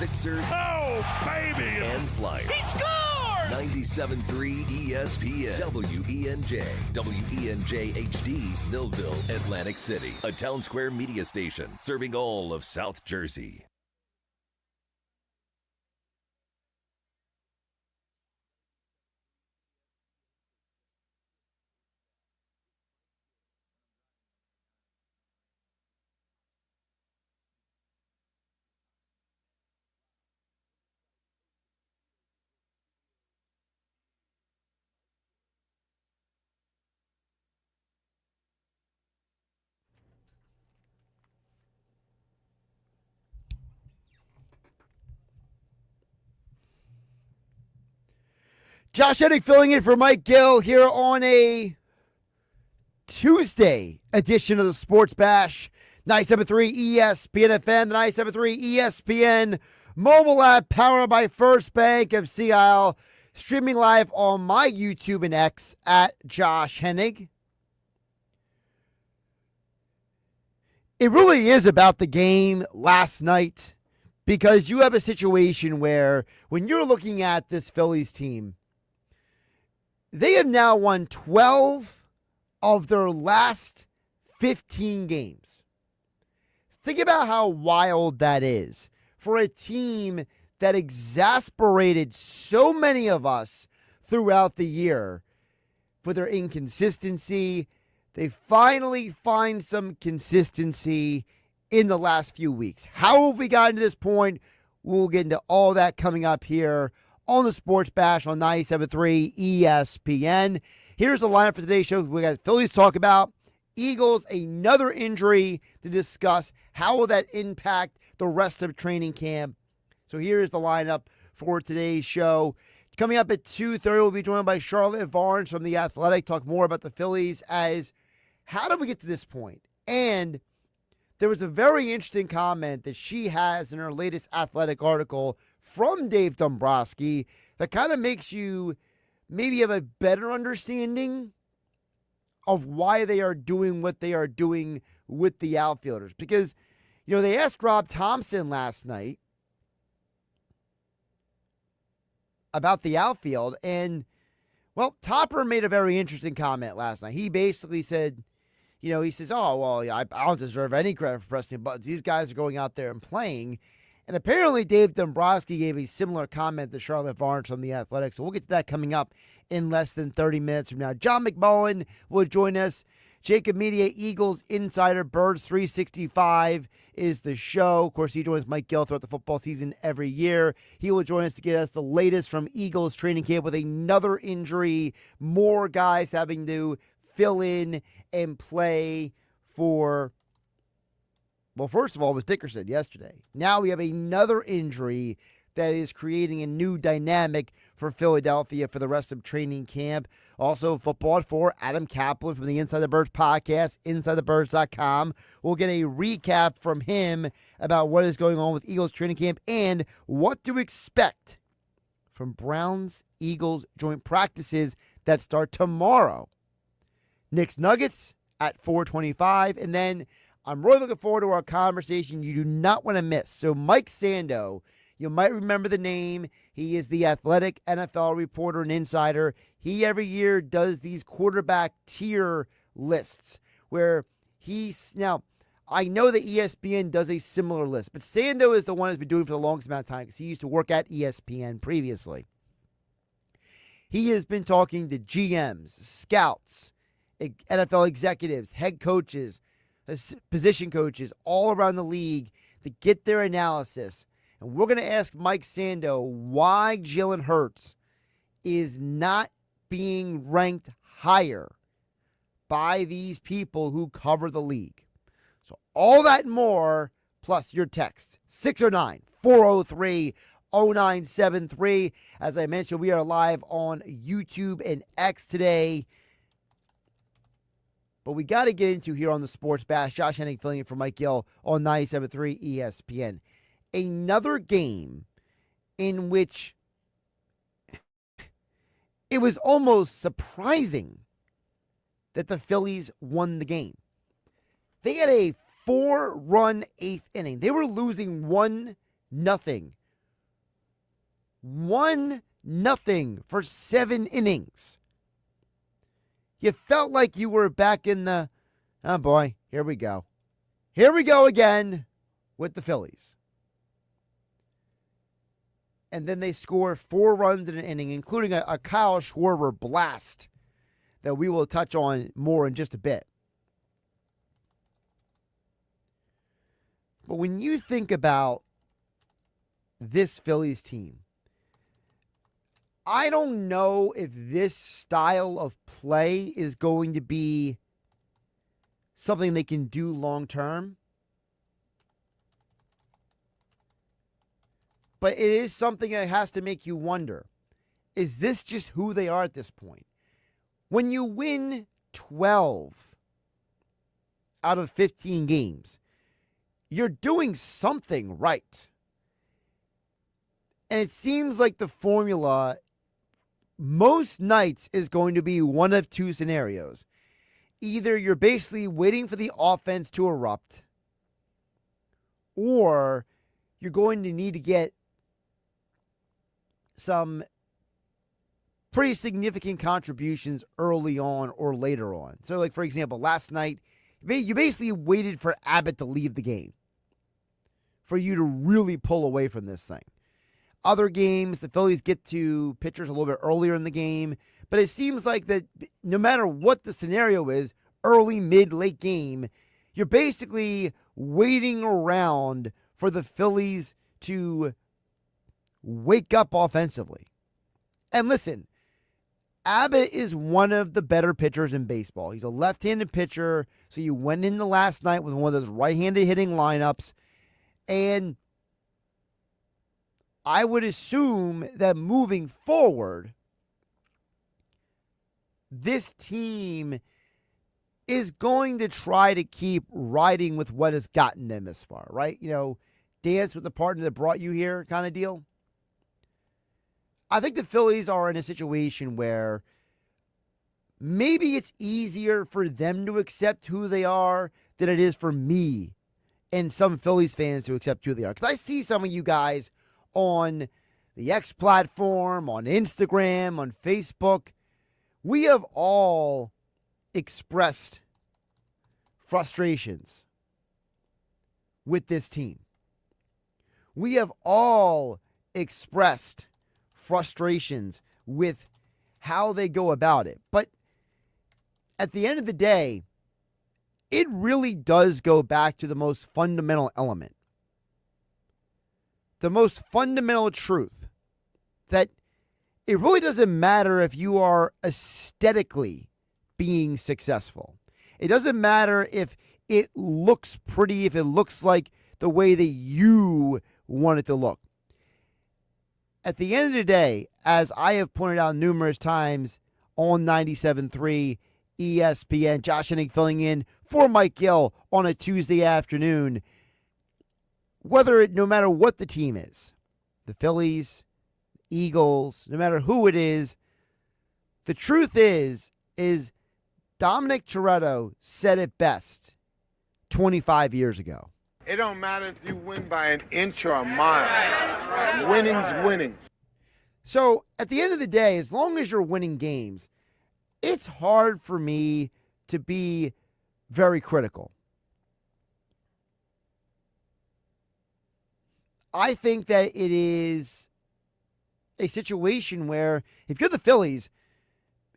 Sixers, oh, baby, and Flyers. He scored! 97.3 ESPN, WENJ, WENJ HD, Millville, Atlantic City. A Town Square media station serving all of South Jersey. Josh Hennig filling in for Mike Gill here on a Tuesday edition of the Sports Bash. 97.3 ESPN FM, the 97.3 ESPN mobile app powered by First Bank of Sea Isle. Streaming live on my YouTube and X at Josh Hennig. It really is about the game last night because you have a situation where when you're looking at this Phillies team, they have now won 12 of their last 15 games. Think about how wild that is for a team that exasperated so many of us throughout the year for their inconsistency. They finally find some consistency in the last few weeks. How have we gotten to this point? We'll get into all that coming up here on the Sports Bash on 97.3 ESPN. Here's the lineup for today's show. We got Phillies to talk about, Eagles, another injury to discuss. How will that impact the rest of training camp? So here's the lineup for today's show. Coming up at 2:30, we'll be joined by Charlotte Varnes from The Athletic. Talk more about the Phillies as how did we get to this point? And there was a very interesting comment that she has in her latest Athletic article from Dave Dombrowski that kind of makes you maybe have a better understanding of why they are doing what they are doing with the outfielders. Because, you know, they asked Rob Thompson last night about the outfield, and, well, Topper made a very interesting comment last night. He basically said, you know, he says, oh, well, I don't deserve any credit for pressing buttons. These guys are going out there and playing. And apparently Dave Dombrowski gave a similar comment to Charlotte Varnes from The Athletic. So we'll get to that coming up in less than 30 minutes from now. John McMullen will join us. JAKIB Media Eagles Insider Birds 365 is the show. Of course, he joins Mike Gill throughout the football season every year. He will join us to get us the latest from Eagles training camp with another injury, more guys having to fill in and play for, well, first of all, it was Dickerson yesterday. Now we have another injury that is creating a new dynamic for Philadelphia for the rest of training camp. Also, football at 4, Adam Caplan from the Inside the Birds podcast, InsideTheBirds.com. We'll get a recap from him about what is going on with Eagles training camp and what to expect from Browns-Eagles joint practices that start tomorrow. Knicks Nuggets at 4:25, and then I'm really looking forward to our conversation you do not want to miss. So Mike Sando, you might remember the name. He is the Athletic NFL reporter and insider. He every year does these quarterback tier lists where now I know that ESPN does a similar list, but Sando is the one who's been doing it for the longest amount of time because he used to work at ESPN previously. He has been talking to GMs, scouts, NFL executives, head coaches, position coaches all around the league to get their analysis. And we're going to ask Mike Sando why Jalen Hurts is not being ranked higher by these people who cover the league. So all that and more, plus your text, 609-403-0973. As I mentioned, we are live on YouTube and X today. But we got to get into here on the Sports Bash. Josh Hennig filling in for Mike Gill on 97.3 ESPN. Another game in which it was almost surprising that the Phillies won the game. They had a 4-run eighth inning. They were losing 1-0 1-0 for 7 innings. You felt like you were back in the, oh boy, here we go. Here we go again with the Phillies. And then they score 4 runs in an inning, including a Kyle Schwarber blast that we will touch on more in just a bit. But when you think about this Phillies team, I don't know if this style of play is going to be something they can do long term. But it is something that has to make you wonder, is this just who they are at this point? When you win 12 out of 15 games, you're doing something right. And it seems like the formula most nights is going to be one of 2 scenarios. Either you're basically waiting for the offense to erupt, or you're going to need to get some pretty significant contributions early on or later on. So, like, for example, last night, you basically waited for Abbott to leave the game for you to really pull away from this thing. Other games, the Phillies get to pitchers a little bit earlier in the game, but it seems like that no matter what the scenario is, early, mid, late game, you're basically waiting around for the Phillies to wake up offensively. And listen, Abbott is one of the better pitchers in baseball. He's a left-handed pitcher, so you went into last night with one of those right-handed hitting lineups, and I would assume that moving forward, this team is going to try to keep riding with what has gotten them this far, right? You know, dance with the partner that brought you here kind of deal. I think the Phillies are in a situation where maybe it's easier for them to accept who they are than it is for me and some Phillies fans to accept who they are. Because I see some of you guys on the X platform, on Instagram, on Facebook. We have all expressed frustrations with this team. We have all expressed frustrations with how they go about it. But at the end of the day, it really does go back to the most fundamental element. The most fundamental truth that it really doesn't matter if you are aesthetically being successful. It doesn't matter if it looks pretty, if it looks like the way that you want it to look. At the end of the day, as I have pointed out numerous times on 97.3 ESPN, Josh Hennig filling in for Mike Gill on a Tuesday afternoon, no matter what the team is, the Phillies, Eagles, no matter who it is, the truth is Dominic Toretto said it best 25 years ago. It don't matter if you win by an inch or a mile. Winning's winning. So at the end of the day, as long as you're winning games, it's hard for me to be very critical. I think that it is a situation where if you're the Phillies,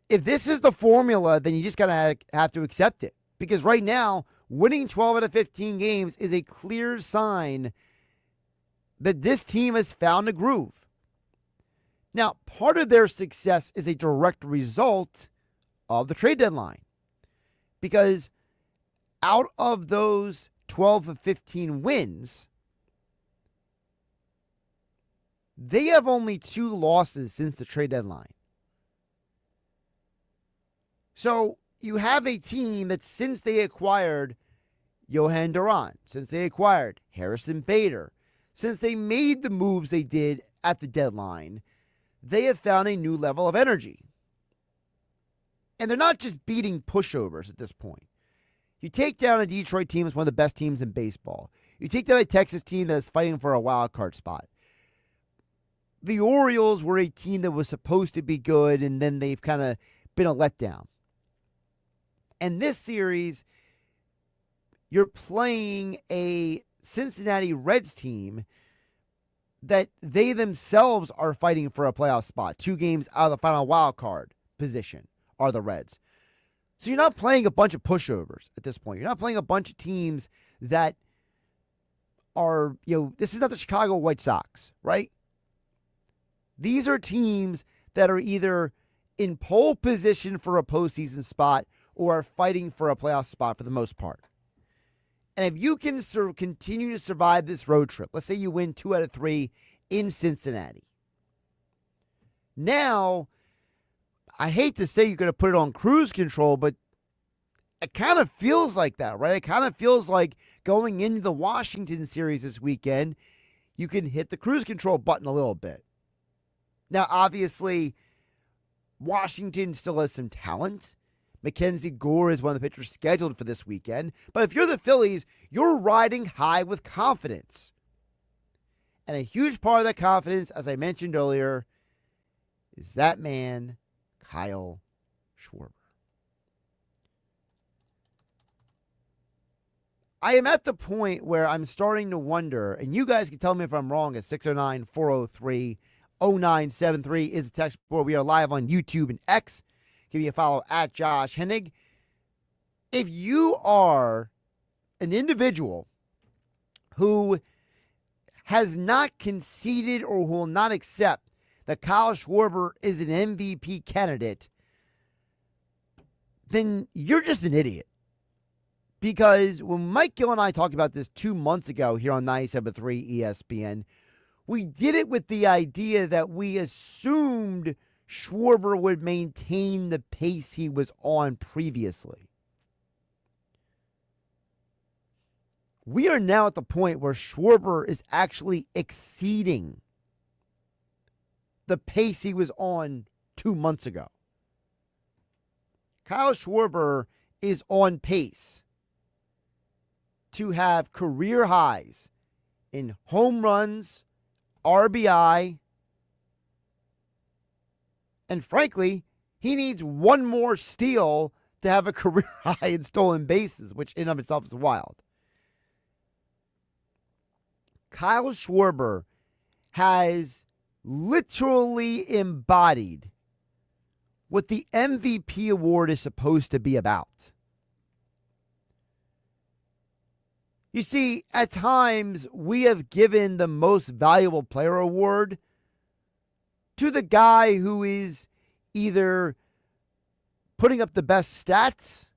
if this is the formula, then you just got to have to accept it. Because right now, winning 12 out of 15 games is a clear sign that this team has found a groove. Now, part of their success is a direct result of the trade deadline. Because out of those 12 of 15 wins, they have only 2 losses since the trade deadline. So you have a team that since they acquired Johan Duran, since they acquired Harrison Bader, since they made the moves they did at the deadline, they have found a new level of energy. And they're not just beating pushovers at this point. You take down a Detroit team that's one of the best teams in baseball. You take down a Texas team that is fighting for a wild card spot. the Orioles were a team that was supposed to be good, and then they've kind of been a letdown. And this series, you're playing a Cincinnati Reds team that they themselves are fighting for a playoff spot. 2 games out of the final wild card position are the Reds. So you're not playing a bunch of pushovers at this point. You're not playing a bunch of teams that are, this is not the Chicago White Sox, right? These are teams that are either in pole position for a postseason spot or are fighting for a playoff spot for the most part. And if you can continue to survive this road trip, let's say you win 2 out of 3 in Cincinnati. Now, I hate to say you're going to put it on cruise control, but it kind of feels like that, right? It kind of feels like going into the Washington series this weekend, you can hit the cruise control button a little bit. Now, obviously, Washington still has some talent. Mackenzie Gore is one of the pitchers scheduled for this weekend. But if you're the Phillies, you're riding high with confidence. And a huge part of that confidence, as I mentioned earlier, is that man, Kyle Schwarber. I am at the point where I'm starting to wonder, and you guys can tell me if I'm wrong at 609-403-0973 is the text board. We are live on YouTube and X. Give me a follow at Josh Hennig. If you are an individual who has not conceded or who will not accept that Kyle Schwarber is an MVP candidate, then you're just an idiot. Because when Mike Gill and I talked about this 2 months ago here on 97.3 ESPN, we did it with the idea that we assumed Schwarber would maintain the pace he was on previously. We are now at the point where Schwarber is actually exceeding the pace he was on 2 months ago. Kyle Schwarber is on pace to have career highs in home runs, RBI, and frankly, he needs one more steal to have a career high in stolen bases, which in and of itself is wild. Kyle Schwarber has literally embodied what the MVP award is supposed to be about. You see, at times, we have given the most valuable player award to the guy who is either putting up the best stats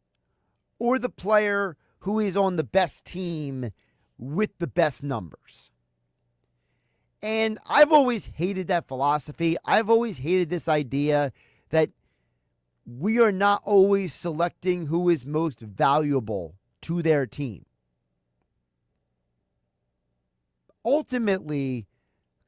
or the player who is on the best team with the best numbers. And I've always hated that philosophy. I've always hated this idea that we are not always selecting who is most valuable to their team. Ultimately,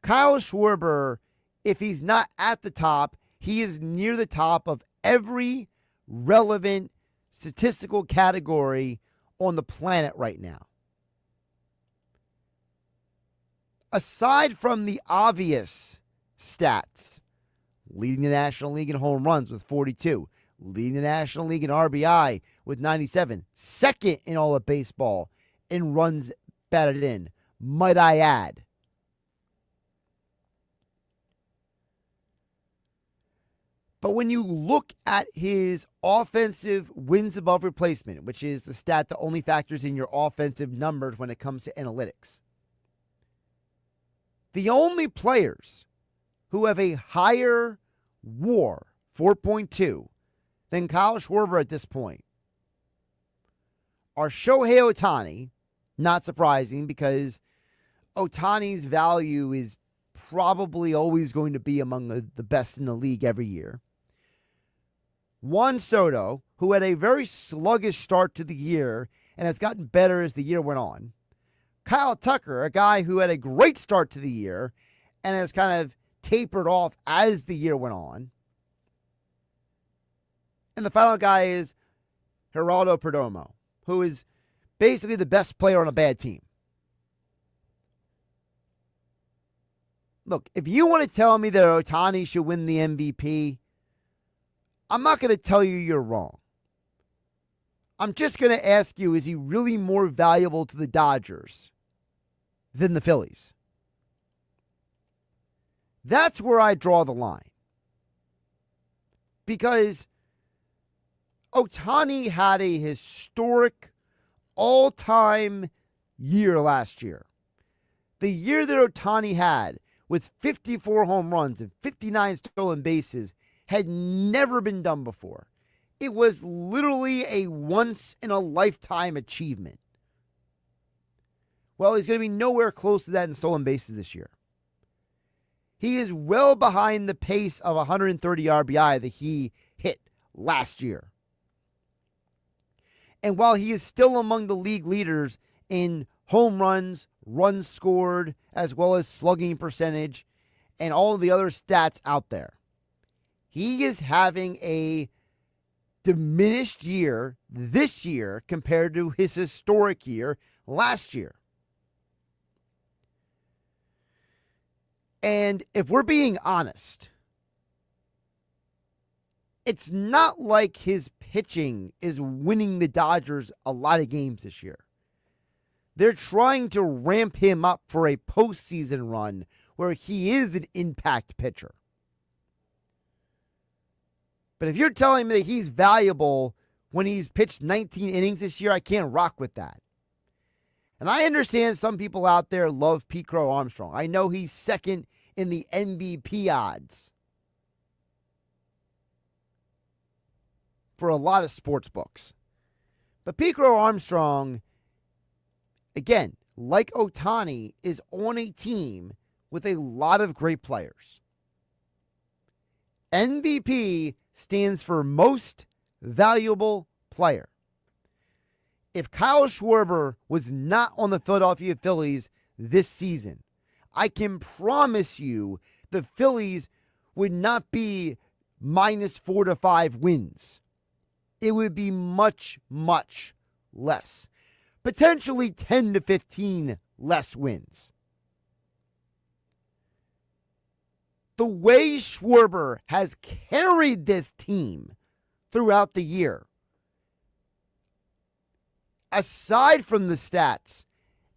Kyle Schwarber, if he's not at the top, he is near the top of every relevant statistical category on the planet right now. Aside from the obvious stats, leading the National League in home runs with 42, leading the National League in RBI with 97, second in all of baseball in runs batted in, might I add. But when you look at his offensive wins above replacement, which is the stat that only factors in your offensive numbers when it comes to analytics, the only players who have a higher WAR, 4.2, than Kyle Schwarber at this point are Shohei Ohtani, not surprising because Ohtani's value is probably always going to be among the best in the league every year. Juan Soto, who had a very sluggish start to the year and has gotten better as the year went on. Kyle Tucker, a guy who had a great start to the year and has kind of tapered off as the year went on. And the final guy is Geraldo Perdomo, who is basically the best player on a bad team. Look, if you want to tell me that Ohtani should win the MVP, I'm not going to tell you you're wrong. I'm just going to ask you, is he really more valuable to the Dodgers than the Phillies? That's where I draw the line. Because Ohtani had a historic all-time year last year. The year that Ohtani had with 54 home runs and 59 stolen bases had never been done before. It was literally a once-in-a-lifetime achievement. Well, he's going to be nowhere close to that in stolen bases this year. He is well behind the pace of 130 RBI that he hit last year. And while he is still among the league leaders in home runs, runs scored, as well as slugging percentage, and all of the other stats out there, he is having a diminished year this year compared to his historic year last year. And if we're being honest, it's not like his pitching is winning the Dodgers a lot of games this year. They're trying to ramp him up for a postseason run where he is an impact pitcher. But if you're telling me that he's valuable when he's pitched 19 innings this year, I can't rock with that. And I understand some people out there love Pete Crow Armstrong. I know he's second in the MVP odds for a lot of sports books. But Pete Crow Armstrong, again, like Ohtani, is on a team with a lot of great players. MVP stands for Most Valuable Player. If Kyle Schwarber was not on the Philadelphia Phillies this season, I can promise you the Phillies would not be -4 to 5 wins. It would be much, much less. Potentially 10 to 15 less wins. The way Schwarber has carried this team throughout the year, aside from the stats,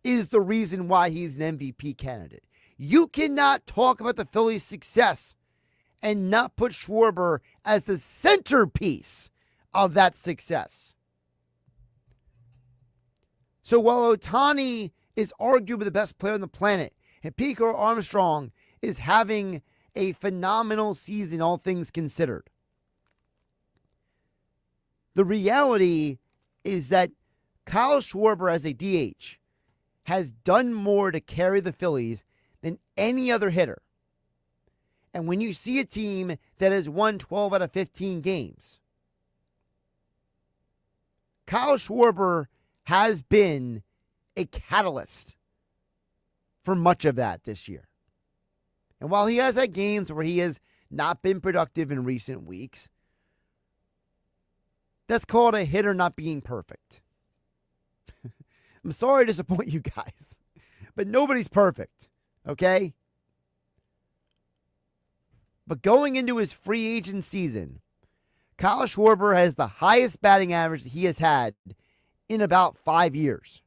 is the reason why he's an MVP candidate. You cannot talk about the Phillies' success and not put Schwarber as the centerpiece of that success. So while Ohtani is arguably the best player on the planet, and Pete Crow Armstrong is having a phenomenal season, all things considered, the reality is that Kyle Schwarber as a DH has done more to carry the Phillies than any other hitter. And when you see a team that has won 12 out of 15 games, Kyle Schwarber has been a catalyst for much of that this year. And while he has had games where he has not been productive in recent weeks, that's called a hitter not being perfect. I'm sorry to disappoint you guys, but nobody's perfect, okay? But going into his free agent season, Kyle Schwarber has the highest batting average that he has had in about 5 years.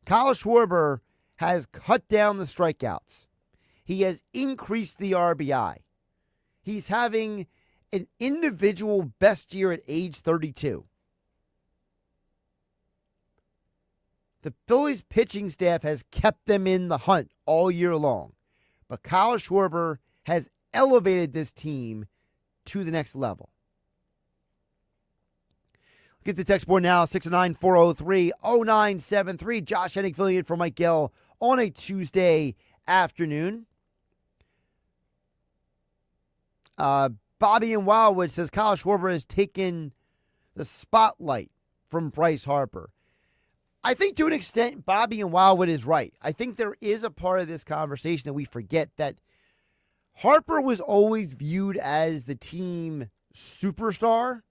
Kyle Schwarber has cut down the strikeouts. He has increased the RBI. He's having an individual best year at age 32. The Phillies pitching staff has kept them in the hunt all year long. But Kyle Schwarber has elevated this team to the next level. Get the text board now, 609-403-0973. Josh Hennig filling in for Mike Gill on a Tuesday afternoon. Bobby in Wildwood says Kyle Schwarber has taken the spotlight from Bryce Harper. I think to an extent, Bobby in Wildwood is right. I think there is a part of this conversation that we forget that Harper was always viewed as the team superstar.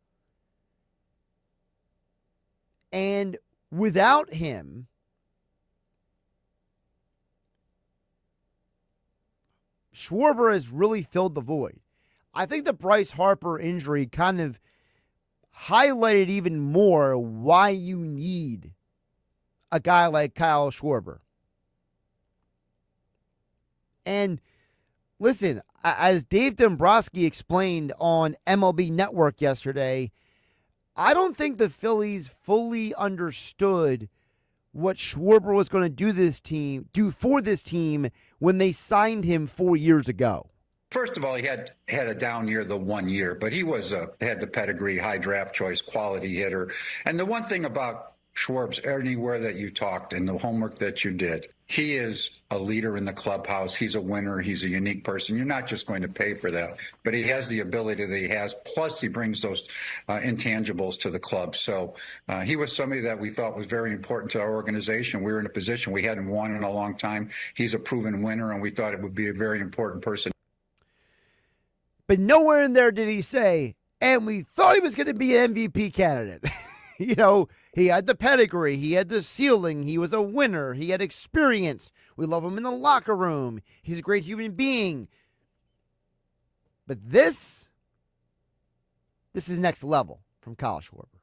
And without him, Schwarber has really filled the void. I think the Bryce Harper injury kind of highlighted even more why you need a guy like Kyle Schwarber. And listen, as Dave Dombrowski explained on MLB Network yesterday, I don't think the Phillies fully understood what Schwarber was going to do for this team when they signed him 4 years ago. First of all, he had a down year the 1 year, but he had the pedigree, high draft choice, quality hitter. And the one thing about Schwarber, anywhere that you talked and the homework that you did, he is a leader in the clubhouse. He's a winner. He's a unique person. You're not just going to pay for that, but he has the ability that he has. Plus, he brings those intangibles to the club. So he was somebody that we thought was very important to our organization. We were in a position we hadn't won in a long time. He's a proven winner, and we thought it would be a very important person. But nowhere in there did he say, and we thought he was going to be an MVP candidate. You know, he had the pedigree, he had the ceiling, he was a winner, he had experience. We love him in the locker room. He's a great human being. But this is next level from Kyle Schwarber.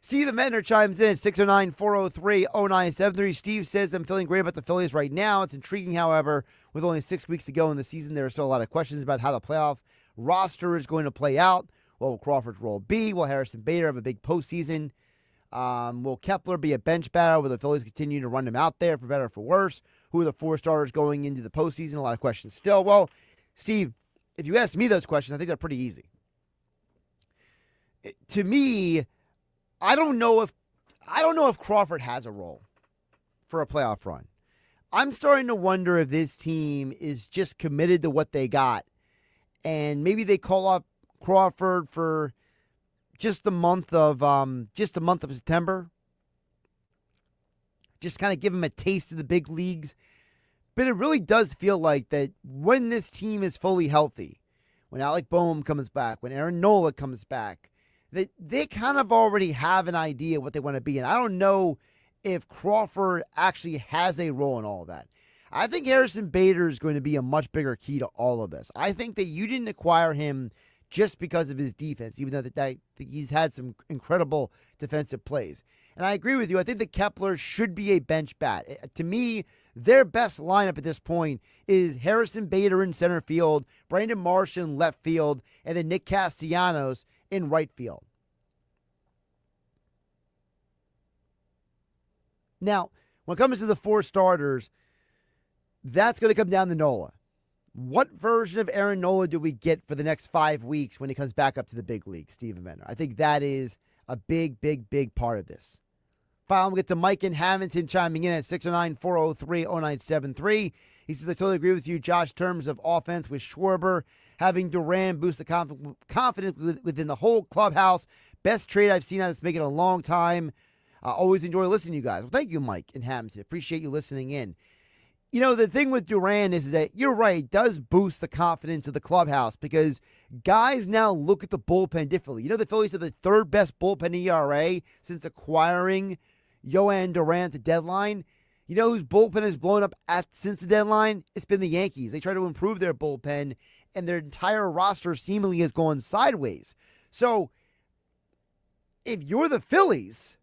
Steven Medner chimes in at 609-403-0973. Steve says, I'm feeling great about the Phillies right now. It's intriguing, however, with only 6 weeks to go in the season, there are still a lot of questions about how the playoff roster is going to play out. What will Crawford's role be? Will Harrison Bader have a big postseason? Will Kepler be a bench batter? Will the Phillies continue to run him out there for better or for worse? Who are the 4 starters going into the postseason? A lot of questions still. Well, Steve, if you ask me those questions, I think they're pretty easy. To me, I don't know if Crawford has a role for a playoff run. I'm starting to wonder if this team is just committed to what they got, and maybe they call up Crawford for just the month of September. Just kind of give him a taste of the big leagues. But it really does feel like that when this team is fully healthy, when Alec Boehm comes back, when Aaron Nola comes back, that they kind of already have an idea what they want to be. And I don't know if Crawford actually has a role in all of that. I think Harrison Bader is going to be a much bigger key to all of this. I think that you didn't acquire him just because of his defense, even though that he's had some incredible defensive plays. And I agree with you. I think that Kepler should be a bench bat. To me, their best lineup at this point is Harrison Bader in center field, Brandon Marsh in left field, and then Nick Castellanos in right field. Now, when it comes to the 4 starters, that's going to come down to Nola. What version of Aaron Nola do we get for the next 5 weeks when he comes back up to the big league, Steven Menner? I think that is a big, big, big part of this. Finally, we'll get to Mike in Hamilton chiming in at 609-403-0973. He says, I totally agree with you, Josh, in terms of offense with Schwarber. Having Duran boost the confidence within the whole clubhouse. Best trade I've seen on this make it a long time. I always enjoy listening to you guys. Well, thank you, Mike in Hamilton. Appreciate you listening in. You know, the thing with Duran is that you're right, it does boost the confidence of the clubhouse because guys now look at the bullpen differently. You know, the Phillies have the 3rd best bullpen ERA since acquiring Yohan Duran at the deadline. You know whose bullpen has blown up since the deadline? It's been the Yankees. They try to improve their bullpen, and their entire roster seemingly has gone sideways. So, if you're the Phillies,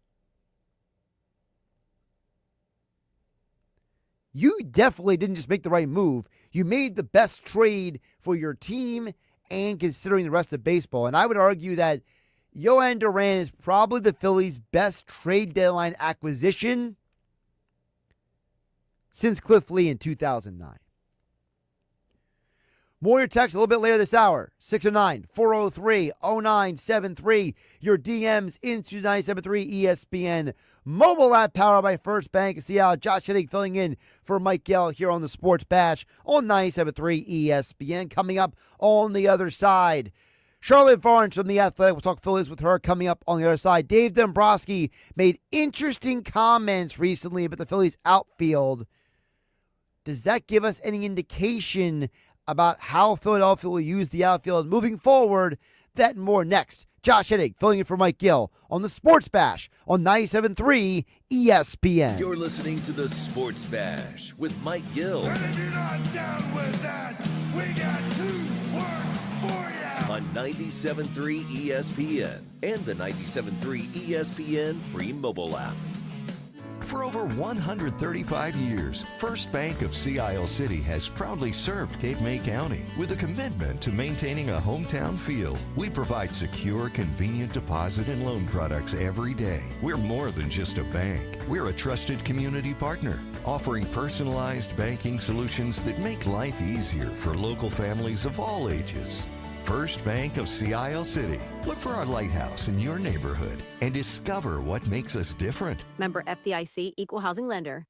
you definitely didn't just make the right move. You made the best trade for your team and considering the rest of baseball. And I would argue that Yohan Duran is probably the Phillies' best trade deadline acquisition since Cliff Lee in 2009. More your text a little bit later this hour. 609-403-0973. Your DMs into 973 ESPN mobile app powered by First Bank. See how Josh Hennig filling in for Mike Gill here on the Sports Bash on 973 ESPN. Coming up on the other side, Charlotte Varnes from The Athletic. We'll talk Phillies with her coming up on the other side. Dave Dombrowski made interesting comments recently about the Phillies outfield. Does that give us any indication about how Philadelphia will use the outfield moving forward? That and more next. Josh Hennig filling in for Mike Gill on the Sports Bash on 97.3 ESPN. You're listening to the Sports Bash with Mike Gill. And if you're not down with that, we got 2 words for you. On 97.3 ESPN and the 97.3 ESPN free mobile app. For over 135 years, First Bank of Sea Isle City has proudly served Cape May County with a commitment to maintaining a hometown feel. We provide secure, convenient deposit and loan products every day. We're more than just a bank. We're a trusted community partner, offering personalized banking solutions that make life easier for local families of all ages. First Bank of Sea Isle City. Look for our lighthouse in your neighborhood and discover what makes us different. Member FDIC, Equal Housing Lender.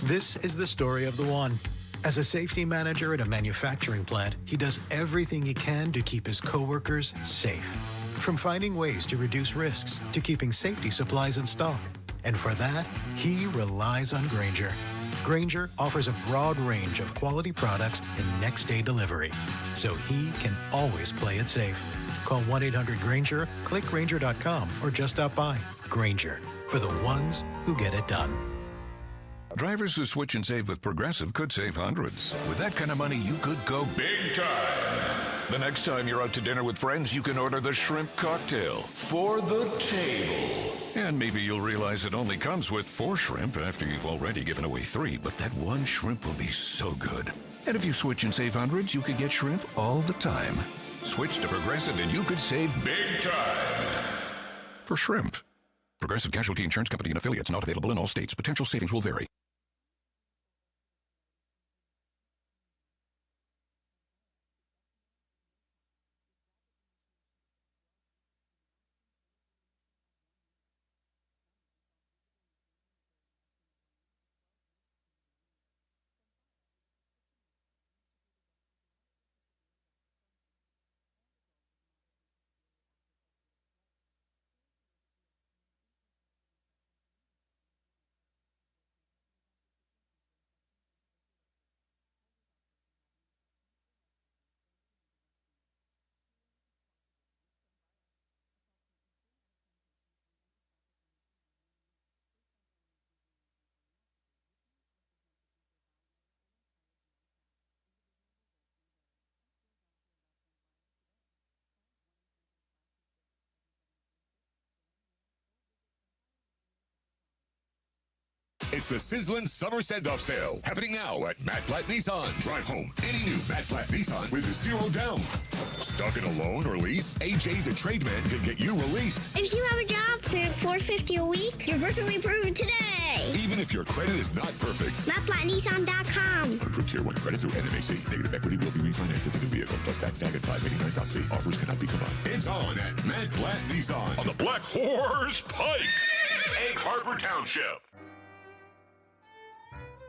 This is the story of the one. As a safety manager at a manufacturing plant, he does everything he can to keep his coworkers safe. From finding ways to reduce risks to keeping safety supplies in stock. And for that, he relies on Grainger. Grainger offers a broad range of quality products and next-day delivery, so he can always play it safe. Call 1-800-GRAINGER, click Grainger.com, or just stop by. Grainger, for the ones who get it done. Drivers who switch and save with Progressive could save hundreds. With that kind of money, you could go big time. The next time you're out to dinner with friends, you can order the shrimp cocktail for the table. And maybe you'll realize it only comes with 4 shrimp after you've already given away 3, but that one shrimp will be so good. And if you switch and save hundreds, you could get shrimp all the time. Switch to Progressive and you could save big time. For shrimp. Progressive Casualty Insurance Company and affiliates, not available in all states. Potential savings will vary. It's the sizzling summer send-off sale happening now at Matt Platt Nissan. Drive home any new Matt Platt Nissan with 0 down. Stuck in a loan or lease? AJ the Trademan can get you released. If you have a job to make $450 a week, you're virtually proven today. Even if your credit is not perfect. MattPlattNissan.com. Unapproved Tier 1 credit through NMAC. Negative equity will be refinanced into new vehicle. Plus tax tag at $589.3. Offers cannot be combined. It's on at Matt Platt Nissan on the Black Horse Pike. Egg Harbor Township.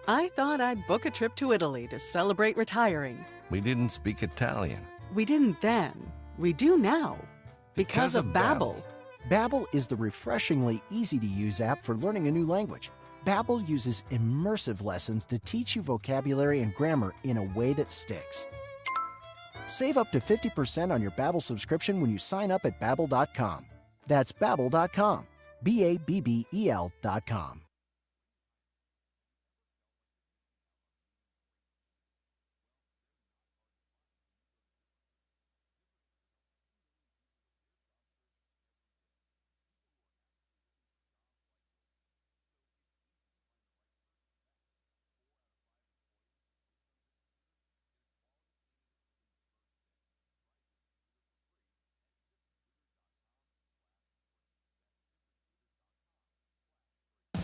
I thought I'd book a trip to Italy to celebrate retiring. We didn't speak Italian. We didn't then. We do now. Because of Babbel. Babbel is the refreshingly easy-to-use app for learning a new language. Babbel uses immersive lessons to teach you vocabulary and grammar in a way that sticks. Save up to 50% on your Babbel subscription when you sign up at Babbel.com. That's Babbel.com. Babbel.com.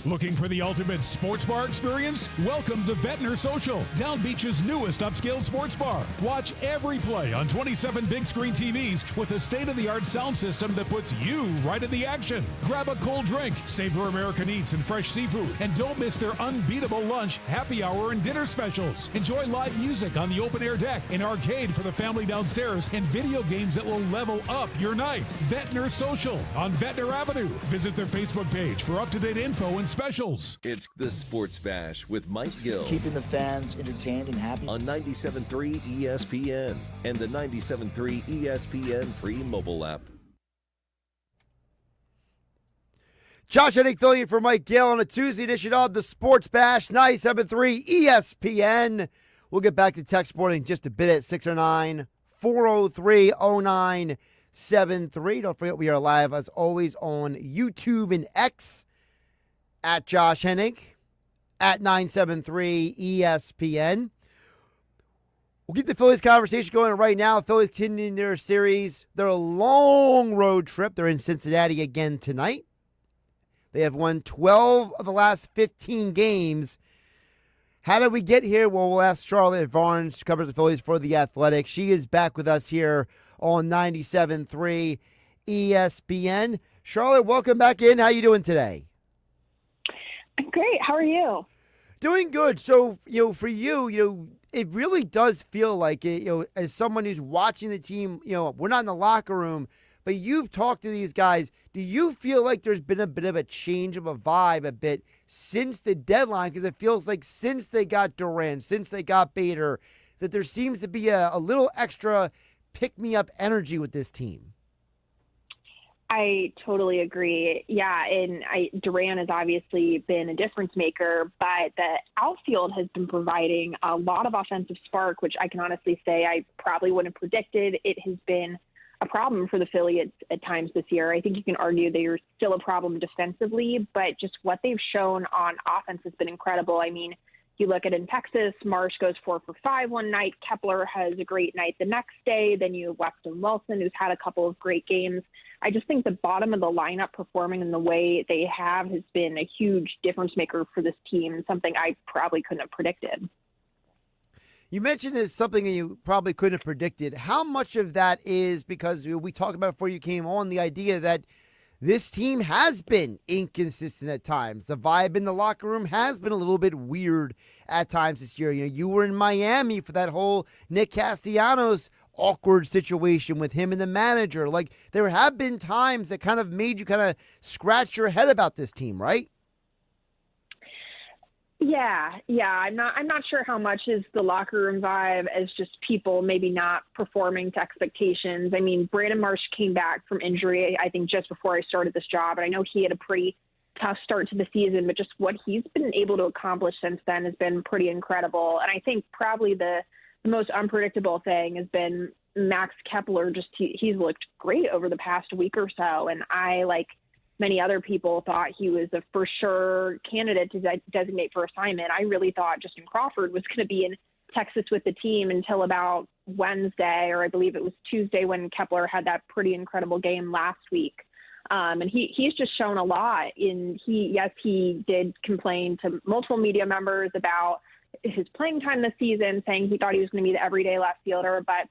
Looking for the ultimate sports bar experience? Welcome to Ventnor Social, Down Beach's newest upscale sports bar. Watch every play on 27 big screen TVs with a state-of-the-art sound system that puts you right in the action. Grab a cold drink, savor American eats and fresh seafood, and don't miss their unbeatable lunch, happy hour, and dinner specials. Enjoy live music on the open-air deck, an arcade for the family downstairs, and video games that will level up your night. Ventnor Social on Ventnor Avenue. Visit their Facebook page for up-to-date info and specials. It's the Sports Bash with Mike Gill. Keeping the fans entertained and happy. On 97.3 ESPN and the 97.3 ESPN free mobile app. Josh Hennig filling in for Mike Gill on a Tuesday edition of the Sports Bash, 97.3 ESPN. We'll get back to text board in just a bit at 609-403-0973. Don't forget we are live as always on YouTube and X at Josh Hennig, at 973 ESPN. We'll keep the Phillies conversation going right now. Phillies continuing their series. They're a long road trip. They're in Cincinnati again tonight. They have won 12 of the last 15 games. How did we get here? Well, we'll ask Charlotte Varnes, who covers the Phillies for The Athletic. She is back with us here on 97.3 ESPN. Charlotte, welcome back in. How you doing today? I'm great. How are you? Doing good. So, for you, it really does feel like it, as someone who's watching the team, we're not in the locker room, but you've talked to these guys. Do you feel like there's been a bit of a change of a vibe a bit since the deadline? Because it feels like since they got Durant, since they got Bader, that there seems to be a little extra pick-me-up energy with this team. I totally agree. Yeah, and Durant has obviously been a difference maker, but the outfield has been providing a lot of offensive spark, which I can honestly say I probably wouldn't have predicted. It has been a problem for the Phillies at times this year. I think you can argue they're still a problem defensively, but just what they've shown on offense has been incredible. I mean, you look at in Texas, Marsh goes 4 for 5 one night. Kepler has a great night the next day. Then you have Weston Wilson, who's had a couple of great games. I just think the bottom of the lineup performing in the way they have has been a huge difference maker for this team, something I probably couldn't have predicted. You mentioned it's something that you probably couldn't have predicted. How much of that is because we talked about before you came on the idea that this team has been inconsistent at times. The vibe in the locker room has been a little bit weird at times this year. You were in Miami for that whole Nick Castellanos awkward situation with him and the manager. Like, there have been times that kind of made you kind of scratch your head about this team, right? Yeah. I'm not sure how much is the locker room vibe as just people maybe not performing to expectations. I mean, Brandon Marsh came back from injury, I think, just before I started this job, and I know he had a pretty tough start to the season, but just what he's been able to accomplish since then has been pretty incredible. And I think probably the most unpredictable thing has been Max Kepler. Just he's looked great over the past week or so, and I, like many other people, thought he was a for sure candidate to designate for assignment. I really thought Justin Crawford was going to be in Texas with the team until about Wednesday, or I believe it was Tuesday, when Kepler had that pretty incredible game last week. And he's just shown a lot. He did complain to multiple media members about his playing time this season, saying he thought he was going to be the everyday left fielder, but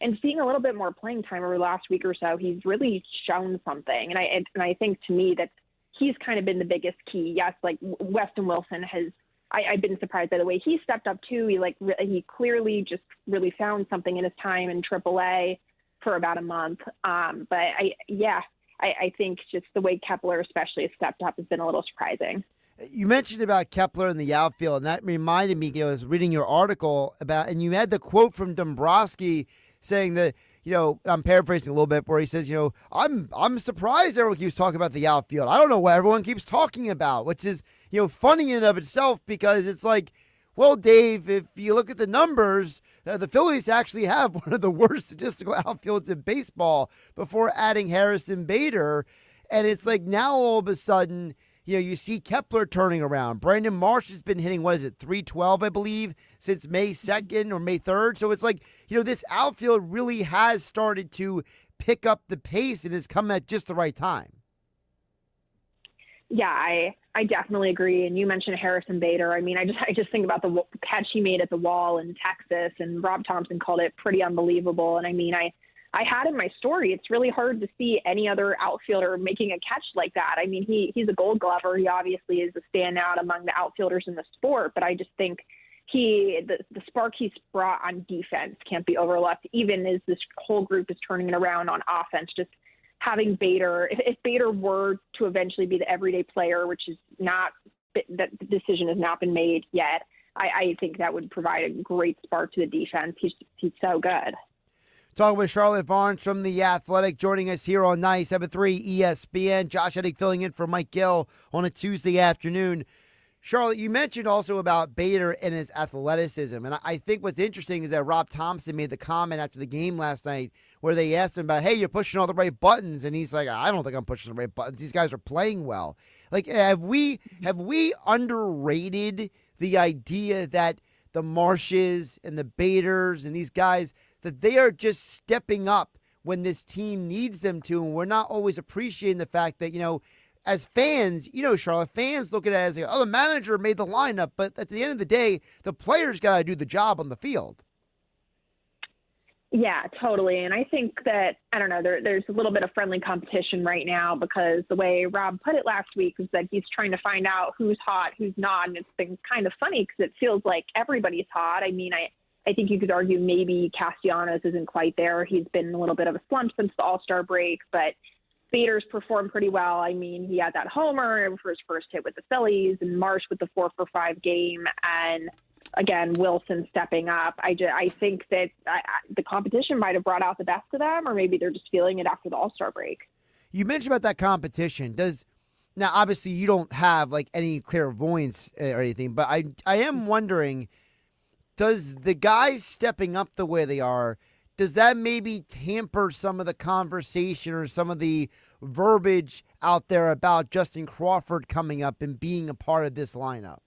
and seeing a little bit more playing time over the last week or so, he's really shown something. And I think, to me, that he's kind of been the biggest key. Yes, like Weston Wilson has, I've been surprised by the way he stepped up too. He clearly just really found something in his time in AAA for about a month. But I think just the way Kepler especially has stepped up has been a little surprising. You mentioned about Kepler in the outfield, and that reminded me, I was reading your article about, and you had the quote from Dombrowski saying that, I'm paraphrasing a little bit, where he says, I'm surprised everyone keeps talking about the outfield. I don't know what everyone keeps talking about, which is, funny in and of itself, because it's like, well, Dave, if you look at the numbers, the Phillies actually have one of the worst statistical outfields in baseball before adding Harrison Bader. And it's like now all of a sudden, you see Kepler turning around. Brandon Marsh has been hitting, 312, I believe, since May 2nd or May 3rd. So it's like, this outfield really has started to pick up the pace and has come at just the right time. Yeah, I definitely agree. And you mentioned Harrison Bader. I mean, I just think about the catch he made at the wall in Texas, and Rob Thompson called it pretty unbelievable. And I mean, I had in my story, it's really hard to see any other outfielder making a catch like that. I mean, he's a Gold Glover. He obviously is a standout among the outfielders in the sport, but I just think the spark he's brought on defense can't be overlooked, even as this whole group is turning it around on offense. Just having Bader, if Bader were to eventually be the everyday player, which is not, that the decision has not been made yet, I think that would provide a great spark to the defense. He's so good. Talking with Charlotte Varnes from The Athletic, joining us here on 97.3 ESPN. Josh Hennig filling in for Mike Gill on a Tuesday afternoon. Charlotte, you mentioned also about Bader and his athleticism, and I think what's interesting is that Rob Thompson made the comment after the game last night where they asked him about, hey, you're pushing all the right buttons, and he's like, I don't think I'm pushing the right buttons. These guys are playing well. Like, have we underrated the idea that the Marshes and the Baders and these guys, that they are just stepping up when this team needs them to, and we're not always appreciating the fact that, as fans, Charlotte, fans look at it as, the manager made the lineup, but at the end of the day, the players got to do the job on the field. Yeah, totally. And I think that, I don't know, there's a little bit of friendly competition right now because the way Rob put it last week was that he's trying to find out who's hot, who's not. And it's been kind of funny because it feels like everybody's hot. I mean, I think you could argue maybe Castellanos isn't quite there. He's been in a little bit of a slump since the All-Star break, but Bader's performed pretty well. I mean, he had that homer for his first hit with the Phillies, and Marsh with the 4-for-5 game, and again, Wilson stepping up. I think that the competition might have brought out the best of them, or maybe they're just feeling it after the All-Star break. You mentioned about that competition. Now, obviously, you don't have like any clairvoyance or anything, but I am wondering, does the guys stepping up the way they are, does that maybe tamper some of the conversation or some of the verbiage out there about Justin Crawford coming up and being a part of this lineup?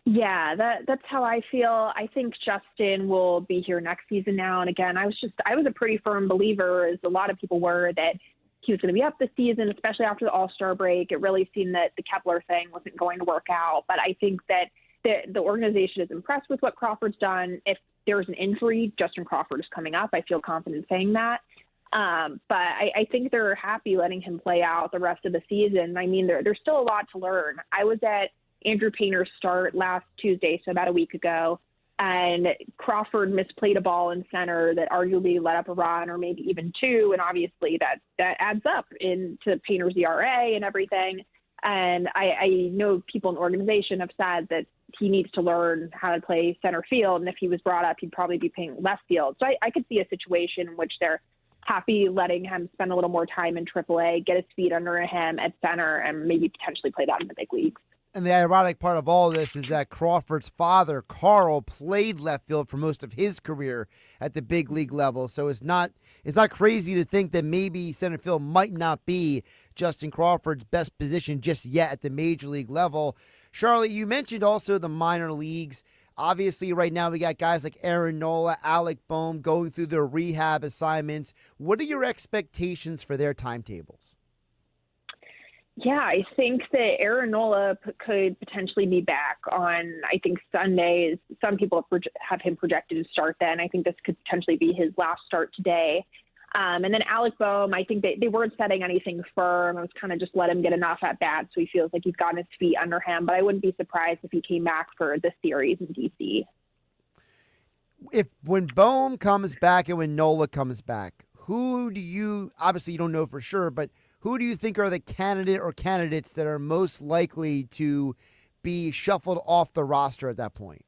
Yeah, that's how I feel. I think Justin will be here next season now. And again, I was a pretty firm believer, as a lot of people were, that he was going to be up this season, especially after the All-Star break. It really seemed that the Caplan thing wasn't going to work out. But I think that the organization is impressed with what Crawford's done. If there's an injury, Justin Crawford is coming up. I feel confident saying that. But I think they're happy letting him play out the rest of the season. I mean, there's still a lot to learn. I was at Andrew Painter's start last Tuesday, so about a week ago, and Crawford misplayed a ball in center that arguably let up a run or maybe even two, and obviously that adds up into Painter's ERA and everything. And I know people in the organization have said that he needs to learn how to play center field, and if he was brought up, he'd probably be playing left field. So I could see a situation in which they're happy letting him spend a little more time in AAA, get his feet under him at center, and maybe potentially play that in the big leagues. And the ironic part of all this is that Crawford's father, Carl, played left field for most of his career at the big league level. So it's not crazy to think that maybe center field might not be Justin Crawford's best position just yet at the major league level. Charlotte, you mentioned also the minor leagues. Obviously, right now we got guys like Aaron Nola, Alec Bohm going through their rehab assignments. What are your expectations for their timetables? Yeah, I think that Aaron Nola could potentially be back on, I think, Sunday. Some people have him projected to start then. I think this could potentially be his last start today. And then Alec Bohm, I think they weren't setting anything firm. It was kind of just let him get enough at bat so he feels like he's gotten his feet under him. But I wouldn't be surprised if he came back for this series in D.C. When Bohm comes back and when Nola comes back, who do you, obviously you don't know for sure, but who do you think are the candidate or candidates that are most likely to be shuffled off the roster at that point?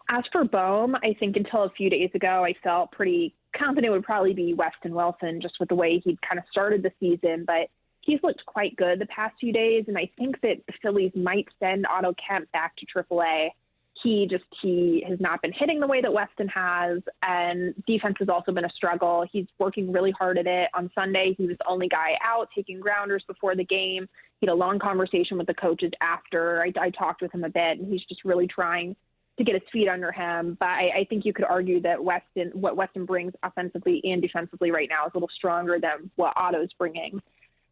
As for Bohm, I think until a few days ago, I felt pretty confident it would probably be Weston Wilson, just with the way he'd kind of started the season. But he's looked quite good the past few days, and I think that the Phillies might send Otto Kemp back to AAA. He has not been hitting the way that Weston has, and defense has also been a struggle. He's working really hard at it. On Sunday, he was the only guy out taking grounders before the game. He had a long conversation with the coaches after. I talked with him a bit, and he's just really trying to get his feet under him. But I think you could argue that what Weston brings offensively and defensively right now is a little stronger than what Otto's bringing.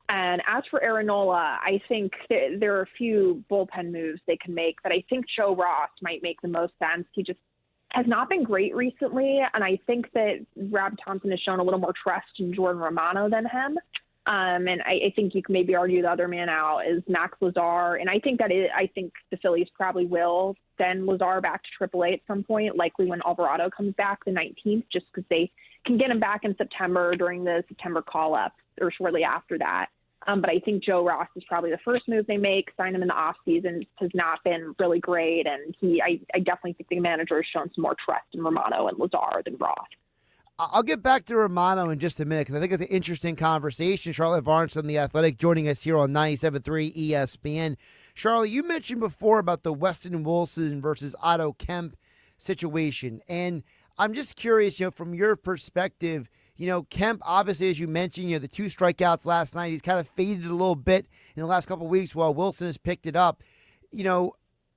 And as for Aaronola, I think there are a few bullpen moves they can make that I think Joe Ross might make the most sense. He just has not been great recently, and I think that Rob Thompson has shown a little more trust in Jordan Romano than him. And I think you can maybe argue the other man out is Max Lazar, and I think the Phillies probably will send Lazar back to AAA at some point, likely when Alvarado comes back the 19th, just because they can get him back in September during the September call-up or shortly after that. But I think Joe Ross is probably the first move they make. Sign him in the offseason has not been really great, and I definitely think the manager has shown some more trust in Romano and Lazar than Ross. I'll get back to Romano in just a minute because I think it's an interesting conversation. Charlotte Varnes from The Athletic joining us here on 97.3 ESPN. Charlotte, you mentioned before about the Weston Wilson versus Otto Kemp situation, and I'm just curious, from your perspective, Kemp, obviously, as you mentioned, the 2 strikeouts last night, he's kind of faded a little bit in the last couple of weeks while Wilson has picked it up.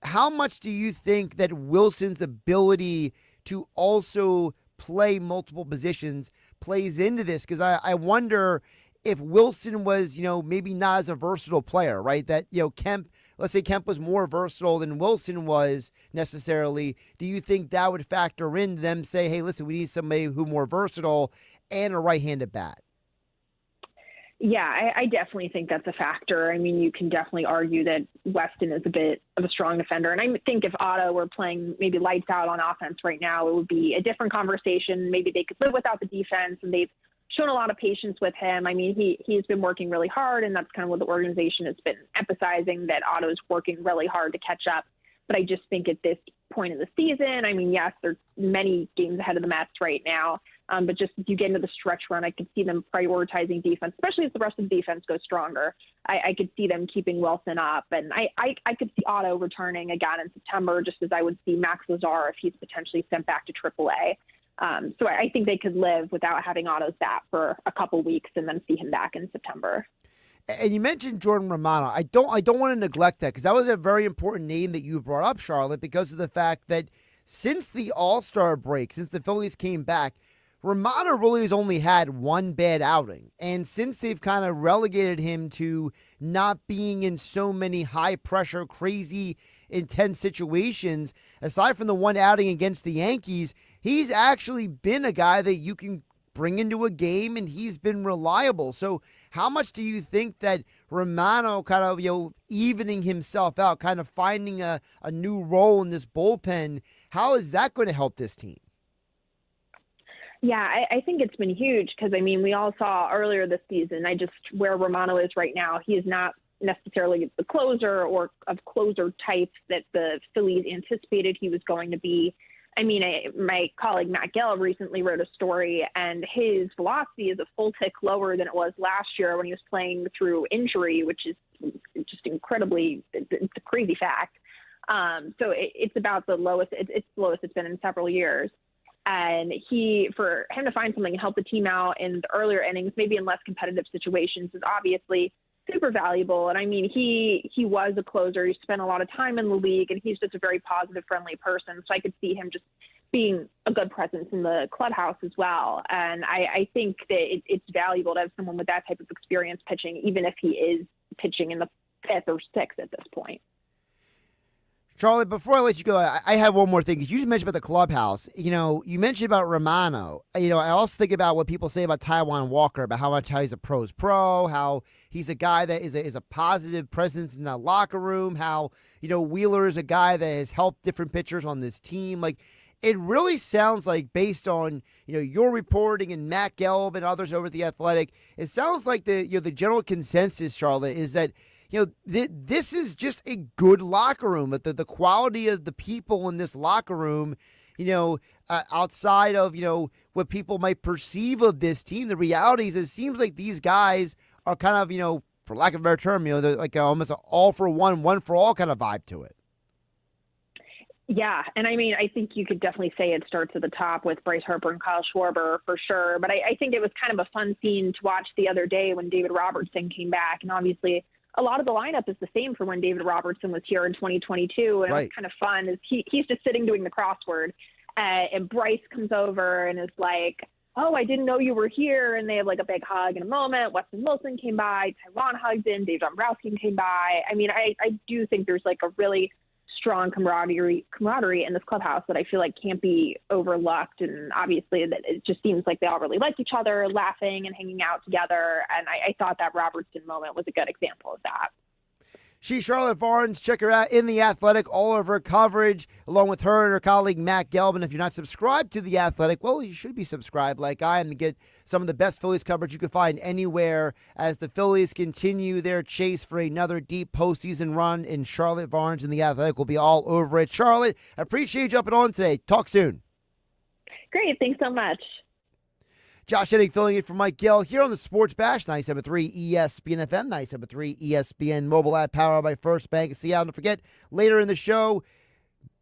How much do you think that Wilson's ability to also play multiple positions plays into this? Because I wonder if Wilson was, maybe not as a versatile player, right? That, Kemp, let's say Kemp was more versatile than Wilson was necessarily. Do you think that would factor in them say, hey, listen, we need somebody who's more versatile and a right-handed bat? Yeah, I definitely think that's a factor. I mean, you can definitely argue that Weston is a bit of a strong defender. And I think if Otto were playing maybe lights out on offense right now, it would be a different conversation. Maybe they could live without the defense, and they've shown a lot of patience with him. I mean, he's been working really hard, and that's kind of what the organization has been emphasizing, that Otto's working really hard to catch up. But I just think at this point in the season, I mean, yes, there's many games ahead of the Mets right now, but just as you get into the stretch run, I could see them prioritizing defense, especially as the rest of the defense goes stronger. I could see them keeping Wilson up, and I could see Otto returning again in September, just as I would see Max Lazar if he's potentially sent back to AAA. So I think they could live without having Otto's bat for a couple weeks and then see him back in September. And you mentioned Jordan Romano. I don't want to neglect that because that was a very important name that you brought up, Charlotte, because of the fact that since the All-Star break, since the Phillies came back, Romano really has only had one bad outing. And since they've kind of relegated him to not being in so many high-pressure, crazy, intense situations, aside from the one outing against the Yankees, he's actually been a guy that you can bring into a game, and he's been reliable. So how much do you think that Romano kind of, evening himself out, kind of finding a new role in this bullpen, how is that going to help this team? Yeah, I think it's been huge because, I mean, we all saw earlier this season, where Romano is right now, he is not necessarily the closer or of closer type that the Phillies anticipated he was going to be. I mean, my colleague Mike Gill recently wrote a story, and his velocity is a full tick lower than it was last year when he was playing through injury, which is just incredibly, it's a crazy fact. So it's about the lowest, it's the lowest it's been in several years. And for him to find something and help the team out in the earlier innings, maybe in less competitive situations, is obviously super valuable. And I mean, he was a closer. He spent a lot of time in the league, and he's just a very positive, friendly person. So I could see him just being a good presence in the clubhouse as well. And I think that it's valuable to have someone with that type of experience pitching, even if he is pitching in the 5th or 6th at this point. Charlie, before I let you go, I have one more thing. You just mentioned about the clubhouse. You mentioned about Romano. I also think about what people say about Taijuan Walker, about how he's a pro's pro, how he's a guy that is a positive presence in the locker room, how, Wheeler is a guy that has helped different pitchers on this team. Like, it really sounds like, based on, your reporting and Matt Gelb and others over at The Athletic, it sounds like the general consensus, Charlotte, is that this is just a good locker room. But the quality of the people in this locker room, outside of, what people might perceive of this team, the reality is it seems like these guys are kind of, for lack of a better term, they're like almost an all for one for all kind of vibe to it. Yeah, and I mean, I think you could definitely say it starts at the top with Bryce Harper and Kyle Schwarber for sure. But I think it was kind of a fun scene to watch the other day when David Robertson came back, and obviously a lot of the lineup is the same for when David Robertson was here in 2022. And It was kind of fun. He's just sitting doing the crossword. And Bryce comes over and is like, oh, I didn't know you were here. And they have like a big hug in a moment. Weston Wilson came by, Taiwan hugged him, Dave Dombrowski came by. I mean, I do think there's like a really strong camaraderie in this clubhouse that I feel like can't be overlooked. And obviously that it just seems like they all really like each other, laughing and hanging out together. And I thought that Robertson moment was a good example of that. She's Charlotte Varnes. Check her out in The Athletic, all of her coverage, along with her and her colleague Matt Gelb. If you're not subscribed to The Athletic, well, you should be subscribed like I am to get some of the best Phillies coverage you can find anywhere as the Phillies continue their chase for another deep postseason run. And Charlotte Varnes and The Athletic will be all over it. Charlotte, I appreciate you jumping on today. Talk soon. Great. Thanks so much. Josh Hennig filling in for Mike Gill here on the Sports Bash, 97.3 ESPN FM, 97.3 ESPN mobile app powered by First Bank of Seattle. Don't forget, later in the show,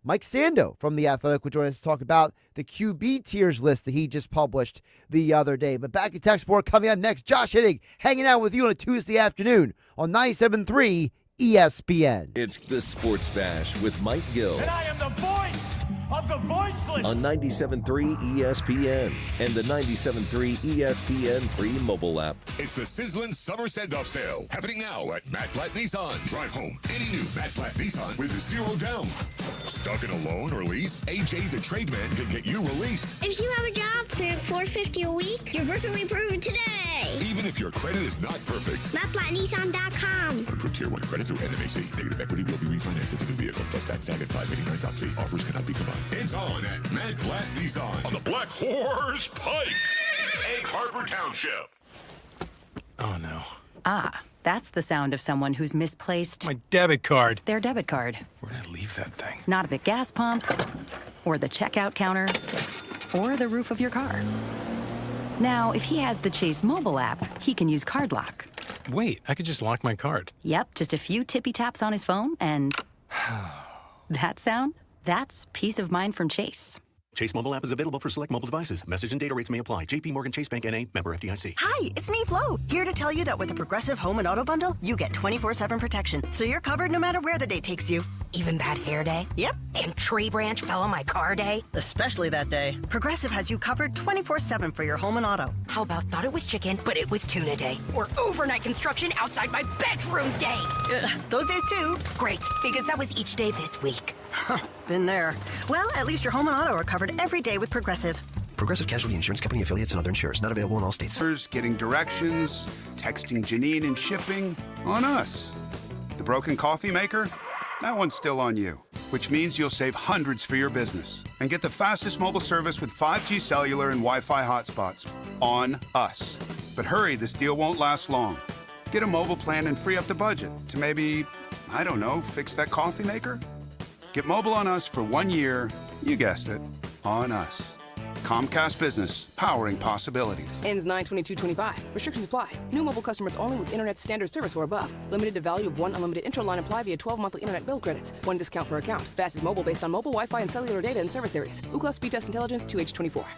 Mike Sando from The Athletic will join us to talk about the QB tiers list that he just published the other day. But back to Tech Sport coming up next. Josh Hennig hanging out with you on a Tuesday afternoon on 97.3 ESPN. It's the Sports Bash with Mike Gill. And I am the voice of the voiceless. On 97.3 ESPN and the 97.3 ESPN free mobile app. It's the sizzling summer send-off sale happening now at Matt Platt Nissan. Drive home any new Matt Platt Nissan with zero down. Stuck in a loan or lease? AJ the Trademan can get you released. If you have a job to $450 a week, you're virtually proven today. Even if your credit is not perfect. MattPlattNissan.com. Unapproved Tier 1 credit through NMAC. Negative equity will be refinanced into new vehicle. Plus tax tag and $589 fee. Offers cannot be combined. It's on at Matt Platt Nissan on the Black Horse Pike, Egg Harbor Township. Oh, no. Ah, that's the sound of someone who's misplaced my debit card. Their debit card. Where'd I leave that thing? Not at the gas pump, or the checkout counter, or the roof of your car. Now, if he has the Chase mobile app, he can use Card Lock. Wait, I could just lock my card. Yep, just a few tippy taps on his phone, and that sound? That's peace of mind from Chase. Chase mobile app is available for select mobile devices. Message and data rates may apply. JP Morgan Chase Bank N.A. member FDIC. Hi, it's me, Flo, here to tell you that with the Progressive Home and Auto Bundle, you get 24/7 protection, so you're covered no matter where the day takes you. Even bad hair day? Yep. And tree branch fell on my car day? Especially that day. Progressive has you covered 24/7 for your home and auto. How about thought it was chicken, but it was tuna day? Or overnight construction outside my bedroom day? Those days too. Great, because that was each day this week. Been there. Well, at least your home and auto are covered every day with Progressive. Progressive Casualty Insurance Company affiliates and other insurers. Not available in all states. Getting directions, texting Janine and shipping, on us. The broken coffee maker? That one's still on you, which means you'll save hundreds for your business and get the fastest mobile service with 5G cellular and Wi-Fi hotspots on us. But hurry, this deal won't last long. Get a mobile plan and free up the budget to maybe, I don't know, fix that coffee maker? Get mobile on us for 1 year, you guessed it, on us. Comcast Business, powering possibilities. Ends 9/22/25. Restrictions apply. New mobile customers only with internet standard service or above. Limited to value of one unlimited intro line apply via 12 monthly internet bill credits. One discount per account. Fastest mobile based on mobile Wi-Fi and cellular data in service areas. Ookla Speed Test Intelligence 2H24.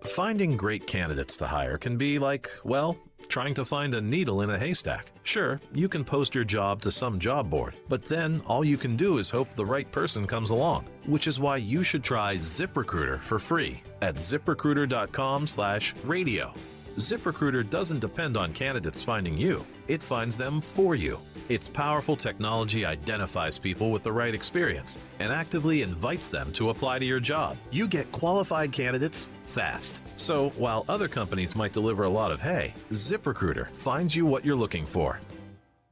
Finding great candidates to hire can be like, well, trying to find a needle in a haystack. Sure, you can post your job to some job board, but then all you can do is hope the right person comes along, which is why you should try ZipRecruiter for free at ZipRecruiter.com/radio. ZipRecruiter doesn't depend on candidates finding you. It finds them for you. Its powerful technology identifies people with the right experience and actively invites them to apply to your job. You get qualified candidates fast. So while other companies might deliver a lot of hay, ZipRecruiter finds you what you're looking for.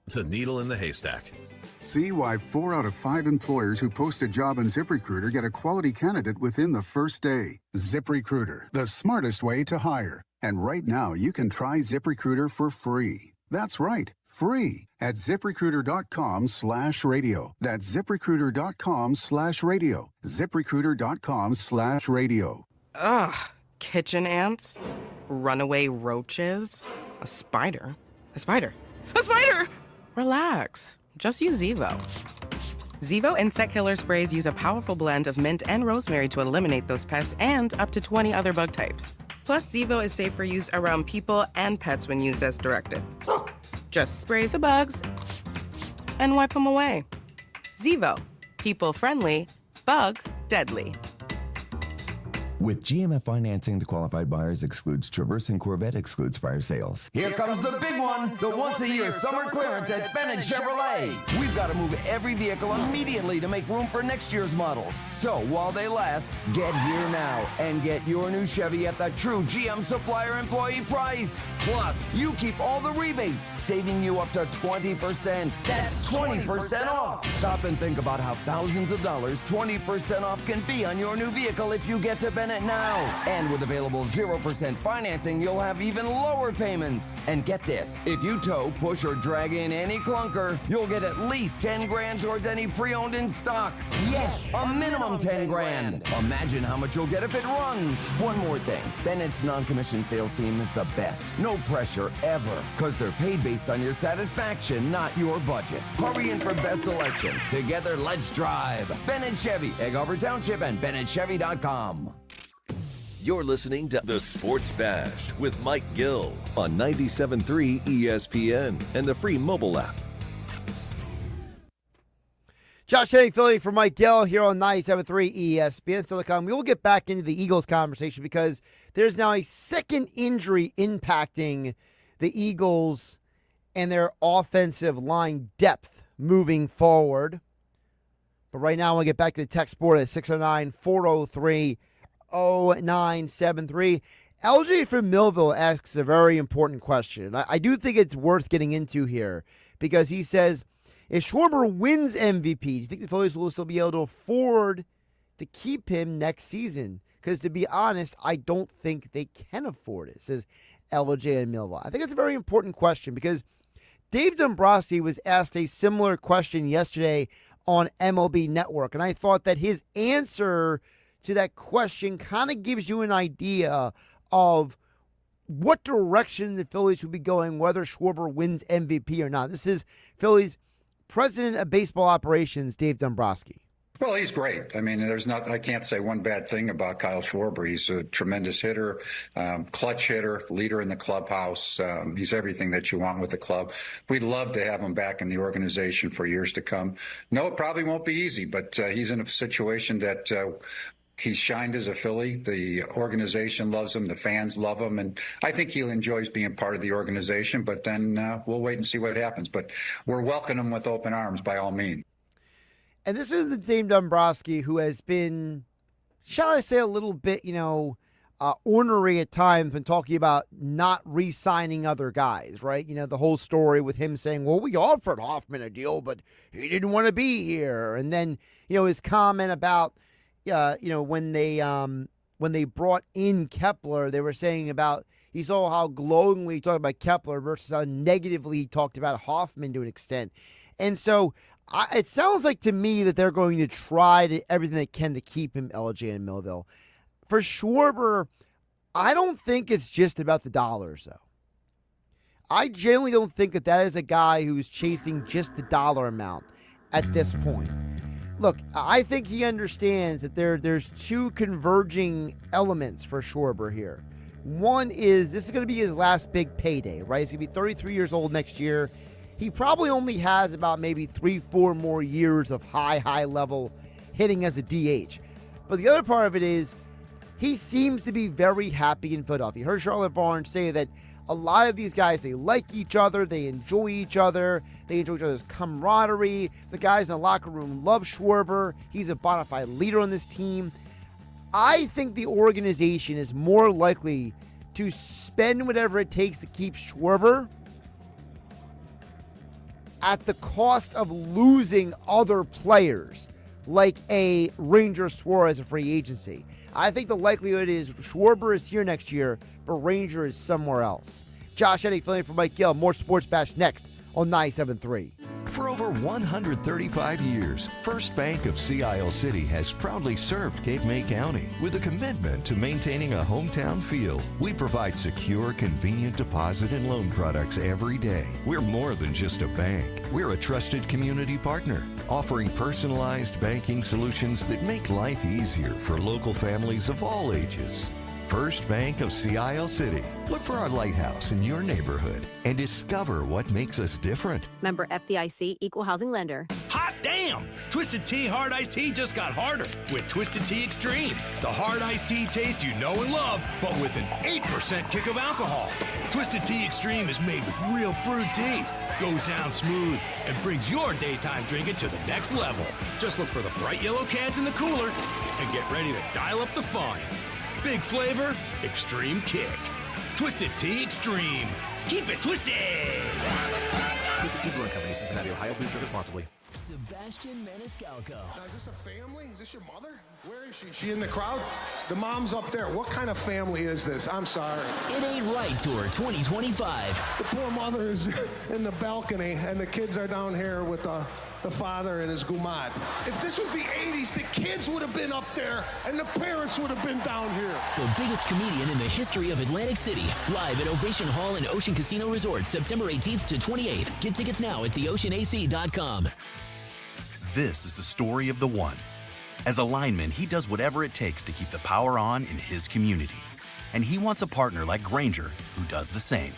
The needle in the haystack. See why 4 out of 5 employers who post a job on ZipRecruiter get a quality candidate within the first day. ZipRecruiter, the smartest way to hire. And right now, you can try ZipRecruiter for free. That's right, free at ZipRecruiter.com/radio. That's ZipRecruiter.com/radio. ZipRecruiter.com/radio. Ugh, kitchen ants, runaway roaches, a spider. A spider! A spider! Relax, just use Zevo. Zevo insect killer sprays use a powerful blend of mint and rosemary to eliminate those pests and up to 20 other bug types. Plus, Zevo is safe for use around people and pets when used as directed. Just spray the bugs and wipe them away. Zevo, people friendly, bug deadly. With GMF financing to qualified buyers excludes Traverse and Corvette excludes prior sales. Here comes the big one, the once-a-year summer clearance at Bennett Chevrolet. We've got to move every vehicle immediately to make room for next year's models. So while they last, get here now and get your new Chevy at the true GM supplier employee price. Plus, you keep all the rebates, saving you up to 20%. That's 20% off. Stop and think about how thousands of dollars 20% off can be on your new vehicle if you get to Bennett now. And with available 0% financing, you'll have even lower payments. And get this, if you tow, push, or drag in any clunker, you'll get at least 10 grand towards any pre-owned in stock. Yes, a minimum 10 grand. Imagine how much you'll get if it runs. One more thing, Bennett's non-commissioned sales team is the best. No pressure ever, because they're paid based on your satisfaction, not your budget. Hurry in for best selection. Together, let's drive. Bennett Chevy, Egg Harbor Township, and BennettChevy.com. You're listening to The Sports Bash with Mike Gill on 97.3 ESPN and the free mobile app. Josh Hennig, Philly for Mike Gill here on 97.3 ESPN. So look, we will get back into the Eagles conversation because there's now a second injury impacting the Eagles and their offensive line depth moving forward. But right now, I want to get back to the text board at 609-403-0973. LJ from Millville asks a very important question. I do think it's worth getting into here because he says, if Schwarber wins MVP, do you think the Phillies will still be able to afford to keep him next season? Because to be honest, I don't think they can afford it, says LJ in Millville. I think it's a very important question because Dave Dombrowski was asked a similar question yesterday on MLB Network, and I thought that his answer to that question kind of gives you an idea of what direction the Phillies will be going, whether Schwarber wins MVP or not. This is Phillies President of Baseball Operations, Dave Dombrowski. Well, he's great. I mean, I can't say one bad thing about Kyle Schwarber. He's a tremendous hitter, clutch hitter, leader in the clubhouse. He's everything that you want with the club. We'd love to have him back in the organization for years to come. No, it probably won't be easy, but he's in a situation that he's shined as a Philly. The organization loves him. The fans love him. And I think he enjoys being part of the organization. But then we'll wait and see what happens. But we're welcoming him with open arms by all means. And this is the Dave Dombrowski who has been, shall I say, a little bit, ornery at times when talking about not re-signing other guys, right? The whole story with him saying, well, we offered Hoffman a deal, but he didn't want to be here. And then, his comment about, when they brought in Kepler, they were saying about, he saw how glowingly he talked about Kepler versus how negatively he talked about Hoffman to an extent. And so it sounds like to me that they're going to try everything they can to keep him, LJ in Millville. For Schwarber, I don't think it's just about the dollars, though. I generally don't think that is a guy who's chasing just the dollar amount at this point. Look, I think he understands that there's two converging elements for Schwarber here. One is this is going to be his last big payday, right? He's going to be 33 years old next year. He probably only has about maybe 3-4 more years of high level hitting as a DH. But the other part of it is he seems to be very happy in Philadelphia. You heard Charlotte Varnes say that a lot of these guys, they like each other, they enjoy each other, they enjoy each other's camaraderie. The guys in the locker room love Schwarber. He's a bona fide leader on this team. I think the organization is more likely to spend whatever it takes to keep Schwarber at the cost of losing other players, like a Ranger Suarez, a free agency. I think the likelihood is Schwarber is here next year, but Ranger is somewhere else. Josh Hennig filling in for Mike Gill. More Sports Bash next on 97.3. For over 135 years, First Bank of Sea Isle City has proudly served Cape May County with a commitment to maintaining a hometown feel. We provide secure, convenient deposit and loan products every day. We're more than just a bank. We're a trusted community partner, offering personalized banking solutions that make life easier for local families of all ages. First Bank of Sea Isle City. Look for our lighthouse in your neighborhood and discover what makes us different. Member FDIC, Equal Housing Lender. Hot Damn! Twisted Tea Hard Iced Tea just got harder with Twisted Tea Extreme. The hard iced tea taste you know and love, but with an 8% kick of alcohol. Twisted Tea Extreme is made with real brewed tea, goes down smooth, and brings your daytime drinking to the next level. Just look for the bright yellow cans in the cooler and get ready to dial up the fun. Big flavor, extreme kick. Twisted Tea Extreme. Keep it twisted! Twisted Tea Brewing Company, Cincinnati, Ohio. Please drink responsibly. Sebastian Maniscalco. Now, is this a family? Is this your mother? Where is she? Is she in the crowd? The mom's up there. What kind of family is this? I'm sorry. It Ain't Right Tour 2025. The poor mother is in the balcony, and the kids are down here with the father and his gumad. If this was the 80s, the kids would have been up there, and the parents would have been down here. The biggest comedian in the history of Atlantic City. Live at Ovation Hall and Ocean Casino Resort, September 18th to 28th. Get tickets now at theoceanac.com. This is the story of the one. As a lineman, he does whatever it takes to keep the power on in his community. And he wants a partner like Grainger who does the same.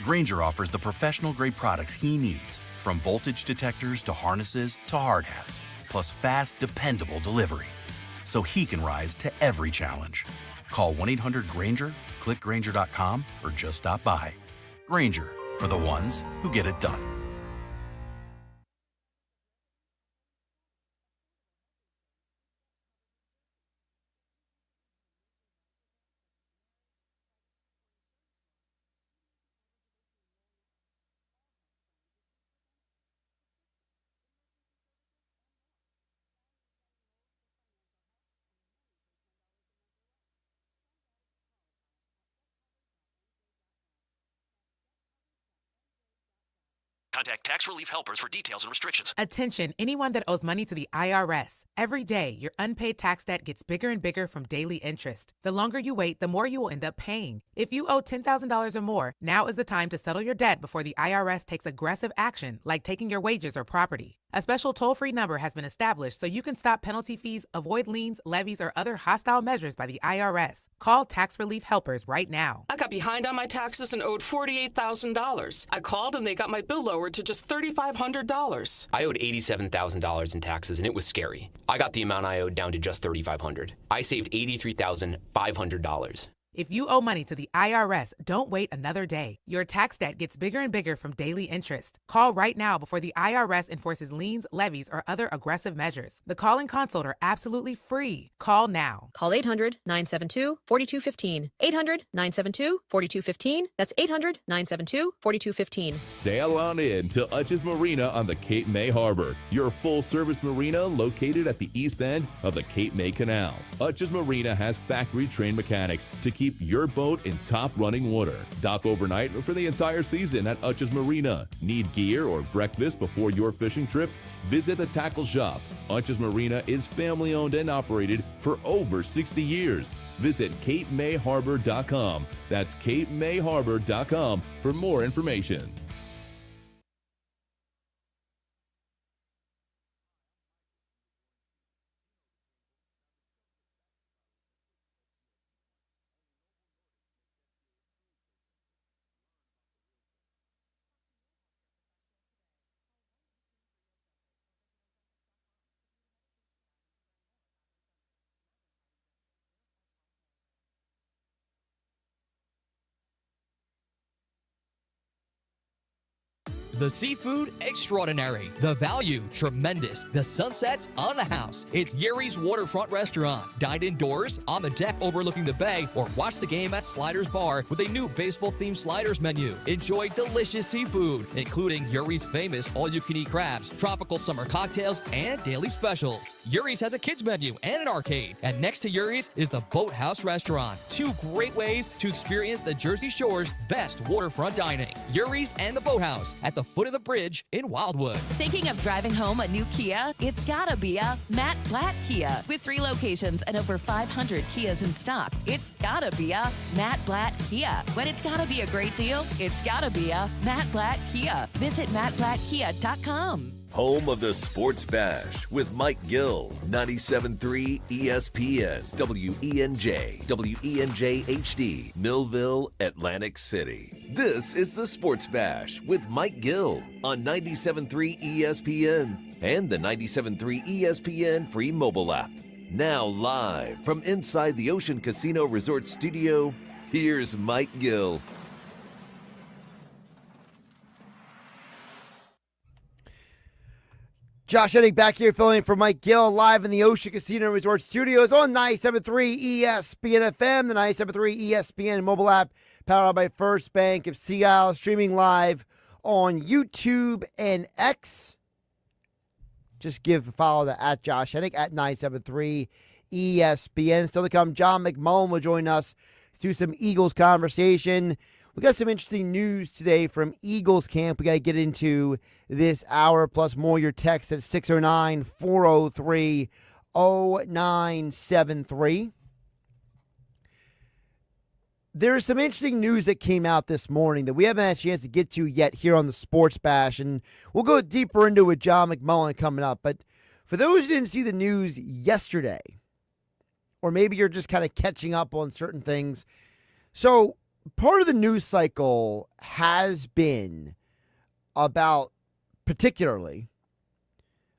Grainger offers the professional-grade products he needs, from voltage detectors to harnesses to hard hats, plus fast, dependable delivery, so he can rise to every challenge. Call 1-800-GRAINGER, click Grainger.com, or just stop by. Grainger, for the ones who get it done. Contact Tax Relief Helpers for details and restrictions. Attention, anyone that owes money to the IRS. Every day, your unpaid tax debt gets bigger and bigger from daily interest. The longer you wait, the more you will end up paying. If you owe $10,000 or more, now is the time to settle your debt before the IRS takes aggressive action, like taking your wages or property. A special toll-free number has been established so you can stop penalty fees, avoid liens, levies, or other hostile measures by the IRS. Call Tax Relief Helpers right now. I got behind on my taxes and owed $48,000. I called and they got my bill lowered to just $3,500. I owed $87,000 in taxes and it was scary. I got the amount I owed down to just $3,500. I saved $83,500. If you owe money to the IRS, don't wait another day. Your tax debt gets bigger and bigger from daily interest. Call right now before the IRS enforces liens, levies, or other aggressive measures. The call and consult are absolutely free. Call now. Call 800-972-4215. 800-972-4215. That's 800-972-4215. Sail on in to Utch's Marina on the Cape May Harbor, your full-service marina located at the east end of the Cape May Canal. Utch's Marina has factory-trained mechanics to keep your boat in top running water. Dock overnight for the entire season at Utch's Marina. Need gear or breakfast before your fishing trip? Visit the tackle shop. Utch's Marina is family owned and operated for over 60 years. Visit CapeMayHarbor.com. That's CapeMayHarbor.com for more information. The seafood, extraordinary. The value, tremendous. The sunsets, on the house. It's Yuri's Waterfront Restaurant. Dine indoors, on the deck overlooking the bay, or watch the game at Sliders Bar with a new baseball-themed sliders menu. Enjoy delicious seafood, including Yuri's famous all-you-can-eat crabs, tropical summer cocktails, and daily specials. Yuri's has a kids menu and an arcade. And next to Yuri's is the Boathouse Restaurant. Two great ways to experience the Jersey Shore's best waterfront dining. Yuri's and the Boathouse at the foot of the bridge in Wildwood. Thinking of driving home a new Kia? It's gotta be a Matt Blatt Kia. With 3 locations and over 500 Kias in stock, it's gotta be a Matt Blatt Kia. When it's gotta be a great deal, it's gotta be a Matt Blatt Kia. Visit mattblattkia.com. Home of the Sports Bash with Mike Gill, 97.3 ESPN, WENJ, WENJ HD, Millville, Atlantic City. This is the Sports Bash with Mike Gill on 97.3 ESPN and the 97.3 ESPN free mobile app. Now live from inside the Ocean Casino Resort Studio, here's Mike Gill. Josh Hennig back here filling in for Mike Gill live in the Ocean Casino Resort Studios on 97.3 ESPN FM, the 97.3 ESPN mobile app powered by First Bank of Sea Isle, streaming live on YouTube and X. Just give a follow to at Josh Hennig at 97.3 ESPN. Still to come, John McMullen will join us to do some Eagles conversation. We got some interesting news today from Eagles camp we got to get into this hour, plus more your text at 609-403-0973. There's some interesting news that came out this morning that we haven't had a chance to get to yet here on the Sports Bash, and we'll go deeper into it with John McMullen coming up. But for those who didn't see the news yesterday, or maybe you're just kind of catching up on certain things, so part of the news cycle has been about particularly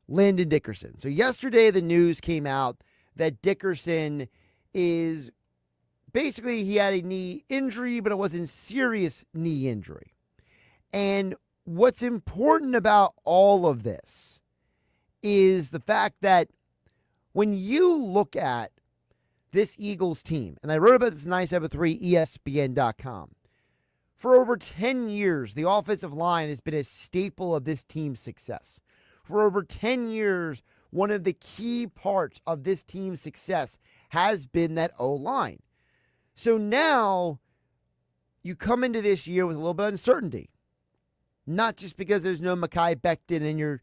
Landon Dickerson. So yesterday the news came out that Dickerson is basically, he had a knee injury, but it wasn't serious knee injury. And what's important about all of this is the fact that when you look at this Eagles team, and I wrote about this 973 ESPN.com, for over 10 years, the offensive line has been a staple of this team's success. For over 10 years, one of the key parts of this team's success has been that O-line. So now you come into this year with a little bit of uncertainty. Not just because there's no Mekhi Becton and you're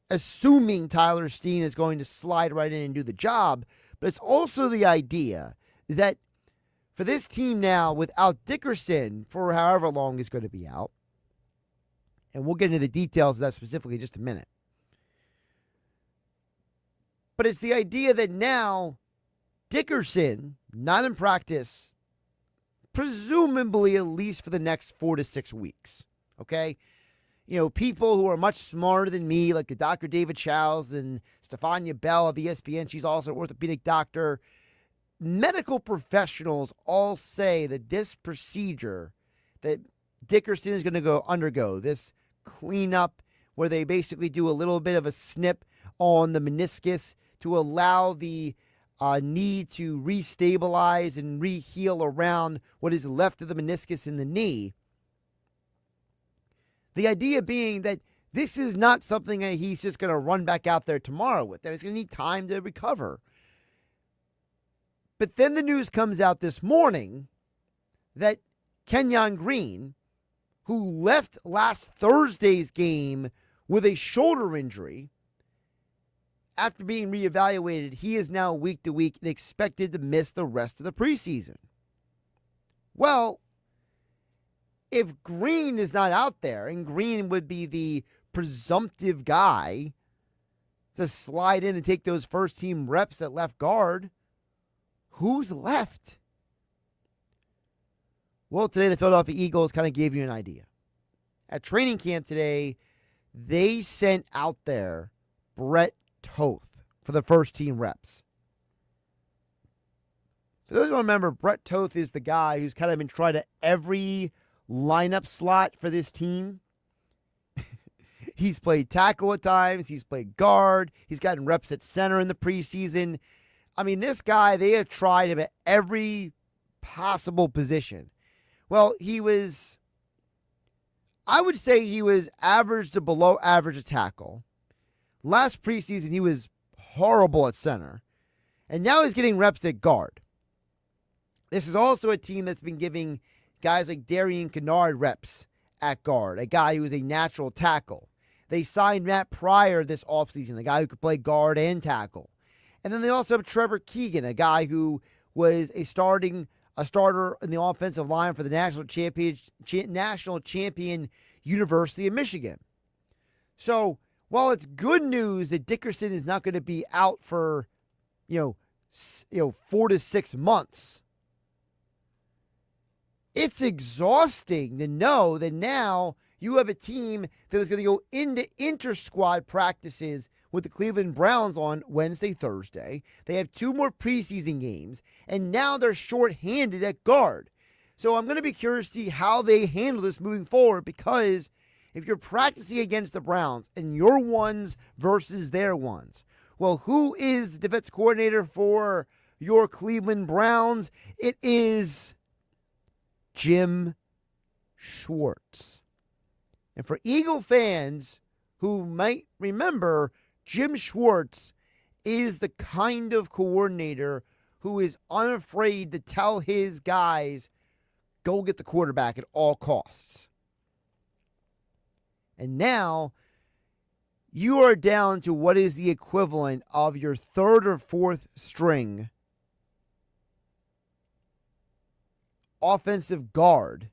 assuming Tyler Steen is going to slide right in and do the job, but it's also the idea that for this team now, without Dickerson for however long he's going to be out, and we'll get into the details of that specifically in just a minute, but it's the idea that now Dickerson, not in practice, presumably at least for the next 4 to 6 weeks, okay? You know, people who are much smarter than me, like the Dr. David Chowles and Stefania Bell of ESPN, she's also an orthopedic doctor, medical professionals all say that this procedure that Dickerson is going to go undergo, this cleanup where they basically do a little bit of a snip on the meniscus to allow the knee to restabilize and re-heal around what is left of the meniscus in the knee. The idea being that this is not something that he's just going to run back out there tomorrow with. He's going to need time to recover. But then the news comes out this morning that Kenyon Green, who left last Thursday's game with a shoulder injury, after being reevaluated, he is now week to week and expected to miss the rest of the preseason. Well, if Green is not out there, and Green would be the presumptive guy to slide in and take those first team reps at left guard, who's left? Well, today the Philadelphia Eagles kind of gave you an idea. At training camp today, they sent out there Brett Toth for the first team reps. For those who don't remember, Brett Toth is the guy who's kind of been tried at every lineup slot for this team. He's played tackle at times. He's played guard. He's gotten reps at center in the preseason. I mean, this guy, they have tried him at every possible position. Well, I would say he was average to below average at tackle. Last preseason, he was horrible at center. And now he's getting reps at guard. This is also a team that's been giving guys like Darian Kennard reps at guard, a guy who is a natural tackle. They signed Matt Pryor this offseason, a guy who could play guard and tackle. And then they also have Trevor Keegan, a guy who was a starter in the offensive line for the national champion University of Michigan. So while it's good news that Dickerson is not going to be out for, 4 to 6 months, it's exhausting to know that now you have a team that is going to go into inter-squad practices with the Cleveland Browns on Wednesday, Thursday. They have 2 more preseason games, and now they're shorthanded at guard. So I'm going to be curious to see how they handle this moving forward, because if you're practicing against the Browns and your ones versus their ones, well, who is the defense coordinator for your Cleveland Browns? It is Jim Schwartz. And for Eagle fans who might remember, Jim Schwartz is the kind of coordinator who is unafraid to tell his guys, go get the quarterback at all costs. And now you are down to what is the equivalent of your 3rd or 4th string offensive guard.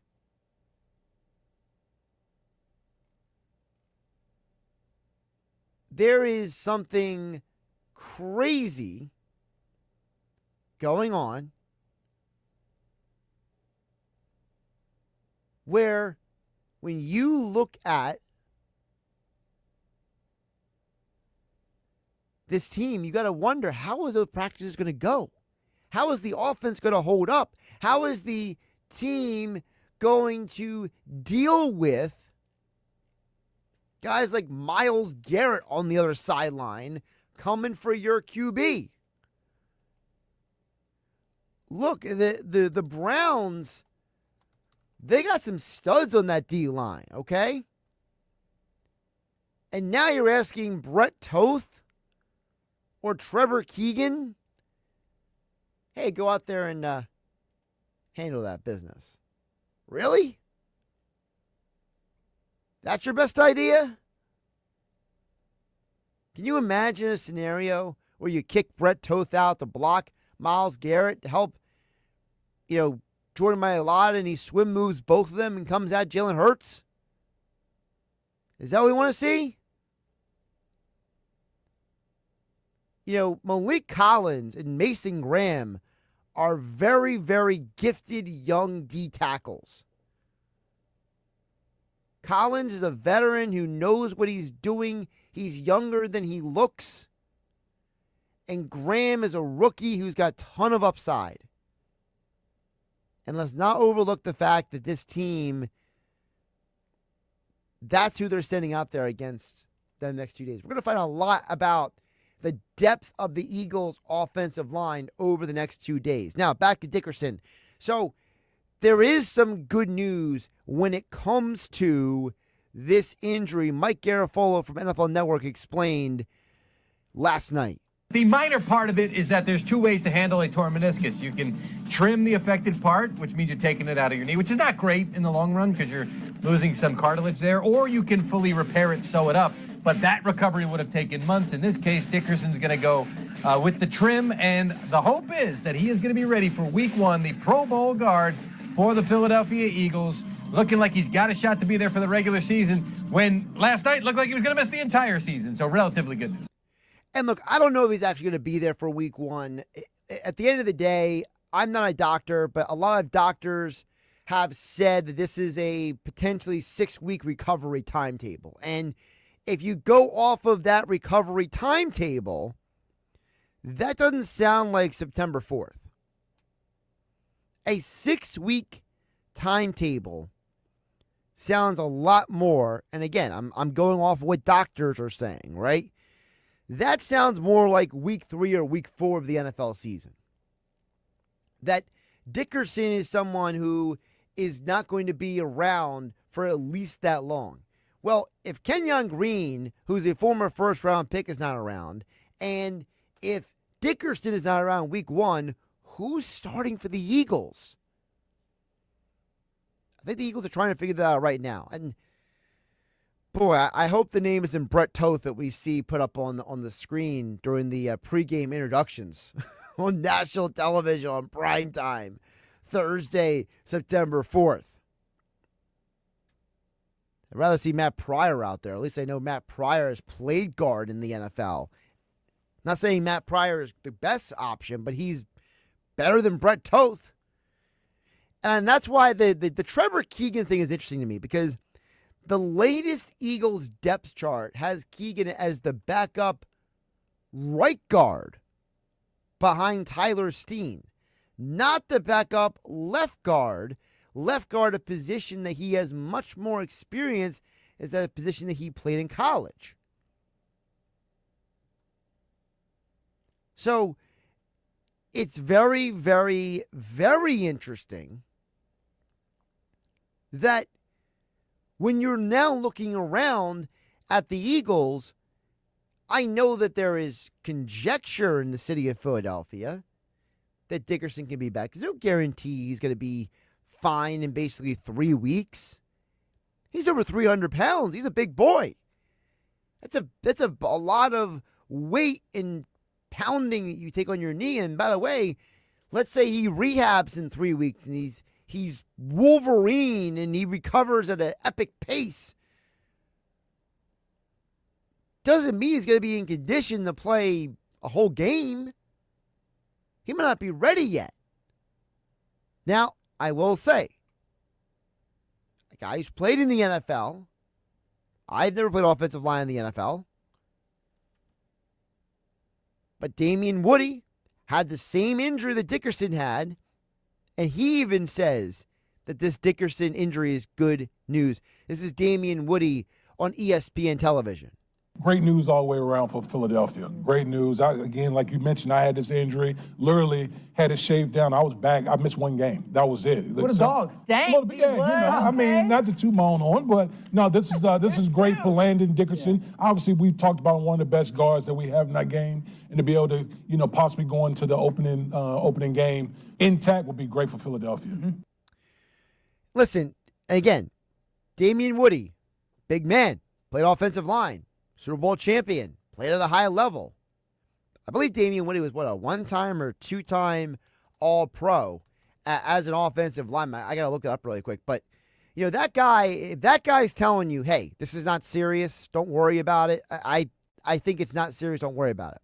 There is something crazy going on where when you look at this team, you got to wonder, how are those practices going to go? How is the offense going to hold up? How is the team going to deal with guys like Myles Garrett on the other sideline coming for your QB? Look, the Browns, they got some studs on that D-line, okay? And now you're asking Brett Toth or Trevor Keegan, hey, go out there and handle that business. Really? That's your best idea? Can you imagine a scenario where you kick Brett Toth out to block Myles Garrett to help, Jordan Mailata, and he swim moves both of them and comes out Jalen Hurts? Is that what we want to see? Malik Collins and Mason Graham are very, very gifted young D tackles. Collins is a veteran who knows what he's doing. He's younger than he looks. And Graham is a rookie who's got a ton of upside. And let's not overlook the fact that this team, that's who they're sending out there against the next 2 days. We're going to find a lot about the depth of the Eagles' offensive line over the next 2 days. Now, back to Dickerson. So, there is some good news when it comes to this injury. Mike Garafolo from NFL Network explained last night. The minor part of it is that there's 2 ways to handle a torn meniscus. You can trim the affected part, which means you're taking it out of your knee, which is not great in the long run because you're losing some cartilage there, or you can fully repair it, sew it up. But that recovery would have taken months. In this case, Dickerson's going to go with the trim, and the hope is that he is going to be ready for Week 1, the Pro Bowl guard for the Philadelphia Eagles, looking like he's got a shot to be there for the regular season, when last night looked like he was going to miss the entire season. So relatively good news. And look, I don't know if he's actually going to be there for Week 1. At the end of the day, I'm not a doctor, but a lot of doctors have said that this is a potentially 6-week recovery timetable. And if you go off of that recovery timetable, that doesn't sound like September 4th. A 6-week timetable sounds a lot more, and again, I'm going off of what doctors are saying, right? That sounds more like Week 3 or Week 4 of the NFL season. That Dickerson is someone who is not going to be around for at least that long. Well, if Kenyon Green, who's a former first-round pick, is not around, and if Dickerson is not around Week 1, who's starting for the Eagles? I think the Eagles are trying to figure that out right now. And boy, I hope the name isn't Brett Toth that we see put up on the screen during the pregame introductions on national television on prime time, Thursday, September 4th. I'd rather see Matt Pryor out there. At least I know Matt Pryor has played guard in the NFL. Not saying Matt Pryor is the best option, but he's better than Brett Toth. And that's why the Trevor Keegan thing is interesting to me, because the latest Eagles depth chart has Keegan as the backup right guard behind Tyler Steen, not the backup left guard. Left guard, a position that he has much more experience, is that a position that he played in college. So it's very, very, very interesting that when you're now looking around at the Eagles, I know that there is conjecture in the city of Philadelphia that Dickerson can be back. There's no guarantee he's going to be fine in basically 3 weeks. He's over 300 pounds. He's a big boy. That's a lot of weight and pounding that you take on your knee. And by the way, let's say he rehabs in 3 weeks and he's Wolverine and he recovers at an epic pace. Doesn't mean he's going to be in condition to play a whole game. He might not be ready yet. Now, I will say, a guy who's played in the NFL, I've never played offensive line in the NFL, but Damian Woody had the same injury that Dickerson had, and he even says that this Dickerson injury is good news. This is Damian Woody on ESPN television. Great news all the way around for Philadelphia. Great news. Again, like you mentioned, I had this injury. Literally had it shaved down. I was back. I missed one game. That was it. What a dog. Dang. Yeah, you know, I mean, not to toot my own horn, but no, this is great for Landon Dickerson. Yeah. Obviously, we've talked about one of the best guards that we have in that game, and to be able to, possibly go into the opening game intact would be great for Philadelphia. Mm-hmm. Listen, again, Damian Woody, big man, played offensive line. Super Bowl champion, played at a high level. I believe Damian Woody was, a one-time or two-time All-Pro as an offensive lineman. I got to look that up really quick. But, that guy, if that guy's telling you, hey, this is not serious, don't worry about it, I think it's not serious, don't worry about it.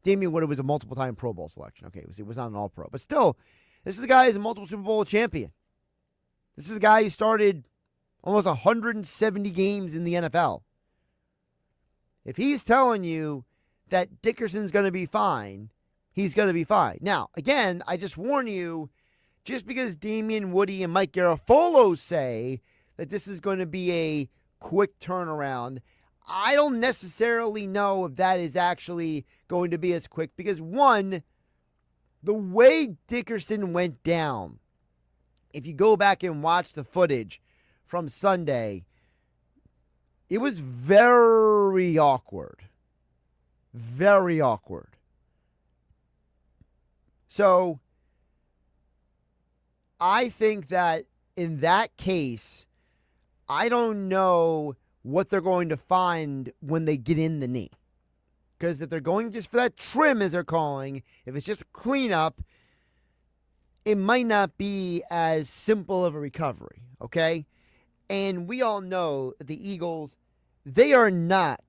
Damian Woody was a multiple-time Pro Bowl selection. Okay, it was not an All-Pro. But still, this is the guy who's a multiple Super Bowl champion. This is the guy who started almost 170 games in the NFL. If he's telling you that Dickerson's going to be fine, he's going to be fine. Now, again, I just warn you, just because Damian Woody and Mike Garafolo say that this is going to be a quick turnaround, I don't necessarily know if that is actually going to be as quick. Because, one, the way Dickerson went down, if you go back and watch the footage from Sunday, it was very awkward. Very awkward. So, I think that in that case, I don't know what they're going to find when they get in the knee. Because if they're going just for that trim, as they're calling, if it's just a cleanup, it might not be as simple of a recovery, okay? And we all know the Eagles, they are not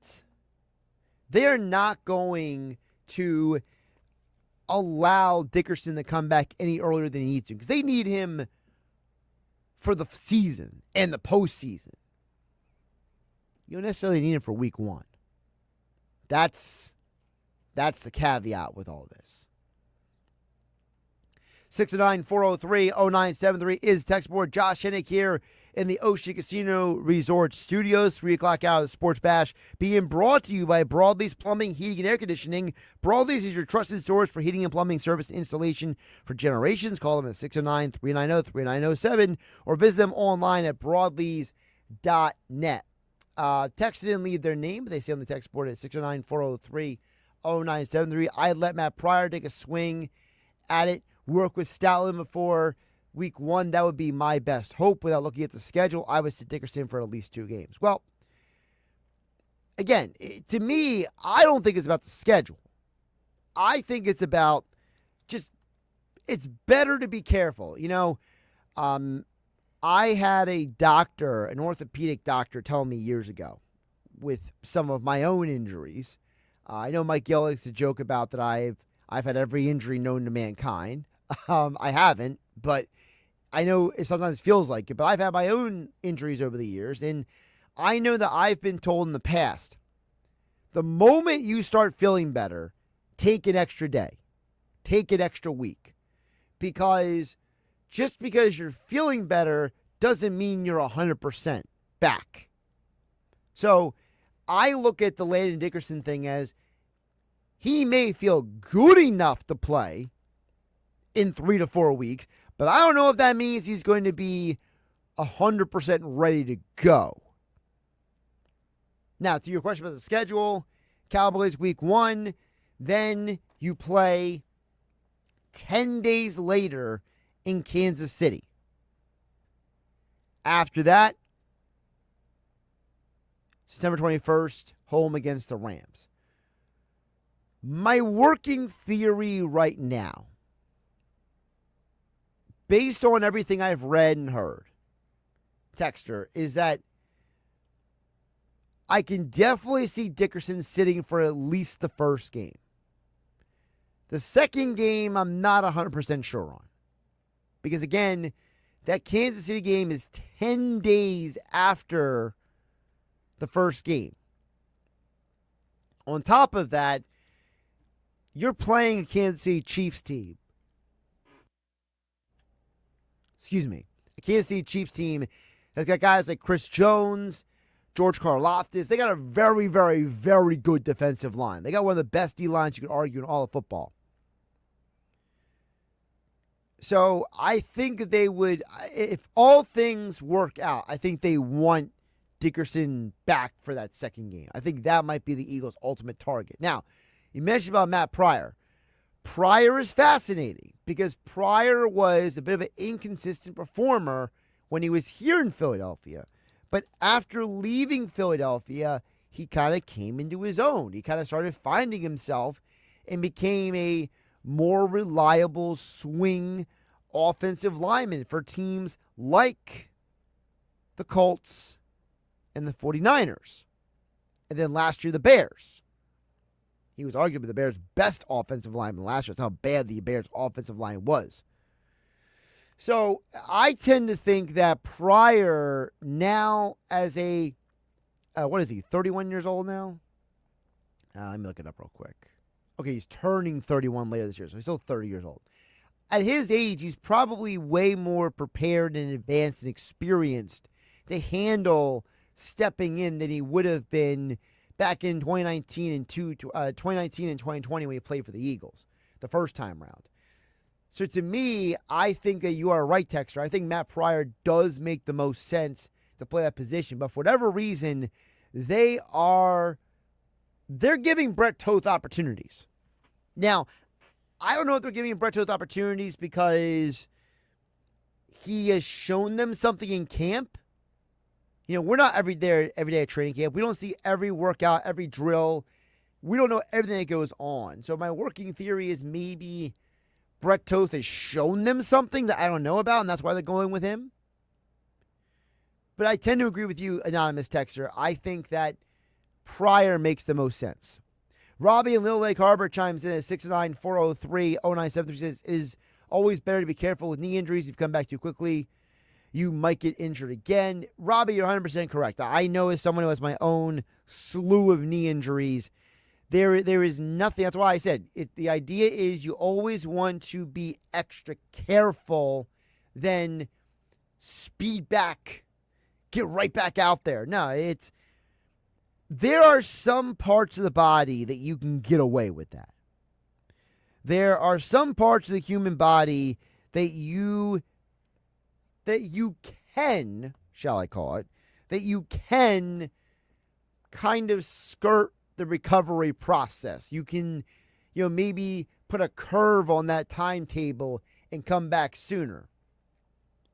going to allow Dickerson to come back any earlier than he needs to, because they need him for the season and the postseason. You don't necessarily need him for week one. That's the caveat with all this. 609-403-0973 is text board. Josh Hennig here in the Ocean Casino Resort Studios. 3 o'clock out of the Sports Bash being brought to you by Broadlee's Plumbing, Heating, and Air Conditioning. Broadlee's is your trusted source for heating and plumbing service and installation for generations. Call them at 609-390-3907 or visit them online at broadlees.net. Text in and leave their name. They say on the text board at 609-403-0973. I let Matt Pryor take a swing at it. Work with Stoutland before week one. That would be my best hope. Without looking at the schedule, I would sit Dickerson for at least 2 games. Well, again, to me, I don't think it's about the schedule. I think it's about just, it's better to be careful. I had a doctor, an orthopedic doctor, tell me years ago with some of my own injuries. I know Mike Gill likes to joke about that I've had every injury known to mankind. I haven't, but I know it sometimes feels like it. But I've had my own injuries over the years, and I know that I've been told in the past, the moment you start feeling better, take an extra day, take an extra week, because just because you're feeling better doesn't mean you're 100% back. So I look at the Landon Dickerson thing as he may feel good enough to play in 3 to 4 weeks, but I don't know if that means he's going to be 100% ready to go. Now, to your question about the schedule, Cowboys week 1, then you play 10 days later in Kansas City. After that, September 21st, home against the Rams. My working theory right now, based on everything I've read and heard, Texter, is that I can definitely see Dickerson sitting for at least the first game. The second game, I'm not 100% sure on. Because again, that Kansas City game is 10 days after the first game. On top of that, you're playing a Kansas City Chiefs team. A Kansas City Chiefs team that's got guys like Chris Jones, George Karlaftis. They got a very, very, very good defensive line. They got one of the best D-lines you could argue in all of football. So I think that they would, if all things work out, I think they want Dickerson back for that second game. I think that might be the Eagles' ultimate target. Now, you mentioned about Matt Pryor. Pryor is fascinating because Pryor was a bit of an inconsistent performer when he was here in Philadelphia. But after leaving Philadelphia, he kind of came into his own. He kind of started finding himself and became a more reliable swing offensive lineman for teams like the Colts and the 49ers. And then last year, the Bears. He was arguably the Bears' best offensive lineman last year. That's how bad the Bears' offensive line was. So I tend to think that Pryor now as a, what is he, 31 years old now? Let me look it up real quick. Okay, he's turning 31 later this year, so he's still 30 years old. At his age, he's probably way more prepared and advanced and experienced to handle stepping in than he would have been back in 2019 and 2020 when he played for the Eagles the first time around. So to me, I think that you are right, Texter. I think Matt Pryor does make the most sense to play that position. But for whatever reason, they're giving Brett Toth opportunities. Now, I don't know if they're giving Brett Toth opportunities because he has shown them something in camp. You know, we're not every day at training camp. We don't see every workout, every drill. We don't know everything that goes on. So my working theory is maybe Brett Toth has shown them something that I don't know about, and that's why they're going with him. But I tend to agree with you, Anonymous Texter. I think that Pryor makes the most sense. Robbie in Little Lake Harbor chimes in at 609-403-0973. Says, it is always better to be careful with knee injuries. If you come back too quickly, you might get injured again. Robbie, you're 100% correct. I know as someone who has my own slew of knee injuries, there is nothing. That's why I said the idea is you always want to be extra careful than speed back, get right back out there. No, there are some parts of the body that you can get away with that. There are some parts of the human body that you can, shall I call it, that you can kind of skirt the recovery process. You can, maybe put a curve on that timetable and come back sooner.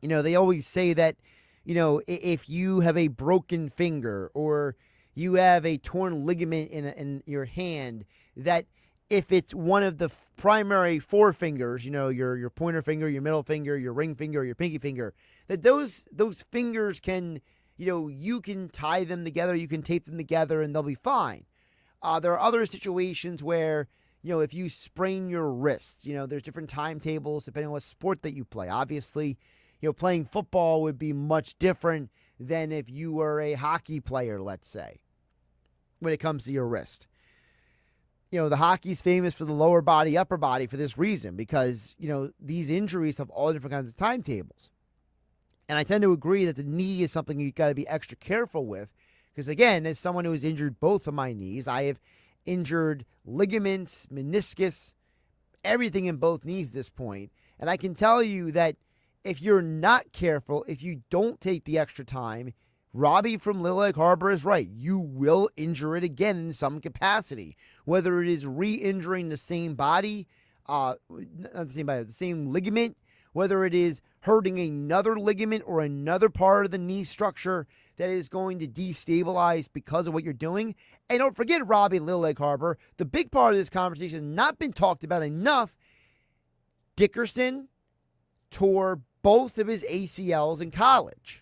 They always say that, if you have a broken finger or you have a torn ligament in your hand, that if it's one of the primary four fingers, your pointer finger, your middle finger, your ring finger, or your pinky finger, that those fingers can, you can tie them together, you can tape them together, and they'll be fine. There are other situations where, if you sprain your wrists, there's different timetables depending on what sport that you play. Obviously, playing football would be much different than if you were a hockey player, let's say, when it comes to your wrist. The hockey's famous for the lower body, upper body for this reason, because, these injuries have all different kinds of timetables. And I tend to agree that the knee is something you've got to be extra careful with, because, again, as someone who has injured both of my knees, I have injured ligaments, meniscus, everything in both knees at this point. And I can tell you that if you're not careful, if you don't take the extra time, Robbie from Little Egg Harbor is right. You will injure it again in some capacity, whether it is re-injuring the same body, not the same body, the same ligament, whether it is hurting another ligament or another part of the knee structure that is going to destabilize because of what you're doing. And don't forget, Robbie, Little Egg Harbor, the big part of this conversation has not been talked about enough. Dickerson tore both of his ACLs in college.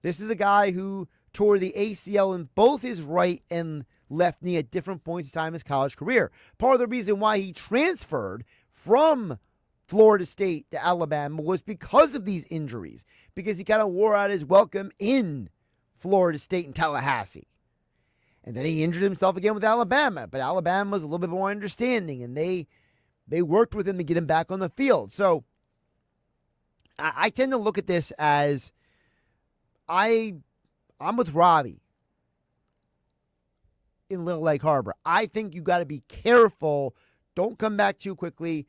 This is a guy who tore the ACL in both his right and left knee at different points in time in his college career. Part of the reason why he transferred from Florida State to Alabama was because of these injuries, because he kind of wore out his welcome in Florida State and Tallahassee. And then he injured himself again with Alabama, but Alabama was a little bit more understanding, and they worked with him to get him back on the field. So I tend to look at this as I'm with Robbie in Little Egg Harbor. I think you got to be careful. Don't come back too quickly.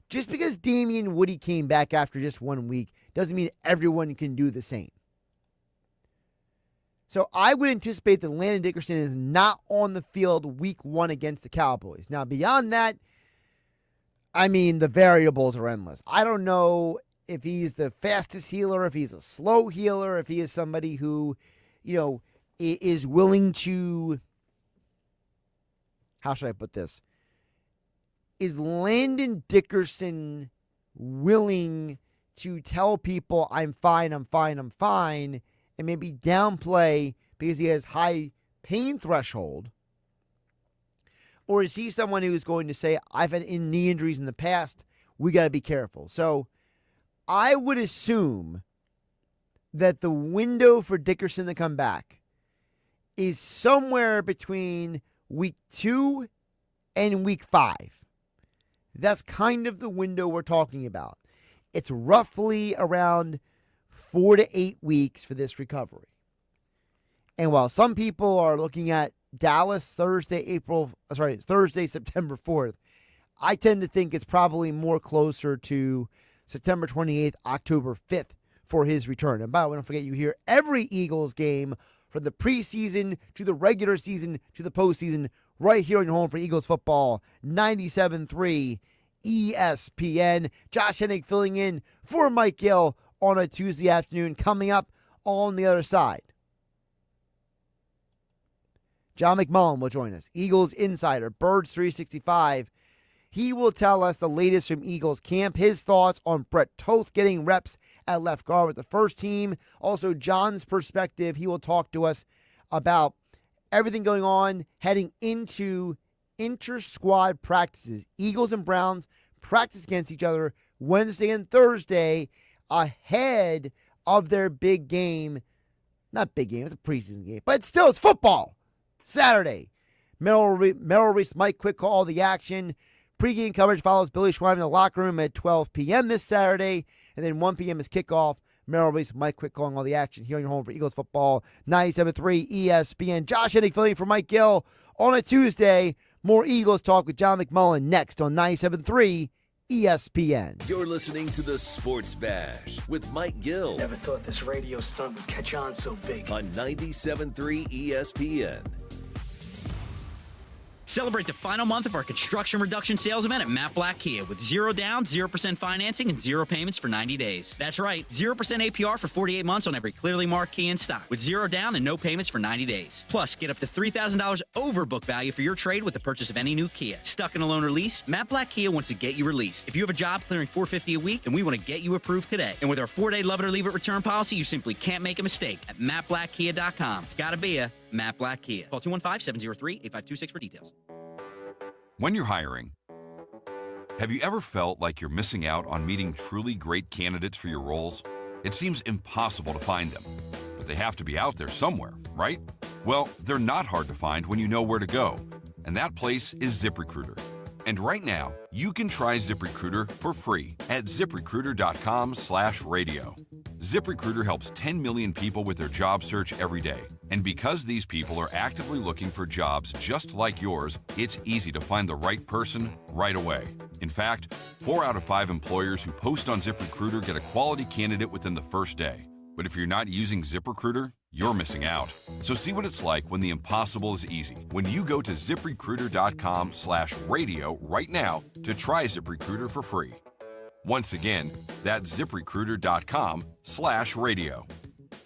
Just because Damian Woody came back after just 1 week doesn't mean everyone can do the same. So I would anticipate that Landon Dickerson is not on the field week 1 against the Cowboys. Now, beyond that, the variables are endless. I don't know if he's the fastest healer, if he's a slow healer, if he is somebody who, is willing to, how should I put this? Is Landon Dickerson willing to tell people, I'm fine, I'm fine, I'm fine, and maybe downplay because he has high pain threshold? Or is he someone who is going to say, I've had knee injuries in the past, we got to be careful? So I would assume that the window for Dickerson to come back is somewhere between week 2 and week 5. That's kind of the window we're talking about. It's september around 4 to 8 weeks for this recovery. And while some people are looking at Dallas Thursday, September 4th, I tend to think it's probably more closer to September 28th, October 5th for his return. And by the way, don't forget, you hear every Eagles game from the preseason to the regular season to the postseason right here on your home for Eagles football, 97.3 ESPN. Josh Hennig filling in for Mike Gill on a Tuesday afternoon. Coming up on the other side, John McMullen will join us, Eagles insider, Birds 365. He will tell us the latest from Eagles camp, his thoughts on Brett Toth getting reps at left guard with the first team. Also, John's perspective. He will talk to us about everything going on heading into inter-squad practices. Eagles and Browns practice against each other Wednesday and Thursday ahead of their big game. Not big game, it's a preseason game, but still, it's football. Saturday. Merrill Reese, Mike Quick call the action. Pre-game coverage follows Billy Schwein in the locker room at 12 p.m. this Saturday. And then 1 p.m. is kickoff. Merrill Reese, Mike Quick calling all the action here on your home for Eagles football. 97.3 ESPN. Josh Hennig filling for Mike Gill on a Tuesday. More Eagles talk with John McMullen next on 97.3 ESPN. You're listening to the Sports Bash with Mike Gill. Never thought this radio stunt would catch on so big. On 97.3 ESPN. Celebrate the final month of our construction reduction sales event at Matt Black Kia with 0 down, 0% financing, and 0 payments for 90 days. That's right, 0% APR for 48 months on every clearly marked Kia in stock with 0 down and no payments for 90 days. Plus, get up to $3,000 over book value for your trade with the purchase of any new Kia. Stuck in a loan or lease? Matt Black Kia wants to get you released. If you have a job clearing $450 a week, then we want to get you approved today. And with our 4-day love it or leave it return policy, you simply can't make a mistake at mattblackkia.com. It's gotta be a Matt Black Kia. Call 215-703-8526 for details. When you're hiring, have you ever felt like you're missing out on meeting truly great candidates for your roles? It seems impossible to find them, but they have to be out there somewhere, right? Well, they're not hard to find when you know where to go, and that place is ZipRecruiter. And right now, you can try ZipRecruiter for free at ZipRecruiter.com/radio. ZipRecruiter helps 10 million people with their job search every day. And because these people are actively looking for jobs just like yours, it's easy to find the right person right away. In fact, 4 out of 5 employers who post on ZipRecruiter get a quality candidate within the first day. But if you're not using ZipRecruiter, you're missing out. So see what it's like when the impossible is easy. When you go to ZipRecruiter.com/radio right now to try ZipRecruiter for free. Once again, that's ZipRecruiter.com/radio.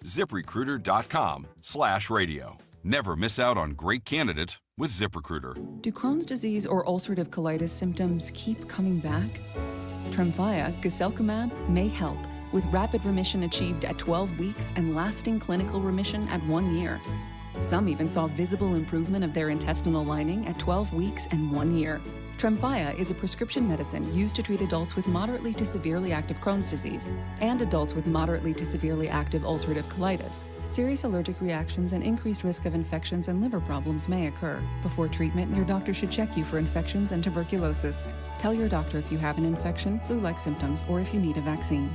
ZipRecruiter.com/radio. Never miss out on great candidates with ZipRecruiter. Do Crohn's disease or ulcerative colitis symptoms keep coming back? Tremfya, guselkumab, may help, with rapid remission achieved at 12 weeks and lasting clinical remission at 1 year. Some even saw visible improvement of their intestinal lining at 12 weeks and 1 year. Tremfya is a prescription medicine used to treat adults with moderately to severely active Crohn's disease and adults with moderately to severely active ulcerative colitis. Serious allergic reactions and increased risk of infections and liver problems may occur. Before treatment, your doctor should check you for infections and tuberculosis. Tell your doctor if you have an infection, flu-like symptoms, or if you need a vaccine.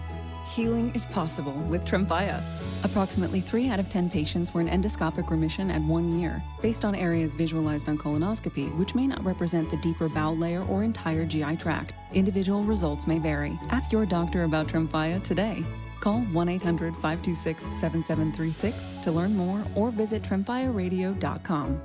Healing is possible with Tremfya. Approximately 3 out of 10 patients were in endoscopic remission at 1 year, based on areas visualized on colonoscopy, which may not represent the deeper bowel layer or entire GI tract. Individual results may vary. Ask your doctor about Tremfya today. Call 1-800-526-7736 to learn more or visit tremfyaradio.com.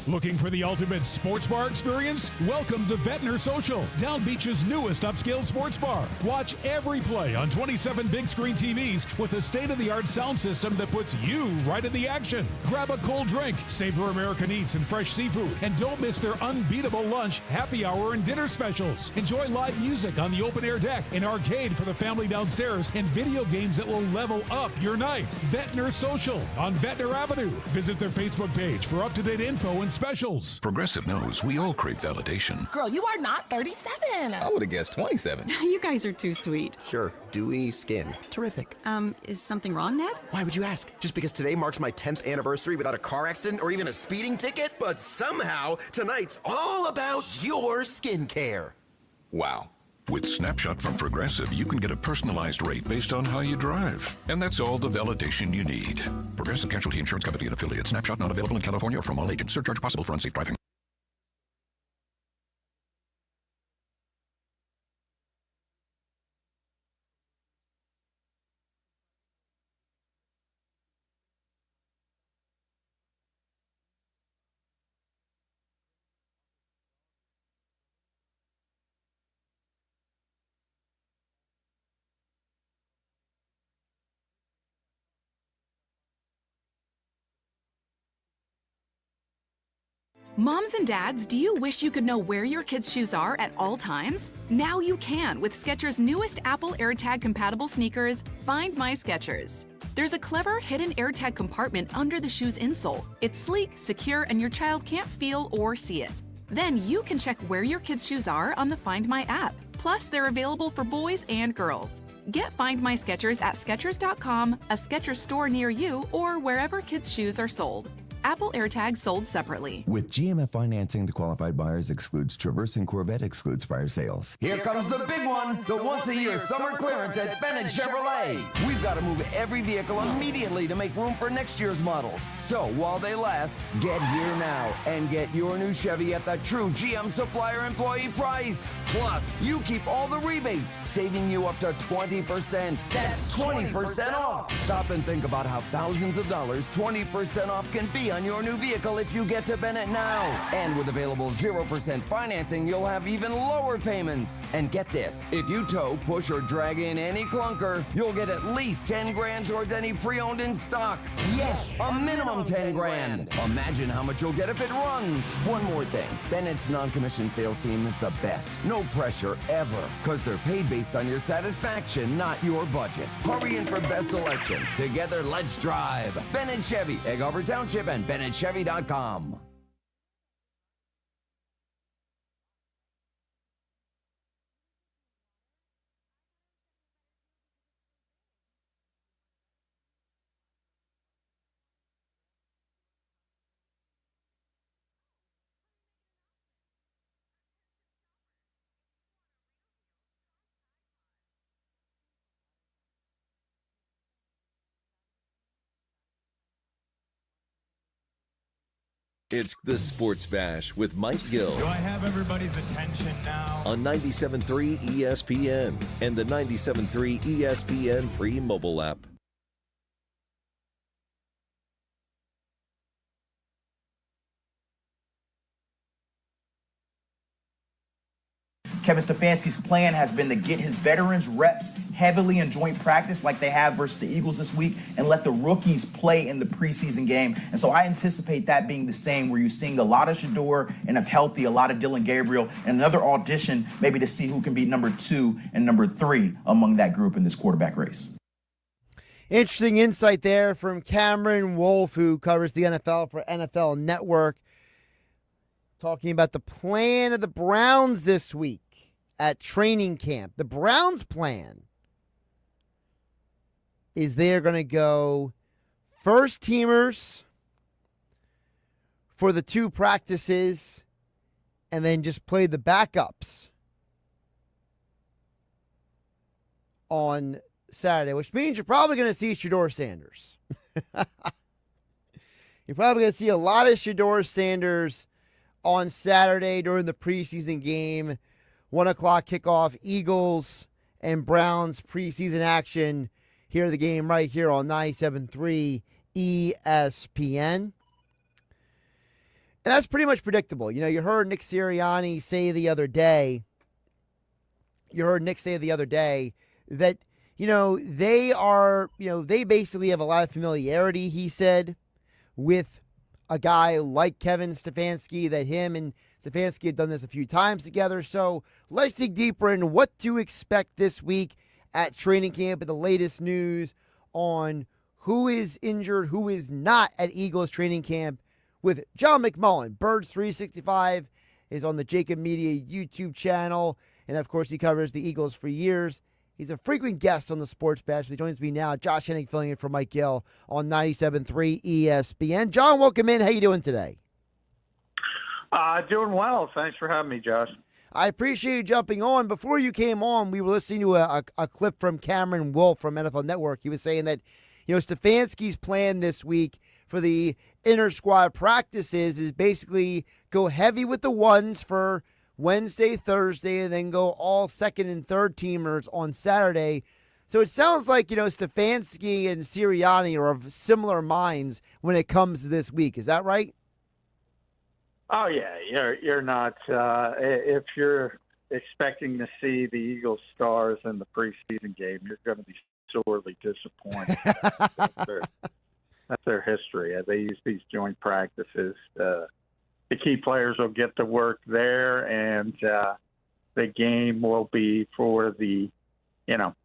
Looking for the ultimate sports bar experience? Welcome to Ventnor Social, Down Beach's newest upscale sports bar. Watch every play on 27 big screen TVs with a state-of-the-art sound system that puts you right in the action. Grab a cold drink, savor American eats and fresh seafood, and don't miss their unbeatable lunch, happy hour, and dinner specials. Enjoy live music on the open-air deck, an arcade for the family downstairs, and video games that will level up your night. Ventnor Social on Ventnor Avenue. Visit their Facebook page for up-to-date info and specials. Progressive knows we all crave validation. Girl, you are not 37. I would have guessed 27. You guys are too sweet. Sure, dewy skin. Terrific. Is something wrong, Ned? Why would you ask? Just because today marks my 10th anniversary without a car accident or even a speeding ticket? But somehow, tonight's all about your skincare. Wow. With Snapshot from Progressive, you can get a personalized rate based on how you drive. And that's all the validation you need. Progressive Casualty Insurance Company and affiliates. Snapshot not available in California or from all agents. Surcharge possible for unsafe driving. Moms and dads, do you wish you could know where your kids' shoes are at all times? Now you can with Skechers' newest Apple AirTag compatible sneakers, Find My Skechers. There's a clever hidden AirTag compartment under the shoe's insole. It's sleek, secure, and your child can't feel or see it. Then you can check where your kids' shoes are on the Find My app. Plus, they're available for boys and girls. Get Find My Skechers at Skechers.com, a Skechers store near you, or wherever kids' shoes are sold. Apple AirTags sold separately. With GMF financing to qualified buyers excludes Traverse and Corvette excludes prior sales. Here comes the big one, the once-a-year summer clearance at Bennett Chevrolet. We've got to move every vehicle immediately to make room for next year's models. So while they last, get here now and get your new Chevy at the true GM supplier employee price. Plus, you keep all the rebates, saving you up to 20%. That's 20% off. Stop and think about how thousands of dollars 20% off can be on your new vehicle if you get to Bennett now. And with available 0% financing, you'll have even lower payments. And get this, if you tow, push, or drag in any clunker, you'll get at least 10 grand towards any pre-owned in stock. Yes, a minimum 10 grand. Imagine how much you'll get if it runs. One more thing, Bennett's non-commissioned sales team is the best. No pressure ever, because they're paid based on your satisfaction, not your budget. Hurry in for best selection. Together, let's drive. Bennett Chevy, Egg Harbor Township, and BennettChevy.com. It's the Sports Bash with Mike Gill. Do I have everybody's attention now? On 97.3 ESPN and the 97.3 ESPN free mobile app. Kevin Stefanski's plan has been to get his veterans reps heavily in joint practice like they have versus the Eagles this week and let the rookies play in the preseason game. And so I anticipate that being the same, where you're seeing a lot of Shador and, if healthy, a lot of Dylan Gabriel, and another audition maybe to see who can be number 2 and number 3 among that group in this quarterback race. Interesting insight there from Cameron Wolf, who covers the NFL for NFL Network, talking about the plan of the Browns this week at training camp. The Browns' plan is they're going to go first teamers for the 2 practices and then just play the backups on Saturday, which means you're probably going to see Shador Sanders. You're probably going to see a lot of Shador Sanders on Saturday during the preseason game. 1 o'clock kickoff, Eagles and Browns preseason action. Here the game right here on 97.3 ESPN. And that's pretty much predictable. You know, you heard Nick Sirianni say the other day that, they basically have a lot of familiarity, he said, with a guy like Kevin Stefanski, that him and Stefanski have done this a few times together. So let's dig deeper into what to expect this week at training camp and the latest news on who is injured, who is not at Eagles training camp with John McMullen. Birds 365 is on the JAKIB Media YouTube channel. And, of course, he covers the Eagles for years. He's a frequent guest on the Sports Bash. He joins me now. Josh Hennig filling in for Mike Gill on 97.3 ESPN. John, welcome in. How you doing today? Doing well. Thanks for having me, Josh. I appreciate you jumping on. Before you came on, we were listening to a clip from Cameron Wolf from NFL Network. He was saying that, Stefanski's plan this week for the inter-squad practices is basically go heavy with the ones for Wednesday, Thursday, and then go all second and third teamers on Saturday. So it sounds like, Stefanski and Sirianni are of similar minds when it comes to this week. Is that right? Oh, yeah. You're not if you're expecting to see the Eagles stars in the preseason game, you're going to be sorely disappointed. That's their history. They use these joint practices. The key players will get to work there, and the game will be for the,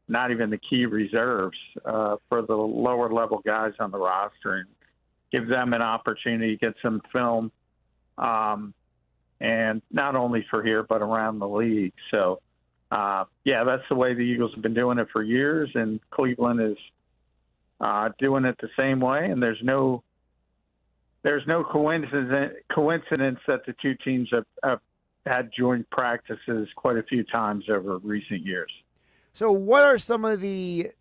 not even the key reserves, for the lower level guys on the roster, and give them an opportunity to get some film, and not only for here but around the league. So, that's the way the Eagles have been doing it for years, and Cleveland is doing it the same way, and there's no coincidence that the two teams have had joint practices quite a few times over recent years. So what are some of the,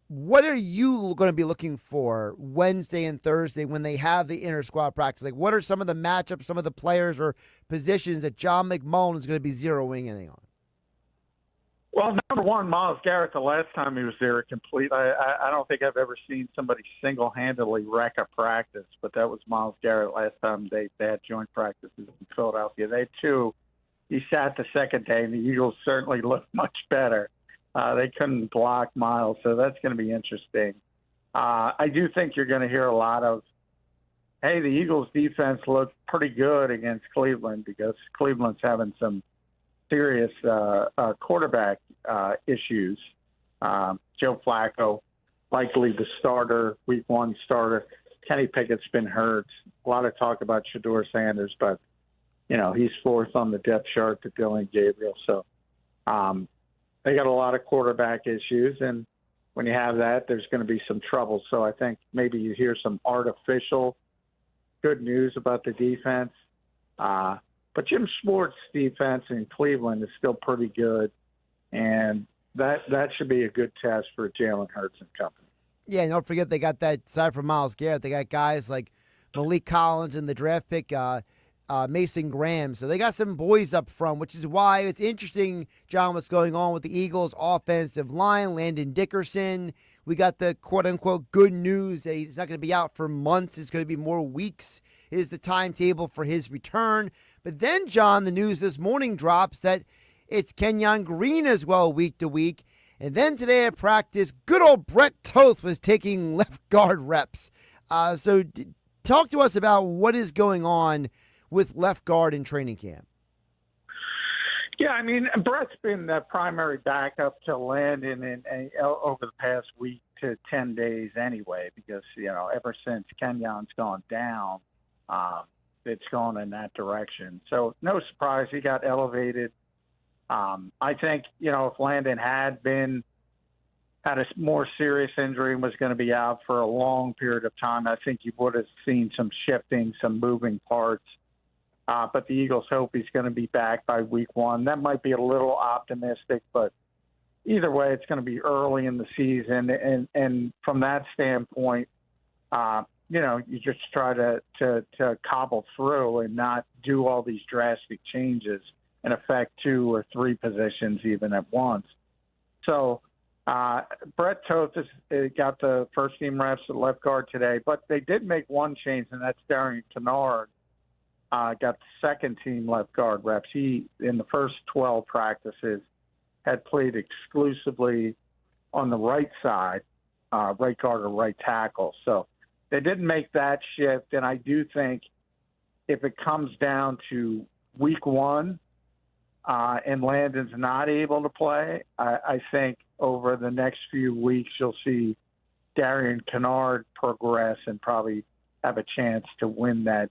what are you going to be looking for Wednesday and Thursday when they have the inter-squad practice? Like, what are some of the matchups, some of the players or positions that John McMullen is going to be zeroing in on? Well, number one, Myles Garrett, the last time he was there, complete. I don't think I've ever seen somebody single-handedly wreck a practice, but that was Myles Garrett last time they had joint practices in Philadelphia. They, too, he sat the second day, and the Eagles certainly looked much better. They couldn't block Myles, so that's going to be interesting. I do think you're going to hear a lot of, hey, the Eagles' defense looked pretty good against Cleveland because Cleveland's having some serious quarterback issues. Joe Flacco, likely the starter, week one starter. Kenny Pickett's been hurt. A lot of talk about Shedeur Sanders, but, he's fourth on the depth chart to Dylan Gabriel. So they got a lot of quarterback issues, and when you have that, there's going to be some trouble. So I think maybe you hear some artificial good news about the defense. But Jim Schwartz's defense in Cleveland is still pretty good, and that should be a good test for Jalen Hurts and company. Yeah, and don't forget they got that, aside from Myles Garrett, they got guys like Malik Collins and the draft pick Mason Graham. So they got some boys up front, which is why it's interesting, John, what's going on with the Eagles' offensive line. Landon Dickerson, we got the quote-unquote good news that he's not going to be out for months. It's going to be more weeks is the timetable for his return. But then, John, the news this morning drops that it's Kenyon Green as well week to week. And then today at practice, good old Brett Toth was taking left guard reps. So talk to us about what is going on with left guard in training camp. Yeah, I mean, Brett's been the primary backup to Landon over the past week to 10 days anyway, because, ever since Kenyon's gone down, it's gone in that direction. So no surprise he got elevated. I think, if Landon had a more serious injury and was going to be out for a long period of time, I think you would have seen some shifting, some moving parts. But the Eagles hope he's going to be back by week one. That might be a little optimistic, but either way, it's going to be early in the season. And from that standpoint, you just try to cobble through and not do all these drastic changes and affect 2 or 3 positions even at once. So Brett Toth got the first team reps at left guard today, but they did make one change, and that's Darian Kennard. Got the second team left guard reps. He, in the first 12 practices, had played exclusively on the right side, right guard or right tackle. So they didn't make that shift, and I do think if it comes down to week one and Landon's not able to play, I think over the next few weeks you'll see Darian Kennard progress and probably have a chance to win that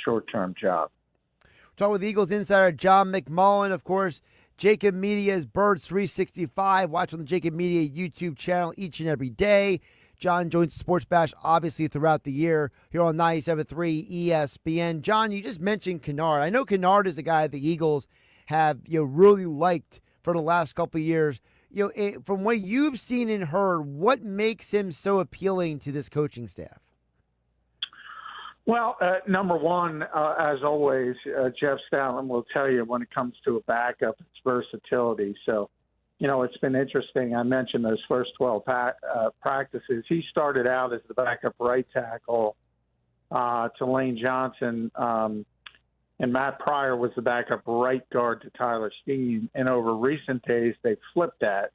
short-term job. Talking with Eagles insider John McMullen, of course, JAKIB Media's Birds 365. Watch on the JAKIB Media YouTube channel each and every day. John joins Sports Bash, obviously, throughout the year here on 97.3 ESPN. John, you just mentioned Kennard. I know Kennard is a guy the Eagles have really liked for the last couple of years. From what you've seen and heard, what makes him so appealing to this coaching staff? Well, number one, as always, Jeff Stoutland will tell you when it comes to a backup, it's versatility. So, it's been interesting. I mentioned those first 12 practices. He started out as the backup right tackle to Lane Johnson, and Matt Pryor was the backup right guard to Tyler Steen. And over recent days, they flipped that,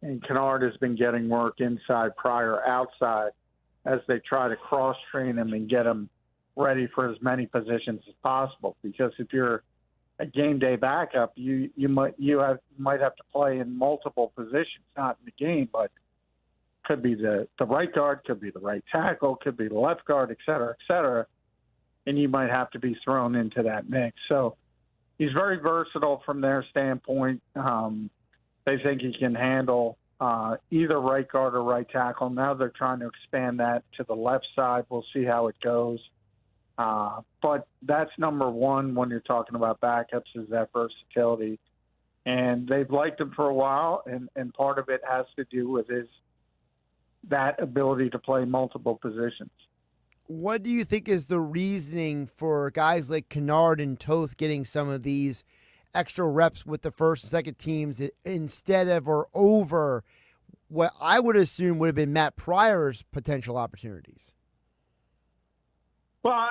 and Kennard has been getting work inside, Pryor outside, as they try to cross-train him and get him ready for as many positions as possible. Because if you're a game day backup, you might have to play in multiple positions, not in the game, but could be the right guard, could be the right tackle, could be the left guard, et cetera, and you might have to be thrown into that mix. So he's very versatile from their standpoint. They think he can handle either right guard or right tackle. Now they're trying to expand that to the left side. We'll see how it goes. But that's number one when you're talking about backups, is that versatility. And they've liked him for a while, and part of it has to do with that ability to play multiple positions. What do you think is the reasoning for guys like Kennard and Toth getting some of these extra reps with the first and second teams instead of or over what I would assume would have been Matt Pryor's potential opportunities? Well,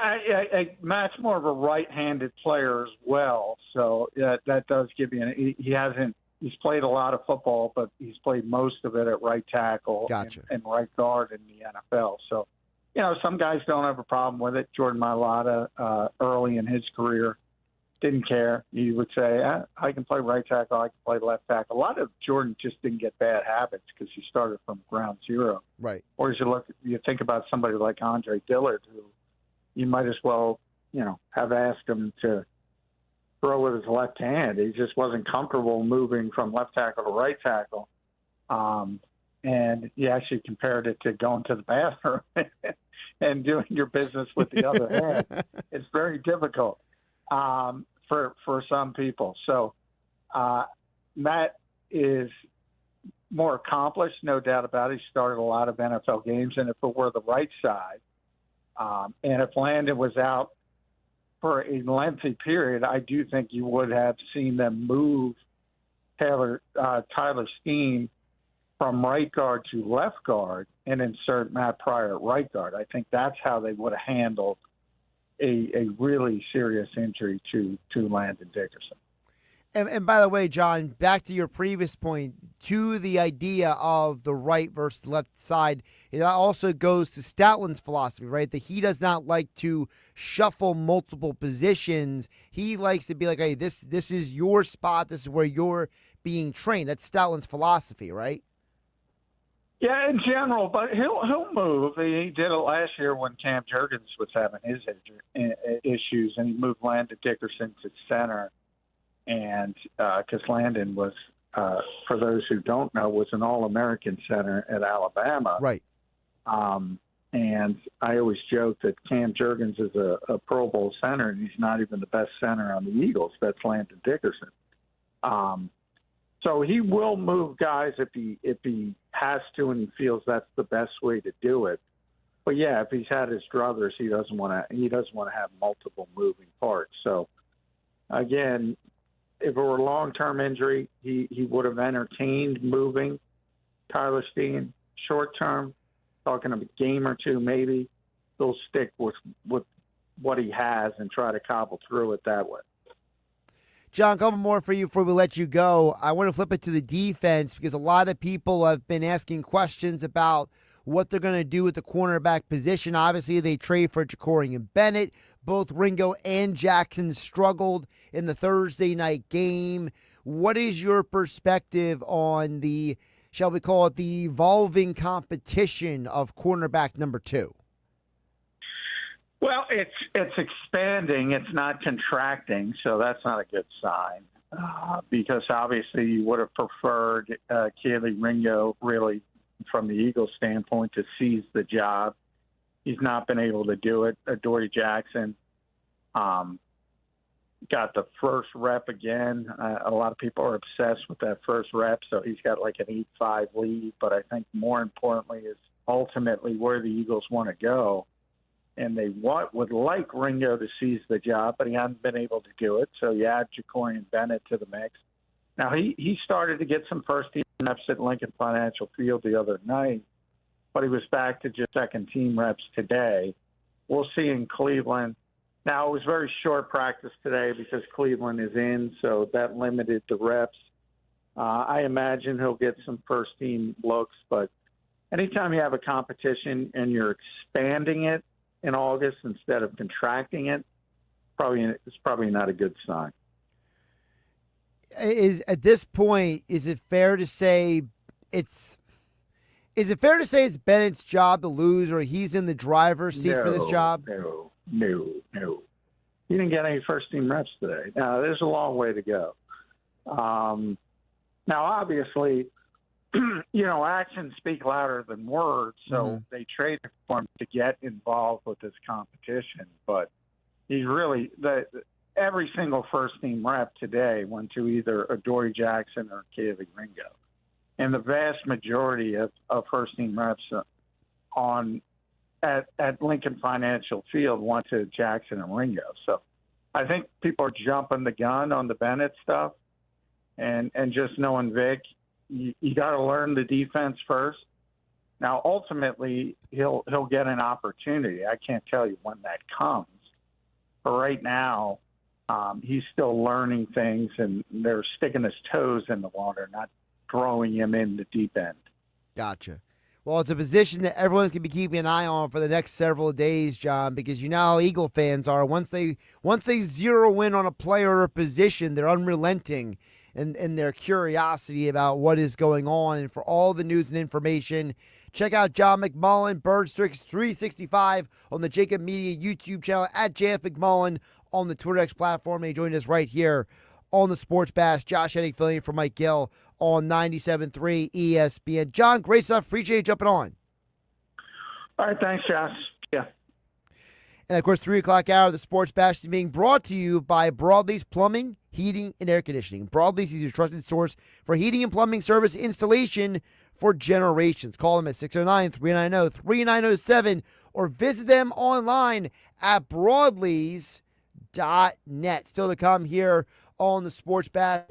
Matt's more of a right-handed player as well, so that does give you he's played a lot of football, but he's played most of it at right tackle and right guard in the NFL. So, some guys don't have a problem with it. Jordan Mailata, early in his career, didn't care. He would say, I can play right tackle, I can play left tackle. A lot of Jordan just didn't get bad habits because he started from ground zero. Right. Or as you think about somebody like Andre Dillard, who you might as well, have asked him to throw with his left hand. He just wasn't comfortable moving from left tackle to right tackle. And he actually compared it to going to the bathroom and doing your business with the other hand. It's very difficult for some people. So Matt is more accomplished, no doubt about it. He started a lot of NFL games, and if it were the right side, and if Landon was out for a lengthy period, I do think you would have seen them move Tyler Steen from right guard to left guard and insert Matt Pryor at right guard. I think that's how they would have handled a really serious injury to Landon Dickerson. And by the way, John, back to your previous point, to the idea of the right versus the left side, it also goes to Stoutland's philosophy, right? That he does not like to shuffle multiple positions. He likes to be like, hey, this is your spot. This is where you're being trained. That's Stoutland's philosophy, right? Yeah, in general, but he'll move. He did it last year when Cam Jurgens was having his issues, and he moved Landon Dickerson to center. And because Landon was, for those who don't know, was an All-American center at Alabama. Right. And I always joke that Cam Jurgens is a Pro Bowl center, and he's not even the best center on the Eagles. That's Landon Dickerson. So he will move guys if he has to, and he feels that's the best way to do it. But yeah, if he's had his druthers, he doesn't want to have multiple moving parts. So again, if it were a long-term injury, he would have entertained moving Tyler Steen. Short-term, talking of a game or two maybe, he'll stick with what he has and try to cobble through it that way. John, a couple more for you before we let you go. I want to flip it to the defense because a lot of people have been asking questions about what they're going to do with the cornerback position. Obviously, they trade for Ja'Cory and Bennett. Both Ringo and Jackson struggled in the Thursday night game. What is your perspective on the, shall we call it, the evolving competition of cornerback number 2? Well, it's expanding. It's not contracting, so that's not a good sign because obviously you would have preferred Kelee Ringo, really, from the Eagles' standpoint, to seize the job. He's not been able to do it. Adoree Jackson got the first rep again. A lot of people are obsessed with that first rep, so he's got like an 8-5 lead. But I think more importantly is ultimately where the Eagles want to go. And they would like Ringo to seize the job, but he hasn't been able to do it. So you add Ja'Cory and Bennett to the mix. Now, he started to get some first-team reps at Lincoln Financial Field the other night, but he was back to just second-team reps today. We'll see in Cleveland. Now, it was very short practice today because Cleveland is in, so that limited the reps. I imagine he'll get some first-team looks, but anytime you have a competition and you're expanding it in August instead of contracting it, it's probably not a good sign. At this point, is it fair to say it's Bennett's job to lose, or he's in the driver's seat for this job? No. He didn't get any first-team reps today. Now, there's a long way to go. Now, obviously, actions speak louder than words, so they traded for him to get involved with this competition. But he's really every single first-team rep today went to either Adoree Jackson or Kelee Ringo. And the vast majority of first-team reps at Lincoln Financial Field went to Jackson and Ringo. So I think people are jumping the gun on the Bennett stuff, and just knowing Vic, you got to learn the defense first. Now, ultimately, he'll get an opportunity. I can't tell you when that comes, but right now, he's still learning things, and they're sticking his toes in the water, not throwing him in the deep end. Gotcha. Well, it's a position that everyone's going to be keeping an eye on for the next several days, John, because you know how Eagle fans are. Once they zero in on a player or position, they're unrelenting in their curiosity about what is going on. And for all the news and information, check out John McMullen, Bird Strix 365 on the JAKIB Media YouTube channel, at JF McMullen on the Twitter X platform. And he joined us right here on the Sports Bash. Josh Hennig filling in for Mike Gill on 97.3 ESPN. John, great stuff. Appreciate you jumping on. All right, thanks, Josh. Yeah. And, of course, 3 o'clock hour of the Sports Bash is being brought to you by Broadleaf's Plumbing, Heating, and Air Conditioning. Broadleaf's is your trusted source for heating and plumbing service installation for generations. Call them at 609-390-3907 or visit them online at broadleafs.net. Still to come here on the Sports Bash,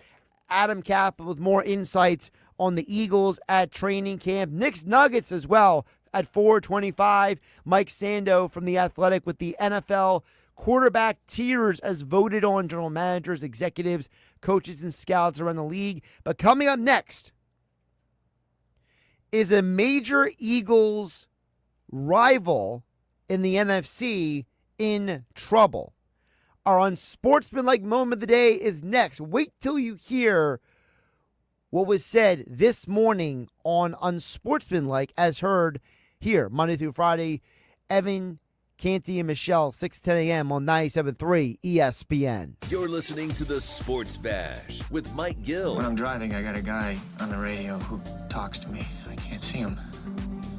Adamn Caplan with more insights on the Eagles at training camp. Knicks Nuggets as well at 4:25. Mike Sando from The Athletic with the NFL quarterback tiers as voted on general managers, executives, coaches, and scouts around the league. But coming up next is a major Eagles rival in the NFC in trouble. Our unsportsmanlike moment of the day is next. Wait till you hear what was said this morning on Unsportsmanlike, as heard here Monday through Friday. Evan, Canty, and Michelle, 6 to 10 a.m. on 97.3 ESPN. You're listening to the Sports Bash with Mike Gill. When I'm driving, I got a guy on the radio who talks to me. I can't see him,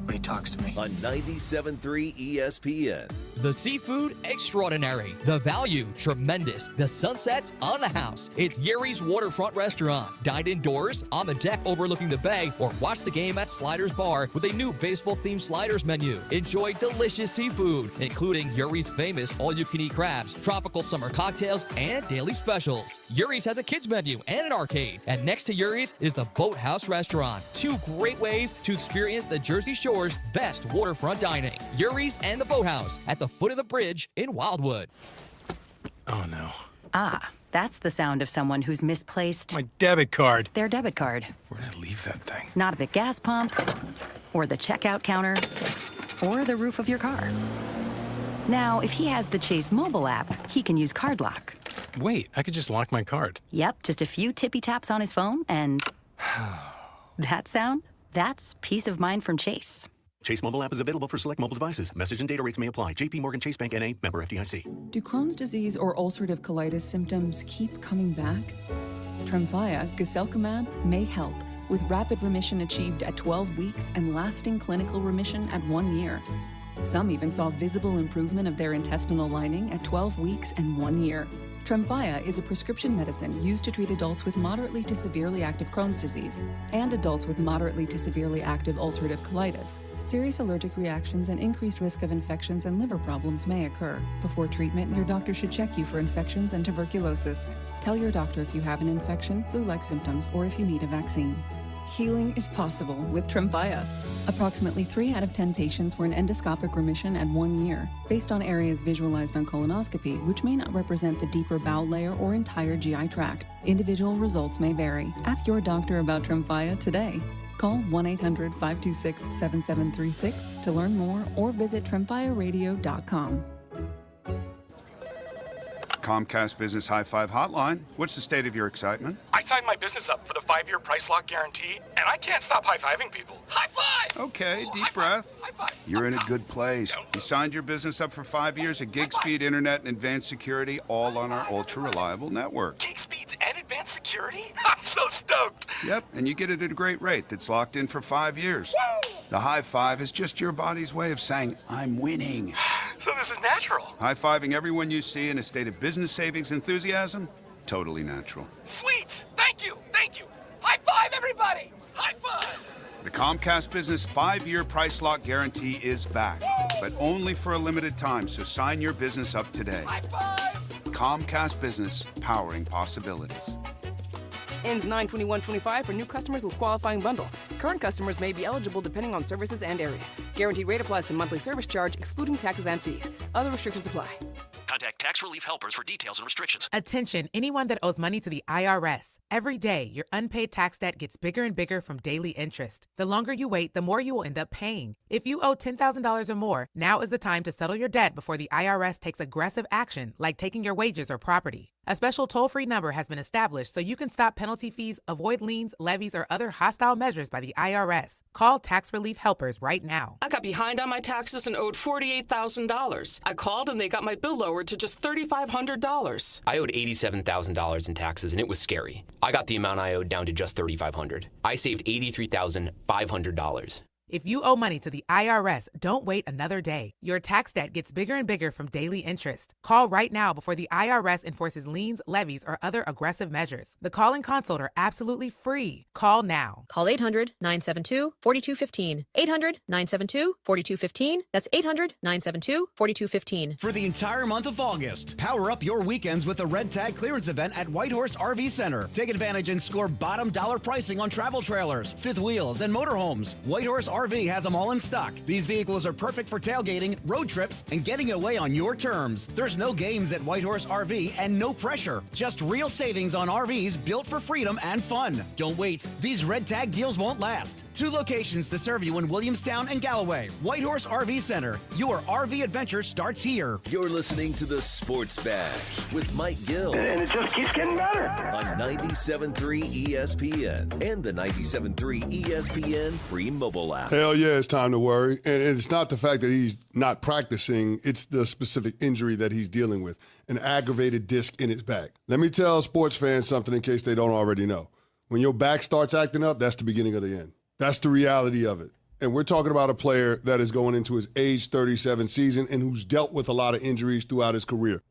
but he talks to me. On 97.3 ESPN. The seafood, extraordinary. The value, tremendous. The sunsets, on the house. It's Yuri's Waterfront Restaurant. Dine indoors, on the deck overlooking the bay, or watch the game at Sliders Bar with a new baseball-themed sliders menu. Enjoy delicious seafood, including Yuri's famous all-you-can-eat crabs, tropical summer cocktails, and daily specials. Yuri's has a kids menu and an arcade. And next to Yuri's is the Boathouse Restaurant. 2 great ways to experience the Jersey Shore's best waterfront dining. Yuri's and the Boathouse at the foot of the bridge in Wildwood. Oh, no. Ah, that's the sound of someone who's misplaced My debit card. their debit card. Where'd I leave that thing? Not at the gas pump, or the checkout counter, or the roof of your car. Now, if he has the Chase mobile app, he can use Card Lock. Wait, I could just lock my card. Yep, just a few tippy taps on his phone, and that sound? That's peace of mind from Chase. Chase mobile app is available for select mobile devices. Message and data rates may apply. JP Morgan Chase Bank N.A., member FDIC. Do Crohn's disease or ulcerative colitis symptoms keep coming back? Tremfya, guselkumab, may help, with rapid remission achieved at 12 weeks and lasting clinical remission at 1 year. Some even saw visible improvement of their intestinal lining at 12 weeks and 1 year. Tremfya is a prescription medicine used to treat adults with moderately to severely active Crohn's disease and adults with moderately to severely active ulcerative colitis. Serious allergic reactions and increased risk of infections and liver problems may occur. Before treatment, your doctor should check you for infections and tuberculosis. Tell your doctor if you have an infection, flu-like symptoms, or if you need a vaccine. Healing is possible with Tremfya. Approximately 3 out of 10 patients were in endoscopic remission at 1 year, based on areas visualized on colonoscopy, which may not represent the deeper bowel layer or entire GI tract. Individual results may vary. Ask your doctor about Tremfya today. Call 1-800-526-7736 to learn more or visit tremfyaradio.com. Comcast Business High Five Hotline. What's the state of your excitement? I signed my business up for the 5-year price lock guarantee, and I can't stop high-fiving people. High five! Okay, deep breath. High five. You're in a good place. You signed your business up for 5 years of gig speed internet and advanced security, all on our ultra-reliable network. Gig speeds and advanced security? I'm so stoked. Yep, and you get it at a great rate that's locked in for 5 years. Woo! The high five is just your body's way of saying, I'm winning. So this is natural. High-fiving everyone you see in a state of business savings enthusiasm? Totally natural. Sweet! Thank you! Thank you! High five, everybody! High five! The Comcast Business 5-year price lock guarantee is back, but only for a limited time, so sign your business up today. High five! Comcast Business, powering possibilities. Ends 9/21/25 for new customers with qualifying bundle. Current customers may be eligible depending on services and area. Guaranteed rate applies to monthly service charge, excluding taxes and fees. Other restrictions apply. Contact Tax Relief Helpers for details and restrictions. Attention, anyone that owes money to the IRS. Every day, your unpaid tax debt gets bigger and bigger from daily interest. The longer you wait, the more you will end up paying. If you owe $10,000 or more, now is the time to settle your debt before the IRS takes aggressive action, like taking your wages or property. A special toll-free number has been established so you can stop penalty fees, avoid liens, levies, or other hostile measures by the IRS. Call Tax Relief Helpers right now. I got behind on my taxes and owed $48,000. I called and they got my bill lowered to just $3,500. I owed $87,000 in taxes and it was scary. I got the amount I owed down to just $3,500. I saved $83,500. If you owe money to the IRS, don't wait another day. Your tax debt gets bigger and bigger from daily interest. Call right now before the IRS enforces liens, levies, or other aggressive measures. The call and consult are absolutely free. Call now. Call 800-972-4215. 800-972-4215. That's 800-972-4215. For the entire month of August, power up your weekends with the Red Tag Clearance Event at Whitehorse RV Center. Take advantage and score bottom dollar pricing on travel trailers, fifth wheels, and motorhomes. Whitehorse RV has them all in stock. These vehicles are perfect for tailgating, road trips, and getting away on your terms. There's no games at Whitehorse RV and no pressure. Just real savings on RVs built for freedom and fun. Don't wait. These Red Tag deals won't last. 2 locations to serve you in Williamstown and Galloway. Whitehorse RV Center. Your RV adventure starts here. You're listening to the Sports Bash with Mike Gill. And it just keeps getting better. On 97.3 ESPN and the 97.3 ESPN free mobile app. Hell yeah, it's time to worry. And it's not the fact that he's not practicing. It's the specific injury that he's dealing with, an aggravated disc in his back. Let me tell sports fans something in case they don't already know. When your back starts acting up, that's the beginning of the end. That's the reality of it. And we're talking about a player that is going into his age 37 season and who's dealt with a lot of injuries throughout his career.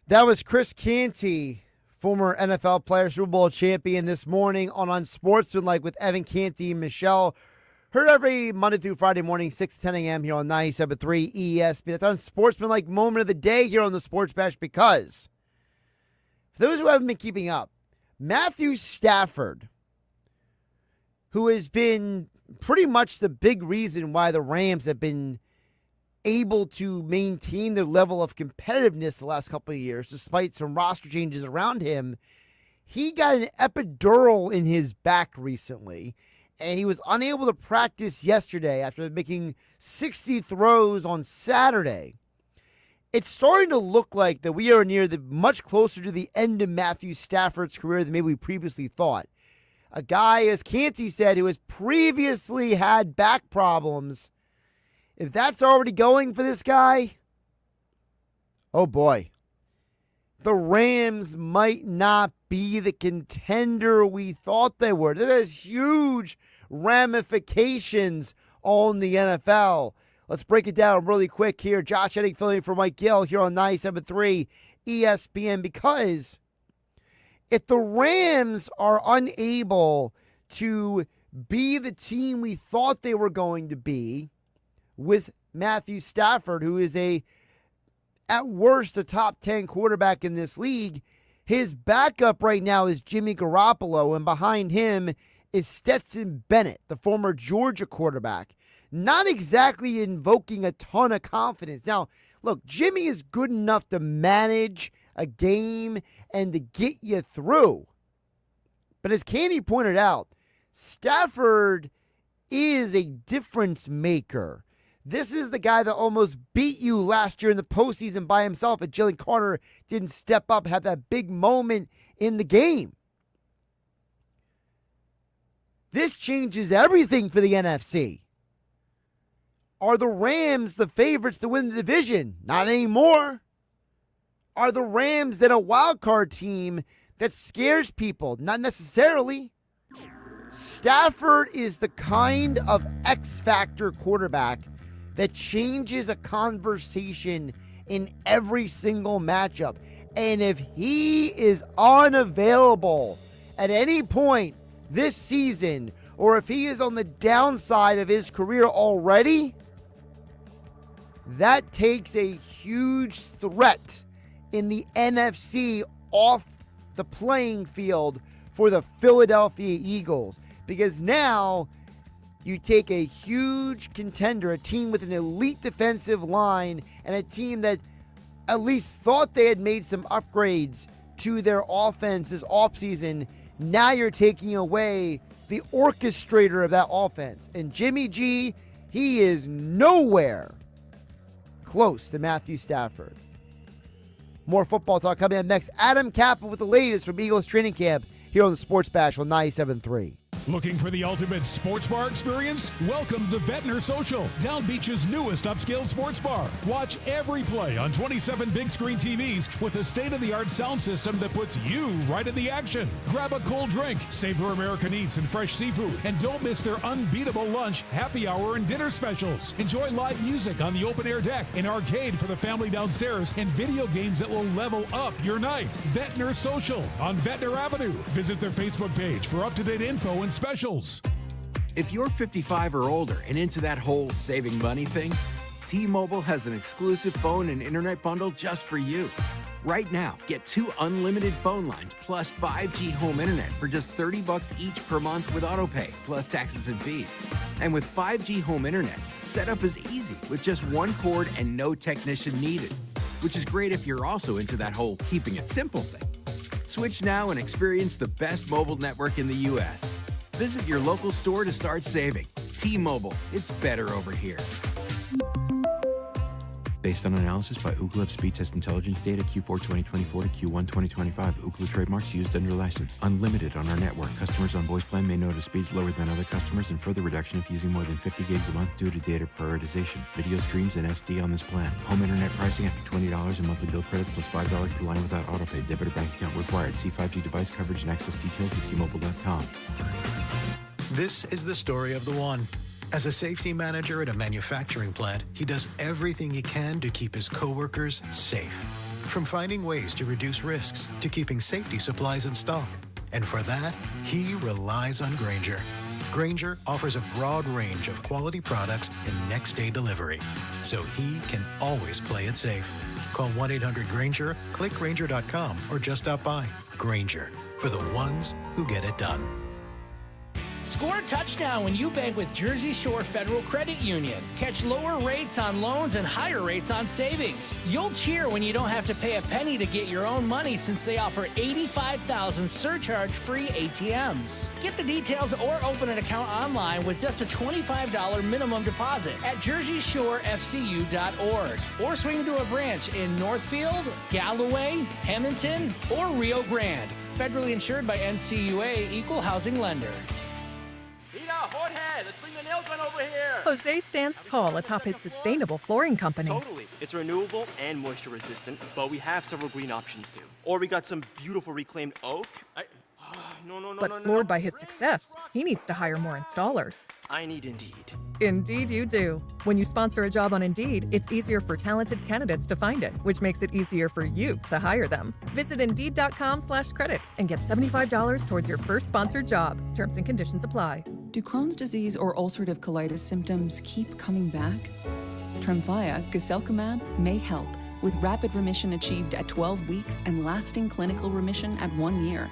That was Chris Canty, former NFL player, Super Bowl champion, this morning on Unsportsmanlike with Evan Canty and Michelle. Heard every Monday through Friday morning, 6 to 10 a.m. here on 97.3 ESPN. That's Unsportsmanlike moment of the day here on the Sports Bash because, for those who haven't been keeping up, Matthew Stafford, who has been pretty much the big reason why the Rams have been able to maintain their level of competitiveness the last couple of years, despite some roster changes around him, he got an epidural in his back recently, and he was unable to practice yesterday after making 60 throws on Saturday. It's starting to look like that we are much closer to the end of Matthew Stafford's career than maybe we previously thought. A guy, as Canty said, who has previously had back problems. If that's already going for this guy, oh boy. The Rams might not be the contender we thought they were. There's huge ramifications on the NFL. Let's break it down really quick here. Josh Hennig filling in for Mike Gill here on 97.3 ESPN, because if the Rams are unable to be the team we thought they were going to be with Matthew Stafford, who is at worst a top 10 quarterback in this league, his backup right now is Jimmy Garoppolo, and behind him is Stetson Bennett, the former Georgia quarterback. Not exactly invoking a ton of confidence. Now, look, Jimmy is good enough to manage a game and to get you through. But as Candy pointed out, Stafford is a difference maker. This is the guy that almost beat you last year in the postseason by himself, and Jalen Carter didn't step up, have that big moment in the game. This changes everything for the NFC. Are the Rams the favorites to win the division? Not anymore. Are the Rams then a wild card team that scares people? Not necessarily. Stafford is the kind of X-factor quarterback that changes a conversation in every single matchup. And if he is unavailable at any point this season, or if he is on the downside of his career already, that takes a huge threat in the NFC off the playing field for the Philadelphia Eagles, because now you take a huge contender, a team with an elite defensive line, and a team that at least thought they had made some upgrades to their offense this offseason. Now you're taking away the orchestrator of that offense. And Jimmy G, he is nowhere close to Matthew Stafford. More football talk coming up next. Adam Caplan with the latest from Eagles training camp here on the Sports Bash on 97.3. Looking for the ultimate sports bar experience? Welcome to Ventnor Social, Down Beach's newest upscale sports bar. Watch every play on 27 big screen TVs with a state-of-the-art sound system that puts you right in the action. Grab a cold drink, savor American eats and fresh seafood, and don't miss their unbeatable lunch, happy hour, and dinner specials. Enjoy live music on the open-air deck, an arcade for the family downstairs, and video games that will level up your night. Ventnor Social on Ventnor Avenue. Visit their Facebook page for up-to-date info and specials. If you're 55 or older and into that whole saving money thing, T-Mobile has an exclusive phone and internet bundle just for you. Right now, get 2 unlimited phone lines plus 5G home internet for just $30 each per month with autopay, plus taxes and fees. And with 5G home internet, setup is easy with just 1 cord and no technician needed, which is great if you're also into that whole keeping it simple thing. Switch now and experience the best mobile network in the U.S. Visit your local store to start saving. T-Mobile, it's better over here. Based on analysis by Ookla of speed test intelligence data Q4 2024 to Q1 2025, Ookla trademarks used under license. Unlimited on our network. Customers on voice plan may notice speeds lower than other customers and further reduction if using more than 50 gigs a month due to data prioritization. Video streams and SD on this plan. Home internet pricing after $20 in monthly bill credit plus $5 per line without autopay. Debit or bank account required. See 5G device coverage and access details at T-Mobile.com. This is the story of the one. As a safety manager at a manufacturing plant, he does everything he can to keep his coworkers safe. From finding ways to reduce risks to keeping safety supplies in stock. And for that, he relies on Grainger. Grainger offers a broad range of quality products and next-day delivery, so he can always play it safe. Call 1-800-GRAINGER, click Grainger.com, or just stop by. Grainger, for the ones who get it done. Score a touchdown when you bank with Jersey Shore Federal Credit Union. Catch lower rates on loans and higher rates on savings. You'll cheer when you don't have to pay a penny to get your own money, since they offer 85,000 surcharge-free ATMs. Get the details or open an account online with just a $25 minimum deposit at JerseyShoreFCU.org. Or swing to a branch in Northfield, Galloway, Hamilton, or Rio Grande. Federally insured by NCUA, Equal Housing Lender. Jorge, let's bring the nail gun over here. Jose stands tall atop his sustainable flooring company. Totally. It's renewable and moisture resistant, but we have several green options too. Or we got some beautiful reclaimed oak. But floored by his success, he needs to hire more installers. I need Indeed. Indeed you do. When you sponsor a job on Indeed, it's easier for talented candidates to find it, which makes it easier for you to hire them. Visit Indeed.com/credit and get $75 towards your first sponsored job. Terms and conditions apply. Do Crohn's disease or ulcerative colitis symptoms keep coming back? Tremfya, guselkumab, may help, with rapid remission achieved at 12 weeks and lasting clinical remission at 1 year.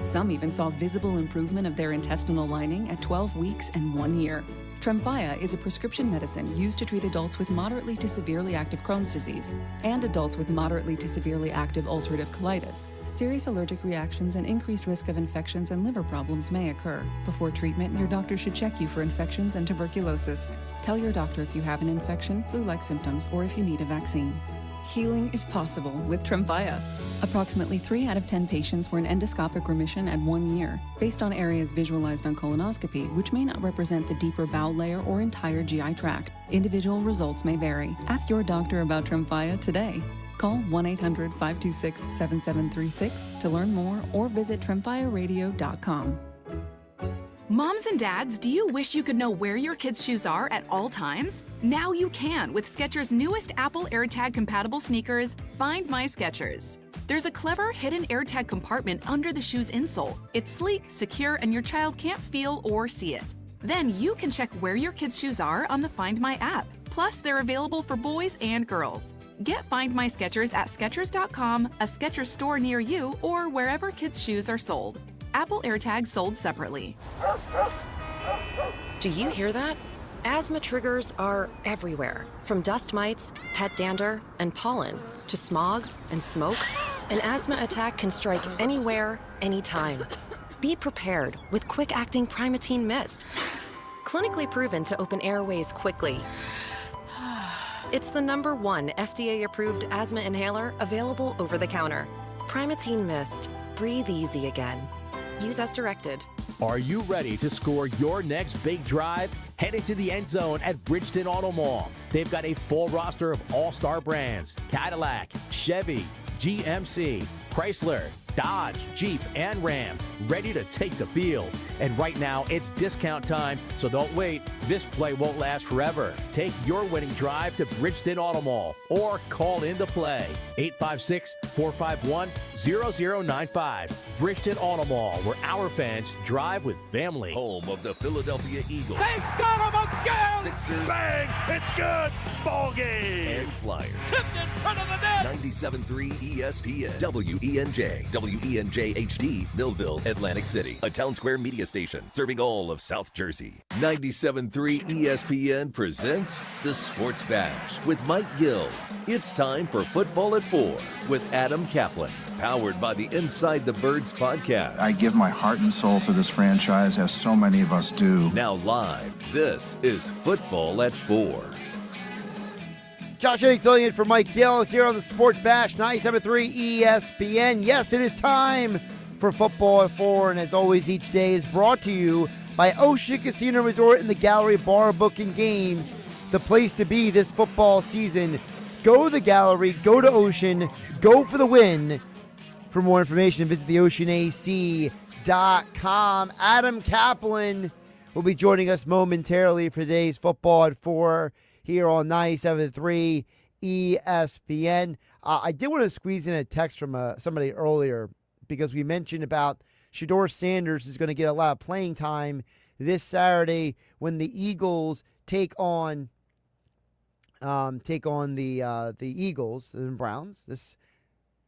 Some even saw visible improvement of their intestinal lining at 12 weeks and 1 year. Tremfya is a prescription medicine used to treat adults with moderately to severely active Crohn's disease and adults with moderately to severely active ulcerative colitis. Serious allergic reactions and increased risk of infections and liver problems may occur. Before treatment, your doctor should check you for infections and tuberculosis. Tell your doctor if you have an infection, flu-like symptoms, or if you need a vaccine. Healing is possible with Tremfya. Approximately 3 out of 10 patients were in endoscopic remission at 1 year, based on areas visualized on colonoscopy, which may not represent the deeper bowel layer or entire GI tract. Individual results may vary. Ask your doctor about Tremfya today. Call 1-800-526-7736 to learn more or visit tremfyaradio.com. Moms and dads, do you wish you could know where your kids' shoes are at all times? Now you can with Skechers' newest Apple AirTag compatible sneakers, Find My Skechers. There's a clever hidden AirTag compartment under the shoe's insole. It's sleek, secure, and your child can't feel or see it. Then you can check where your kids' shoes are on the Find My app. Plus, they're available for boys and girls. Get Find My Skechers at Skechers.com, a Skechers store near you, or wherever kids' shoes are sold. Apple AirTags sold separately. Do you hear that? Asthma triggers are everywhere, from dust mites, pet dander, and pollen, to smog and smoke. An asthma attack can strike anywhere, anytime. Be prepared with quick-acting Primatene Mist. Clinically proven to open airways quickly. It's the #1 FDA-approved asthma inhaler available over the counter. Primatene Mist. Breathe easy again. Use as directed. Are you ready to score your next big drive? Head into the end zone at Bridgeton Auto Mall. They've got a full roster of all-star brands: Cadillac, Chevy, GMC, Chrysler, Dodge, Jeep, and Ram, ready to take the field. And right now, it's discount time, so don't wait. This play won't last forever. Take your winning drive to Bridgeton Auto Mall or call in to play. 856-451-0095. Bridgeton Auto Mall, where our fans drive with family. Home of the Philadelphia Eagles. They got him again! Sixers. Bang! It's good! Ball game! And Flyers. Tipped in front of the net! 97.3 ESPN. WENJ. WENJ HD. Millville, Atlantic City. A Town Square media station serving all of South Jersey. 97.3 ESPN presents The Sports Bash with Mike Gill. It's time for Football at 4 with Adam Caplan. Powered by the Inside the Birds podcast. I give my heart and soul to this franchise, as so many of us do. Now live, this is Football at 4. Josh Hennig filling in for Mike Gill here on the Sports Bash, 97.3 ESPN. Yes, it is time for Football at 4, and as always, each day is brought to you by Ocean Casino Resort and the Gallery Bar Booking Games, the place to be this football season. Go to the Gallery, go to Ocean, go for the win. For more information, visit theoceanac.com. Adam Caplan will be joining us momentarily for today's Football at 4 here on 97.3 ESPN. I did want to squeeze in a text from somebody earlier because we mentioned about Shedeur Sanders is going to get a lot of playing time this Saturday when the Eagles take on the Eagles and Browns this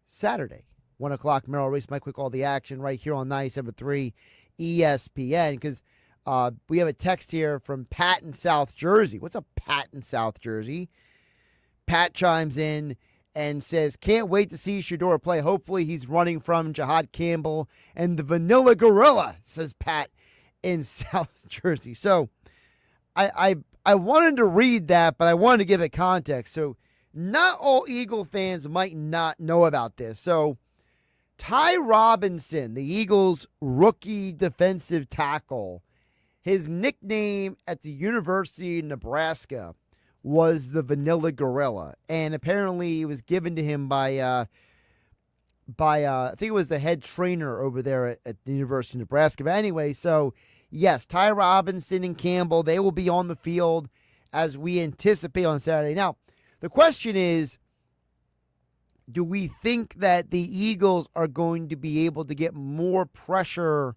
Saturday. 1 o'clock, Merrill Reese, Mike Quick, all the action right here on 97.3 ESPN, because we have a text here from Pat in South Jersey. What's up, Pat in South Jersey? Pat chimes in and says, can't wait to see Shedeur play. Hopefully he's running from Jahad Campbell and the Vanilla Gorilla, says Pat in South Jersey. So I wanted to read that, but I wanted to give it context. So not all Eagle fans might not know about this. So Ty Robinson, the Eagles' rookie defensive tackle, his nickname at the University of Nebraska was the Vanilla Gorilla, and apparently it was given to him by I think it was the head trainer over there at the University of Nebraska. But anyway, so yes, Ty Robinson and Campbell, they will be on the field as we anticipate on Saturday. Now, the question is, do we think that the Eagles are going to be able to get more pressure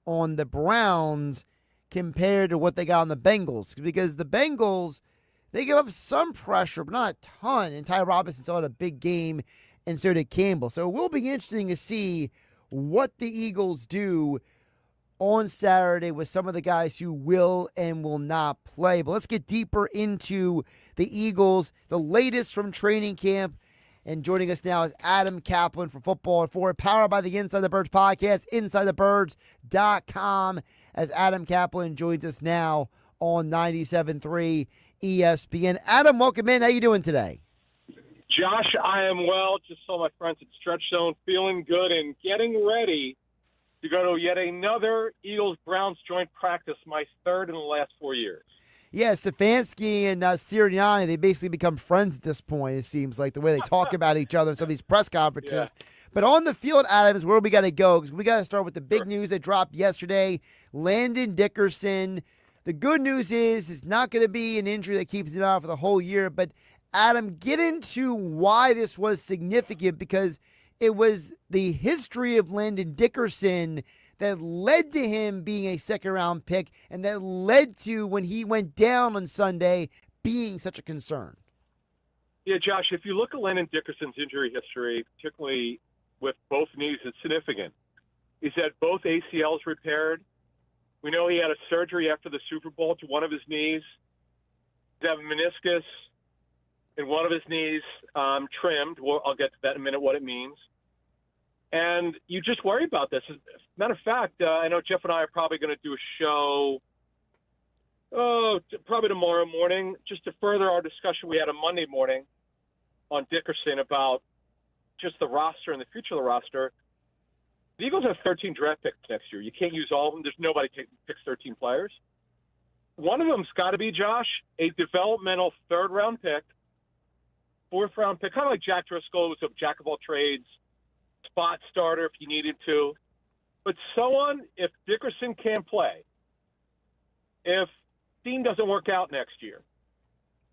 on the Browns compared to what they got on the Bengals? Because the Bengals, they give up some pressure, but not a ton. And Ty Robinson still had a big game, and so did Campbell. So it will be interesting to see what the Eagles do on Saturday with some of the guys who will and will not play. But let's get deeper into the Eagles, the latest from training camp. And joining us now is Adam Caplan for Football at 4, powered by the Inside the Birds podcast, InsideTheBirds.com, as Adam Caplan joins us now on 97.3 ESPN. Adam, welcome in. How you doing today? Josh, I am well. Just saw my friends at Stretch Zone, feeling good and getting ready to go to yet another Eagles-Browns joint practice, my third in the last 4 years. Yeah, Stefanski and Sirianni, they basically become friends at this point, it seems like, the way they talk about each other in some of these press conferences. Yeah. But on the field, Adam, is where we got to go, because we got to start with the big news that dropped yesterday. Landon Dickerson. The good news is it's not going to be an injury that keeps him out for the whole year. But, Adam, get into why this was significant, because it was the history of Landon Dickerson that led to him being a second-round pick and that led to, when he went down on Sunday, being such a concern? Yeah, Josh, if you look at Landon Dickerson's injury history, particularly with both knees, it's significant. He's had both ACLs repaired. We know he had a surgery after the Super Bowl to one of his knees. He's had a meniscus in one of his knees trimmed. I'll get to that in a minute, what it means. And you just worry about this. As a matter of fact, I know Jeff and I are probably going to do a show probably tomorrow morning, just to further our discussion we had on Monday morning on Dickerson about just the roster and the future of the roster. The Eagles have 13 draft picks next year. You can't use all of them. There's nobody picks 13 players. One of them's got to be, Josh, a developmental third-round pick, fourth-round pick, kind of like Jack Driscoll was a jack of all trades, spot starter if you needed to. But someone, if Dickerson can't play, if Dean doesn't work out next year,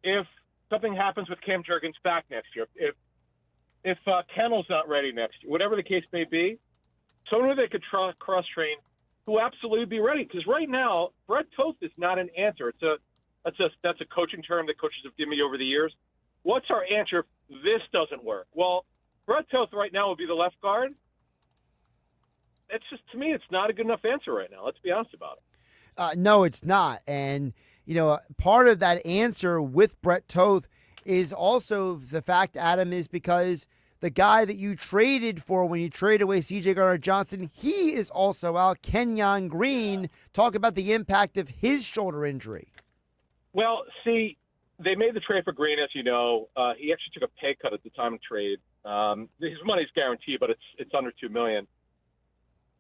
if something happens with Cam Jurgens back next year, if Kennel's not ready next year, whatever the case may be, someone who they could cross-train who absolutely be ready. Because right now, Brett Toth is not an answer. That's a coaching term that coaches have given me over the years. What's our answer if this doesn't work? Well, Brett Toth right now would be the left guard. It's just, to me, it's not a good enough answer right now. Let's be honest about it. No, it's not. And, part of that answer with Brett Toth is also the fact, Adam, is because the guy that you traded for when you traded away C.J. Gardner-Johnson, he is also out. Kenyon Green, talk about the impact of his shoulder injury. Well, see, they made the trade for Green, as you know. He actually took a pay cut at the time of trade. His money's guaranteed, but it's under $2 million.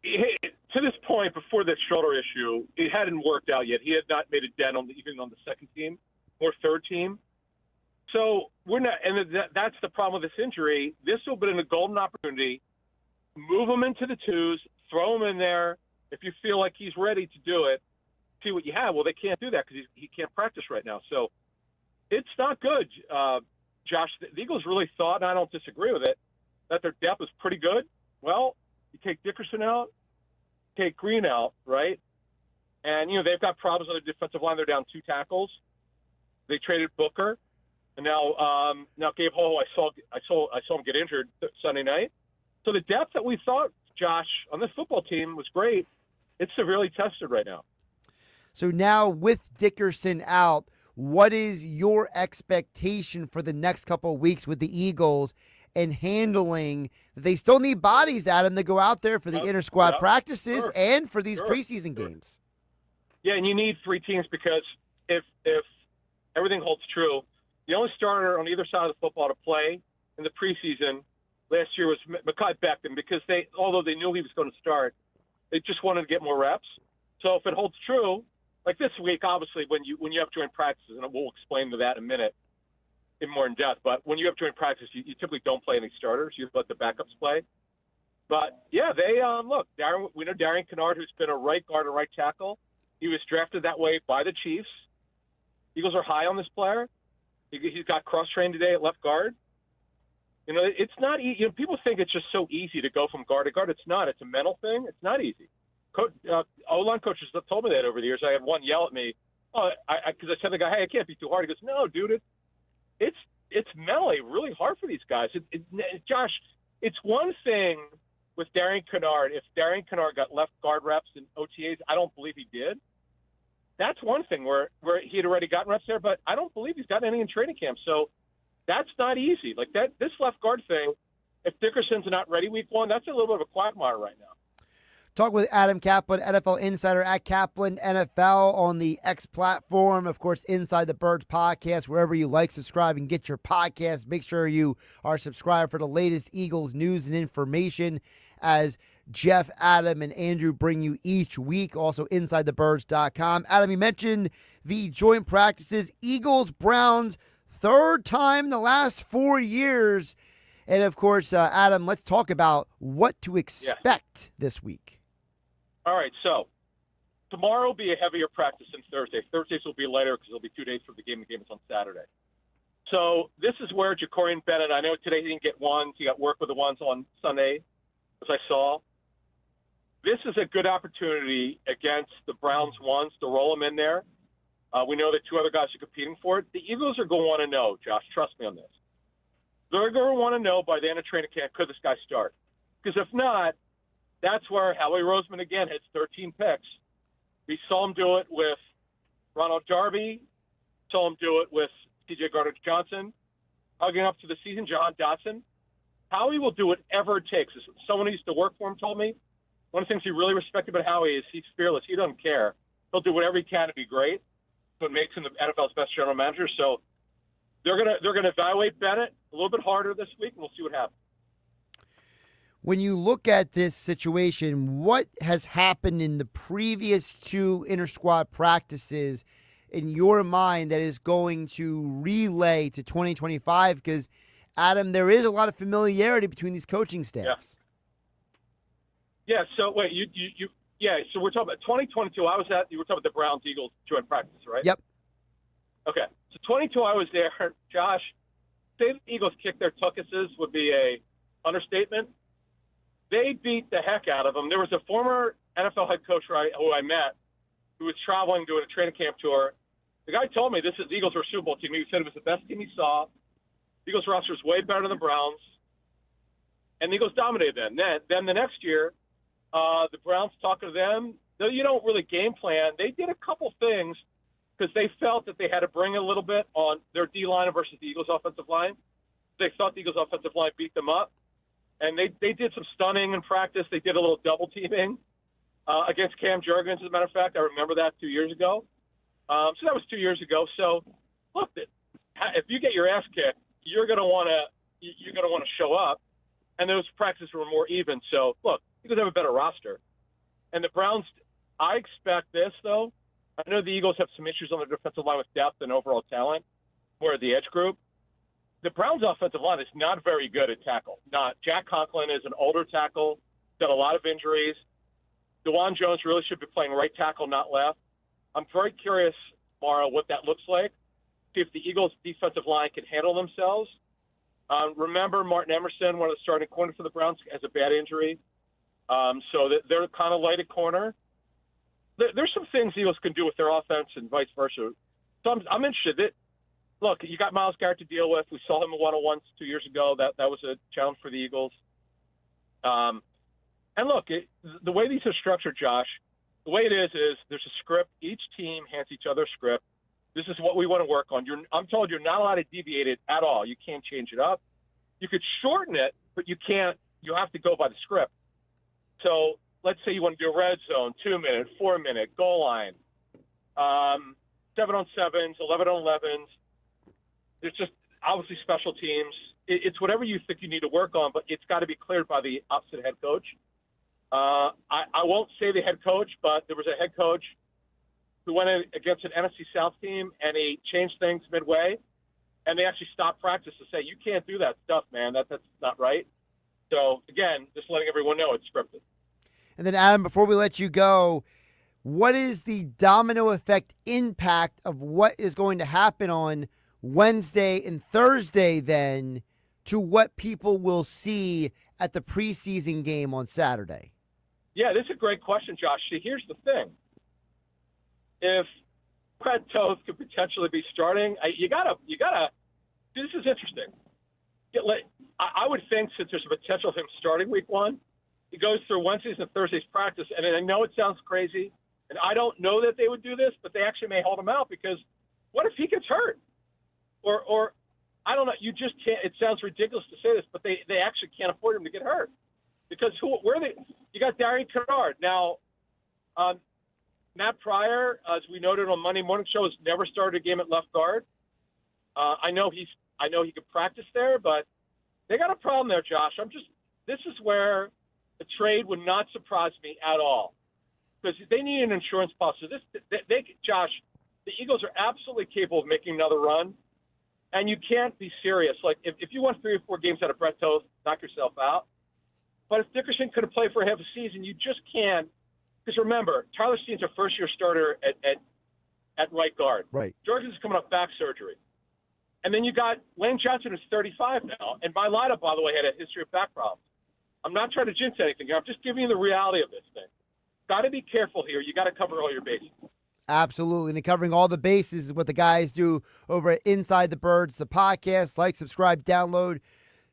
To this point, before this shoulder issue, it hadn't worked out yet. He had not made a dent even on the second team or third team. So we're not, and that's the problem with this injury. This will be a golden opportunity. Move him into the twos, throw him in there. If you feel like he's ready to do it, see what you have. Well, they can't do that because he can't practice right now. So it's not good, Josh. The Eagles really thought, and I don't disagree with it, that their depth is pretty good. Well, you take Dickerson out, take Green out, right? And, they've got problems on the defensive line. They're down 2 tackles. They traded Booker. And now Gabe Ho, I saw him get injured Sunday night. So the depth that we thought, Josh, on this football team was great. It's severely tested right now. So now with Dickerson out, what is your expectation for the next couple of weeks with the Eagles and handling that they still need bodies, Adam, to go out there for the inter-squad practices and for these preseason games? Yeah, and you need 3 teams because if everything holds true, the only starter on either side of the football to play in the preseason last year was Mekhi Becton because although they knew he was going to start, they just wanted to get more reps. So if it holds true, like this week, obviously, when you have joint practices, and we'll explain to that in a minute in more in depth, but when you have joint practice, you typically don't play any starters. You let the backups play. But, yeah, they look, we know Darian Kennard, who's been a right guard and right tackle. He was drafted that way by the Chiefs. Eagles are high on this player. He's got cross-trained today at left guard. It's not easy. People think it's just so easy to go from guard to guard. It's not. It's a mental thing. It's not easy. O-line coaches have told me that over the years. I had one yell at me because I said to the guy, hey, it can't be too hard. He goes, no, dude, it's mentally really hard for these guys. Josh, it's one thing with Darian Kennard. If Darian Kennard got left guard reps in OTAs, I don't believe he did. That's one thing where he had already gotten reps there, but I don't believe he's gotten any in training camp. So that's not easy. Like this left guard thing, if Dickerson's not ready week 1, that's a little bit of a quagmire right now. Talk with Adam Caplan, NFL insider at Caplan NFL on the X platform. Of course, Inside the Birds podcast, wherever you like, subscribe, and get your podcast. Make sure you are subscribed for the latest Eagles news and information as Jeff, Adam, and Andrew bring you each week. Also, InsideTheBirds.com. Adam, you mentioned the joint practices. Eagles, Browns, third time in the last 4 years. And, of course, Adam, let's talk about what to expect this week. All right, so tomorrow will be a heavier practice than Thursday. Thursdays will be lighter because it'll be 2 days for the game. The game is on Saturday. So this is where Jacorian Bennett, I know today he didn't get ones. He got work with the ones on Sunday, as I saw. This is a good opportunity against the Browns ones to roll them in there. We know that two other guys are competing for it. The Eagles are going to want to know, Josh, trust me on this. They're going to want to know by the end of training camp, could this guy start? Because if not, that's where Howie Roseman, again, hits 13 picks. We saw him do it with Ronald Darby, saw him do it with C.J. Gardner-Johnson, hugging up to the season, Jahan Dotson. Howie will do whatever it takes. As someone who used to work for him told me, one of the things he really respected about Howie is he's fearless. He doesn't care. He'll do whatever he can to be great. What makes him the NFL's best general manager. So they're gonna evaluate Bennett a little bit harder this week, and we'll see what happens. When you look at this situation, what has happened in the previous two inter-squad practices in your mind that is going to relay to 2025? Because, Adam, there is a lot of familiarity between these coaching staffs. Yeah. So wait, so we're talking about 2022. You were talking about the Browns-Eagles joint practice, right? Yep. Okay. So 22, I was there. Josh, say the Eagles kicked their tuckuses would be a understatement. They beat the heck out of them. There was a former NFL head coach who I met who was traveling doing a training camp tour. The guy told me the Eagles were a Super Bowl team. He said it was the best team he saw. The Eagles roster is way better than the Browns. And the Eagles dominated them. Then the next year, the Browns talking to them. Though you don't really game plan, they did a couple things because they felt that they had to bring a little bit on their D-line versus the Eagles' offensive line. They thought the Eagles' offensive line beat them up. And they did some stunning in practice. They did a little double teaming against Cam Jurgens, as a matter of fact. I remember that 2 years ago. So that was 2 years ago. So, look, if you get your ass kicked, you're going to want to show up. And those practices were more even. So, look, Eagles have a better roster. And the Browns, I expect this, though. I know the Eagles have some issues on their defensive line with depth and overall talent, more the edge group. The Browns' offensive line is not very good at tackle. Jack Conklin is an older tackle, got a lot of injuries. DeJuan Jones really should be playing right tackle, not left. I'm very curious, Mara, what that looks like. See if the Eagles' defensive line can handle themselves. Remember, Martin Emerson, one of the starting corners for the Browns, has a bad injury. So they're kind of light at corner. There's some things the Eagles can do with their offense and vice versa. So I'm interested. Look, you got Myles Garrett to deal with. We saw him in one-on-ones 2 years ago. That was a challenge for the Eagles. And look, the way these are structured, Josh, the way it is there's a script. Each team hands each other a script. This is what we want to work on. I'm told you're not allowed to deviate it at all. You can't change it up. You could shorten it, but you can't. You have to go by the script. So let's say you want to do a red zone, 2-minute, 4-minute, goal line, 7-on-7s, 11-on-11s. There's just obviously special teams. It's whatever you think you need to work on, but it's got to be cleared by the opposite head coach. I won't say the head coach, but there was a head coach who went in against an NFC South team, and he changed things midway, and they actually stopped practice to say, you can't do that stuff, man. That's not right. So, again, just letting everyone know it's scripted. And then, Adam, before we let you go, what is the domino effect impact of what is going to happen on Wednesday and Thursday then to what people will see at the preseason game on Saturday? Yeah, this is a great question, Josh. See, here's the thing. If Brett Toth could potentially be starting, you gotta. This is interesting. I would think since there's a potential of him starting week one, he goes through Wednesdays and Thursdays practice, and I know it sounds crazy, and I don't know that they would do this, but they actually may hold him out because what if he gets hurt? Or I don't know. You just can't. It sounds ridiculous to say this, but they actually can't afford him to get hurt because you got Darian Kennard now. Matt Pryor, as we noted on Monday Morning Show, has never started a game at left guard. I know he could practice there, but they got a problem there, Josh. This is where a trade would not surprise me at all because they need an insurance policy. Josh, the Eagles are absolutely capable of making another run, and you can't be serious. Like if you won 3 or 4 games out of Brett Toth, knock yourself out. But if Dickerson could have played for half a season, you just can't. Because remember, Tyler Steen's a first-year starter at right guard. Right. Jorgensen's coming off back surgery. And then you got Lane Johnson, who's 35 now. And my lineup, by the way, had a history of back problems. I'm not trying to jinx anything here. I'm just giving you the reality of this thing. Got to be careful here. You got to cover all your bases. Absolutely. And covering all the bases is what the guys do over at Inside the Birds, the podcast. Like, subscribe, download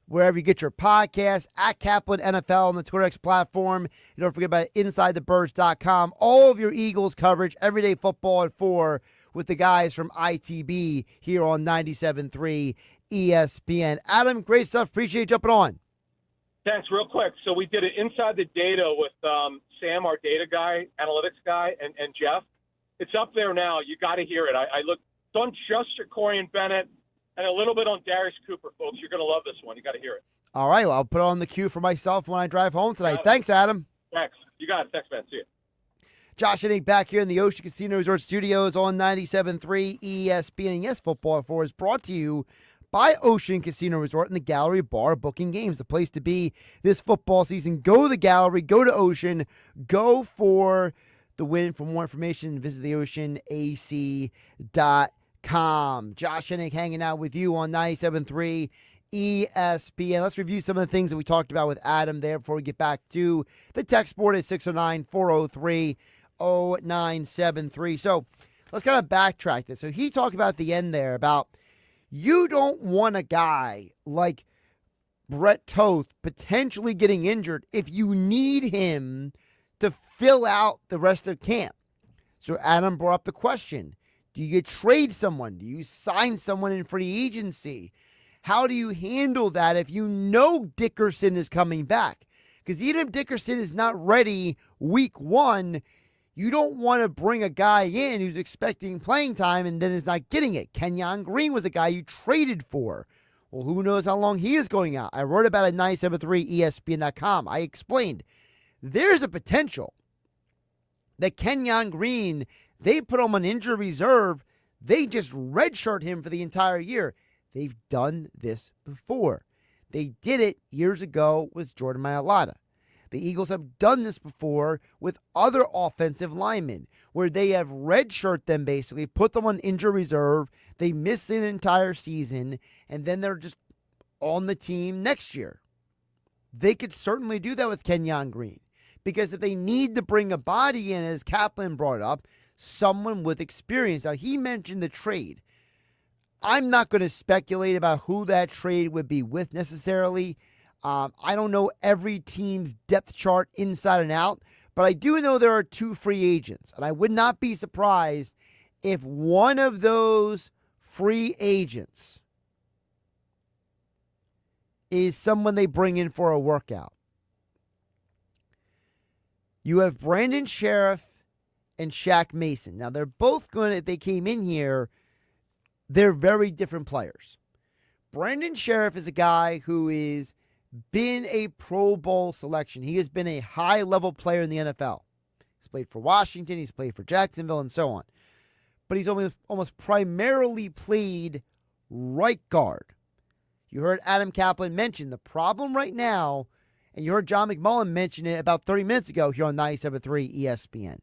wherever you get your podcasts, at Caplan NFL on the Twitter X platform. And don't forget about InsideTheBirds.com. All of your Eagles coverage, everyday football at 4 with the guys from ITB here on 97.3 ESPN. Adam, great stuff. Appreciate you jumping on. Thanks. Real quick. So we did it inside the data with Sam, our data guy, analytics guy, and Jeff. It's up there now. You got to hear it. I looked on just Corian Bennett and a little bit on Darius Cooper, folks. You're going to love this one. You got to hear it. All right. Well, I'll put it on the queue for myself when I drive home tonight. Thanks, Adam. Thanks. You got it. Thanks, man. See you. Josh Hennig back here in the Ocean Casino Resort Studios on 97.3 ESPN. And yes, Football at 4 is brought to you by Ocean Casino Resort and the Gallery Bar Booking Games, the place to be this football season. Go to the Gallery, go to Ocean, go for the win. For more information, visit theoceanac.com. Josh Hennig hanging out with you on 97.3 ESPN. Let's review some of the things that we talked about with Adam there before we get back to the text board at 609-403-0973. So let's kind of backtrack this. So he talked about at the end there about you don't want a guy like Brett Toth potentially getting injured if you need him to fill out the rest of camp. So Adam brought up the question, do you trade someone? Do you sign someone in free agency? How do you handle that if you know Dickerson is coming back? Because even if Dickerson is not ready week 1, you don't want to bring a guy in who's expecting playing time and then is not getting it. Kenyon Green was a guy you traded for. Well, who knows how long he is going out. I wrote about it at 973ESPN.com. I explained there's a potential that Kenyon Green, they put him on injury reserve. They just redshirt him for the entire year. They've done this before. They did it years ago with Jordan Mailata. The Eagles have done this before with other offensive linemen where they have redshirt them basically, put them on injury reserve, they miss an entire season, and then they're just on the team next year. They could certainly do that with Kenyon Green because if they need to bring a body in, as Caplan brought up, someone with experience. Now, he mentioned the trade. I'm not going to speculate about who that trade would be with necessarily. I don't know every team's depth chart inside and out, but I do know there are 2 free agents, and I would not be surprised if one of those free agents is someone they bring in for a workout. You have Brandon Sheriff and Shaq Mason. Now, they're both going to, if they came in here, they're very different players. Brandon Sheriff is a guy who is been a Pro Bowl selection. He has been a high-level player in the NFL. He's played for Washington, he's played for Jacksonville, and so on. But he's almost primarily played right guard. You heard Adam Caplan mention the problem right now, and you heard John McMullen mention it about 30 minutes ago here on 97.3 ESPN.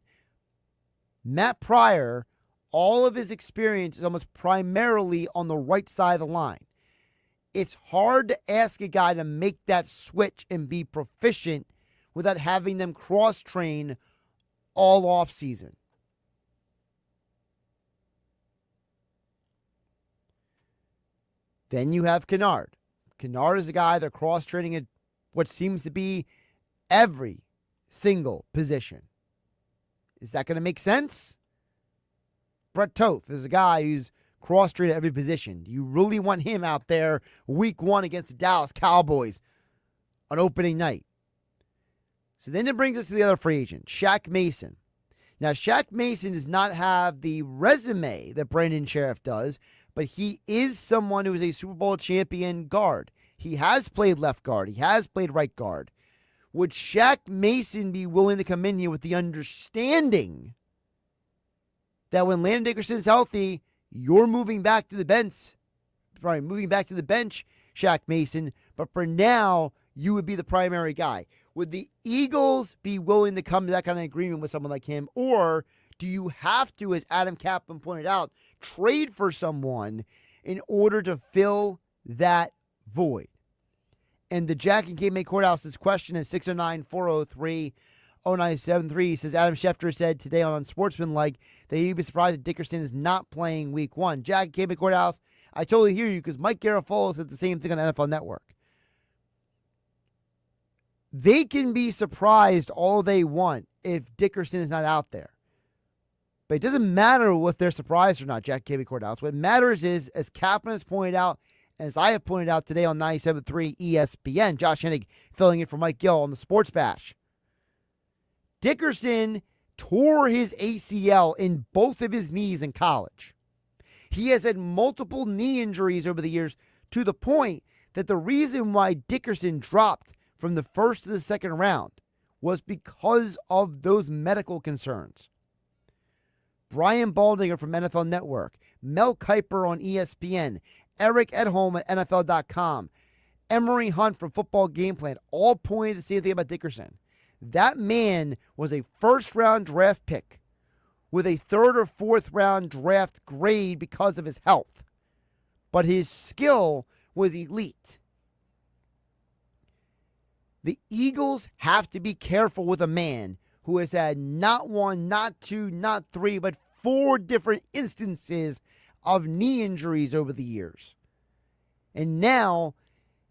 Matt Pryor, all of his experience is almost primarily on the right side of the line. It's hard to ask a guy to make that switch and be proficient without having them cross-train all offseason. Then you have Kennard. Kennard is a guy they're cross-training at what seems to be every single position. Is that going to make sense? Brett Toth is a guy who's cross-trained at every position. Do you really want him out there week 1 against the Dallas Cowboys on opening night? So then it brings us to the other free agent, Shaq Mason. Now, Shaq Mason does not have the resume that Brandon Sheriff does, but he is someone who is a Super Bowl champion guard. He has played left guard. He has played right guard. Would Shaq Mason be willing to come in here with the understanding that when Landon Dickerson's healthy, you're moving back to the bench, Shaq Mason, but for now, you would be the primary guy. Would the Eagles be willing to come to that kind of agreement with someone like him, or do you have to, as Adam Caplan pointed out, trade for someone in order to fill that void? And the Jack and K. May Courthouse's question is 609-403-0973. 0973 says Adam Schefter said today on Sportsmanlike that he'd be surprised if Dickerson is not playing week 1. JAKIB Courthouse, I totally hear you because Mike Garafolo said the same thing on NFL Network. They can be surprised all they want if Dickerson is not out there. But it doesn't matter if they're surprised or not, JAKIB Courthouse. What matters is, as Caplan has pointed out, and as I have pointed out today on 97.3 ESPN, Josh Hennig filling in for Mike Gill on the Sports Bash. Dickerson tore his ACL in both of his knees in college. He has had multiple knee injuries over the years to the point that the reason why Dickerson dropped from the first to the second round was because of those medical concerns. Brian Baldinger from NFL Network, Mel Kiper on ESPN, Eric Edholm at NFL.com, Emory Hunt from Football Game Plan, all pointed the same thing about Dickerson. That man was a first-round draft pick with a third or fourth round draft grade because of his health. But his skill was elite. The Eagles have to be careful with a man who has had not one, not two, not three, but 4 different instances of knee injuries over the years. And now,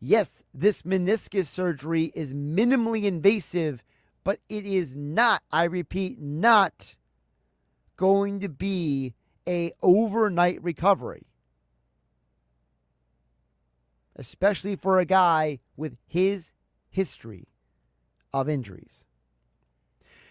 yes, this meniscus surgery is minimally invasive, but it is not, I repeat, not going to be an overnight recovery. Especially for a guy with his history of injuries.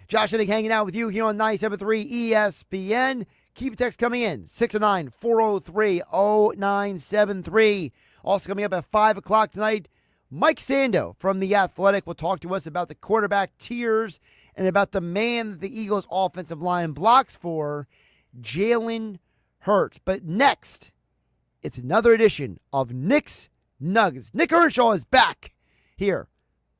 Josh Hennig hanging out with you here on 97.3 ESPN. Keep a text coming in, 609-403-0973. Also coming up at 5 o'clock tonight, Mike Sando from The Athletic will talk to us about the quarterback tiers and about the man that the Eagles offensive line blocks for, Jalen Hurts. But next, it's another edition of Nick's Nuggets. Nick Earnshaw is back here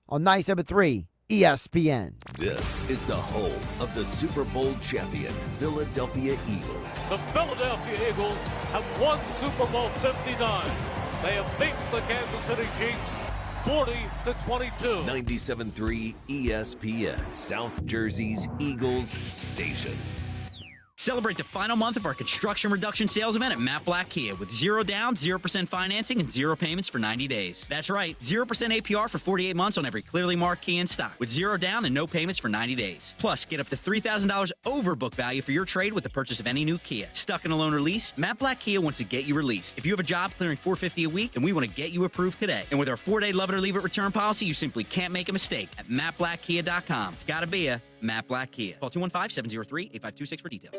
on 97.3 ESPN. This is the home of the Super Bowl champion Philadelphia Eagles. The Philadelphia Eagles have won Super Bowl 59. They have beaten the Kansas City Chiefs 40-22. 97.3 ESPN, South Jersey's Eagles station. Celebrate the final month of our construction reduction sales event at Matt Black Kia with 0 down, 0% financing, and 0 payments for 90 days. That's right, 0% APR for 48 months on every clearly marked Kia in stock with 0 down and no payments for 90 days. Plus, get up to $3,000 over book value for your trade with the purchase of any new Kia. Stuck in a loan or lease? Matt Black Kia wants to get you released. If you have a job clearing $450 a week, and we want to get you approved today. And with our 4-day love it or leave it return policy, you simply can't make a mistake at mattblackkia.com. It's gotta be a Matt Black Kia. Call 215-703-8526 for details.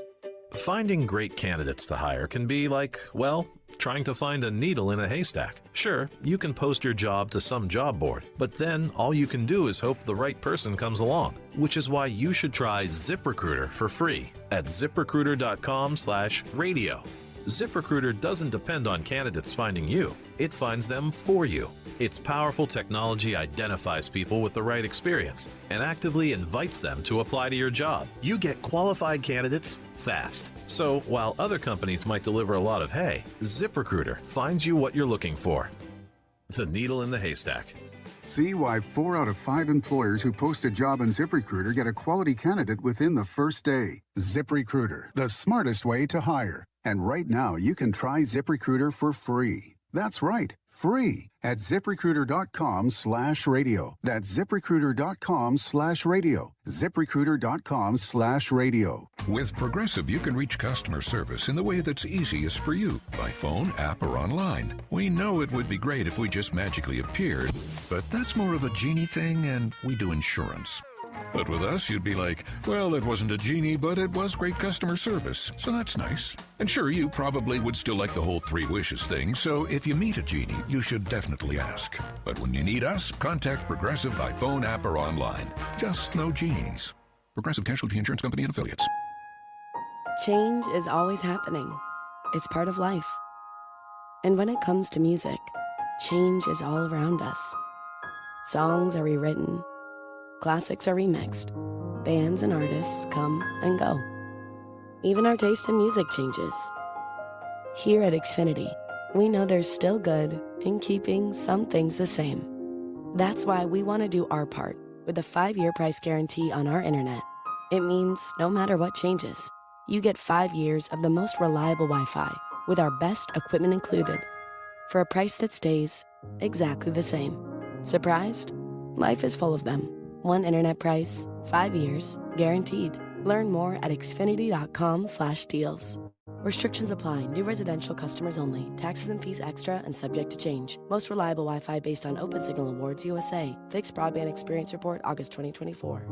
Finding great candidates to hire can be like, well, trying to find a needle in a haystack. Sure, you can post your job to some job board, but then all you can do is hope the right person comes along, which is why you should try ZipRecruiter for free at ZipRecruiter.com/radio. ZipRecruiter doesn't depend on candidates finding you. It finds them for you. Its powerful technology identifies people with the right experience and actively invites them to apply to your job. You get qualified candidates fast. So while other companies might deliver a lot of hay, ZipRecruiter finds you what you're looking for. The needle in the haystack. See why 4 out of 5 employers who post a job on ZipRecruiter get a quality candidate within the first day. ZipRecruiter, the smartest way to hire. And right now, you can try ZipRecruiter for free. That's right, free at ZipRecruiter.com/radio. That's ZipRecruiter.com/radio. ZipRecruiter.com/radio. With Progressive, you can reach customer service in the way that's easiest for you, by phone, app, or online. We know it would be great if we just magically appeared, but that's more of a genie thing, and we do insurance. But with us, you'd be like, well, it wasn't a genie, but it was great customer service, so that's nice. And sure, you probably would still like the whole 3 wishes thing, so if you meet a genie, you should definitely ask. But when you need us, contact Progressive by phone, app, or online. Just no genies. Progressive Casualty Insurance Company and Affiliates. Change is always happening. It's part of life. And when it comes to music, change is all around us. Songs are rewritten. Classics are remixed. Bands and artists come and go. Even our taste in music changes. Here at Xfinity, we know there's still good in keeping some things the same. That's why we want to do our part with a 5-year price guarantee on our internet, it means no matter what changes, you get 5 years of the most reliable Wi-Fi with our best equipment included for a price that stays exactly the same. Surprised? Life is full of them. One internet price, 5 years, guaranteed. Learn more at xfinity.com/deals. Restrictions apply. New residential customers only. Taxes and fees extra and subject to change. Most reliable Wi-Fi based on Open Signal Awards USA. Fixed Broadband Experience Report, August 2024.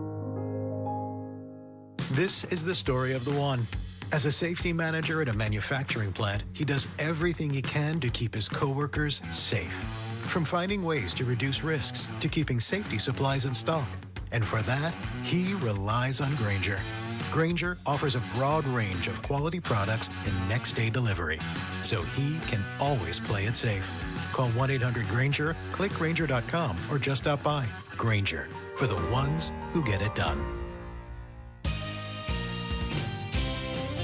This is the story of the one. As a safety manager at a manufacturing plant, he does everything he can to keep his coworkers safe. From finding ways to reduce risks to keeping safety supplies in stock. And for that, he relies on Grainger. Grainger offers a broad range of quality products and next-day delivery, so he can always play it safe. Call 1-800-GRAINGER, click Grainger.com, or just stop by. Grainger, for the ones who get it done.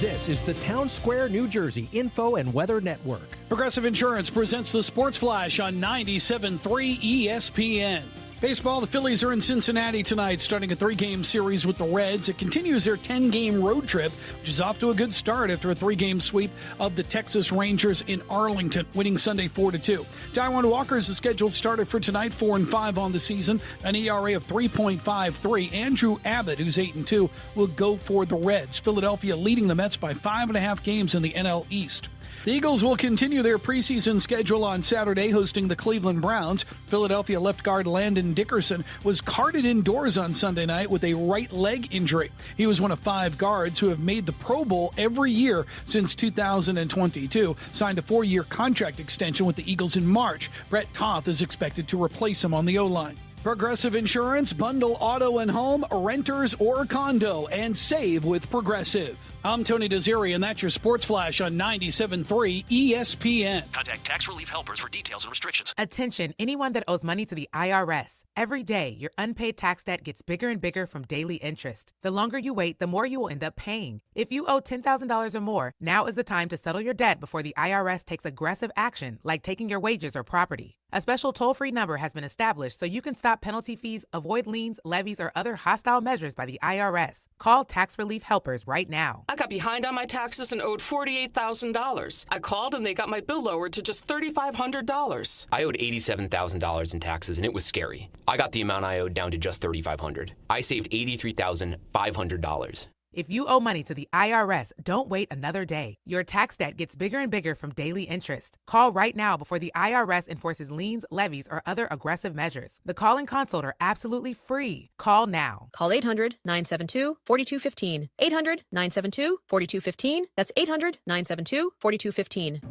This is the Town Square, New Jersey Info and Weather Network. Progressive Insurance presents the Sports Flash on 97.3 ESPN. Baseball, the Phillies are in Cincinnati tonight, starting a 3-game series with the Reds. It continues their 10-game road trip, which is off to a good start after a 3-game sweep of the Texas Rangers in Arlington, winning Sunday 4-2. Taijuan Walker is the scheduled starter for tonight, 4-5 on the season, an ERA of 3.53. Andrew Abbott, who's 8-2, will go for the Reds. Philadelphia leading the Mets by 5.5 games in the NL East. The Eagles will continue their preseason schedule on Saturday, hosting the Cleveland Browns. Philadelphia left guard Landon Dickerson was carted indoors on Sunday night with a right leg injury. He was one of 5 guards who have made the Pro Bowl every year since 2022, signed a 4-year contract extension with the Eagles in March. Brett Toth is expected to replace him on the O-line. Progressive Insurance, bundle auto and home, renters or condo, and save with Progressive. I'm Tony Desiri, and that's your Sports Flash on 97.3 ESPN. Contact Tax Relief Helpers for details and restrictions. Attention, anyone that owes money to the IRS. Every day, your unpaid tax debt gets bigger and bigger from daily interest. The longer you wait, the more you will end up paying. If you owe $10,000 or more, now is the time to settle your debt before the IRS takes aggressive action, like taking your wages or property. A special toll-free number has been established so you can stop penalty fees, avoid liens, levies, or other hostile measures by the IRS. Call Tax Relief Helpers right now. I got behind on my taxes and owed $48,000. I called and they got my bill lowered to just $3,500. I owed $87,000 in taxes and it was scary. I got the amount I owed down to just $3,500. I saved $83,500. If you owe money to the IRS, don't wait another day. Your tax debt gets bigger and bigger from daily interest. Call right now before the IRS enforces liens, levies, or other aggressive measures. The call and consult are absolutely free. Call now. Call 800-972-4215. 800-972-4215. That's 800-972-4215.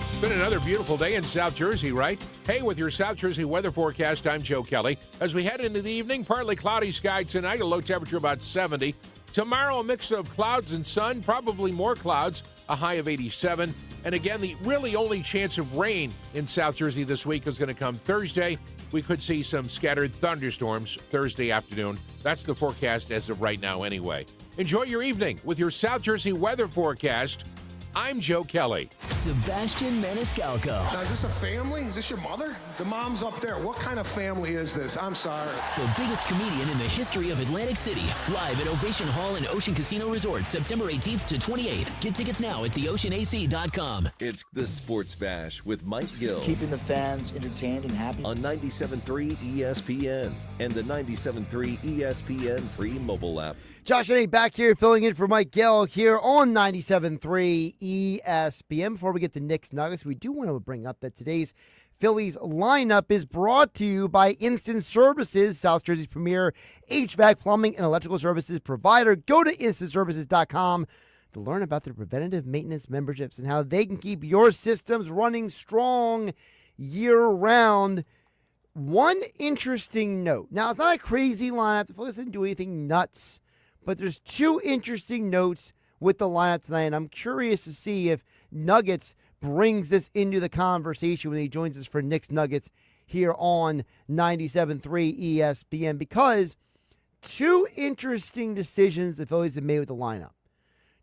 It's been another beautiful day in South Jersey, right? Hey, with your South Jersey weather forecast, I'm Joe Kelly. As we head into the evening, partly cloudy sky tonight, a low temperature about 70. Tomorrow, a mix of clouds and sun, probably more clouds, a high of 87. And again, the really only chance of rain in South Jersey this week is going to come Thursday. We could see some scattered thunderstorms Thursday afternoon. That's the forecast as of right now anyway. Enjoy your evening with your South Jersey weather forecast. I'm Joe Kelly. Sebastian Maniscalco. Now, is this a family? Is this your mother? The mom's up there. What kind of family is this? I'm sorry. The biggest comedian in the history of Atlantic City. Live at Ovation Hall and Ocean Casino Resort, September 18th to 28th. Get tickets now at theoceanac.com. It's the Sports Bash with Mike Gill. Keeping the fans entertained and happy. On 97.3 ESPN and the 97.3 ESPN free mobile app. Josh Hennig back here filling in for Mike Gill here on 97.3 ESPN. Before we get to Knicks Nuggets, we do want to bring up that today's Phillies lineup is brought to you by Instant Services, South Jersey's premier HVAC, plumbing, and electrical services provider. Go to instantservices.com to learn about their preventative maintenance memberships and how they can keep your systems running strong year-round. One interesting note. Now, it's not a crazy lineup. The Phillies didn't do anything nuts. But there's 2 interesting notes with the lineup tonight, and I'm curious to see if Nuggets brings this into the conversation when he joins us for Knicks Nuggets here on 97.3 ESPN, because 2 interesting decisions the Phillies have made with the lineup.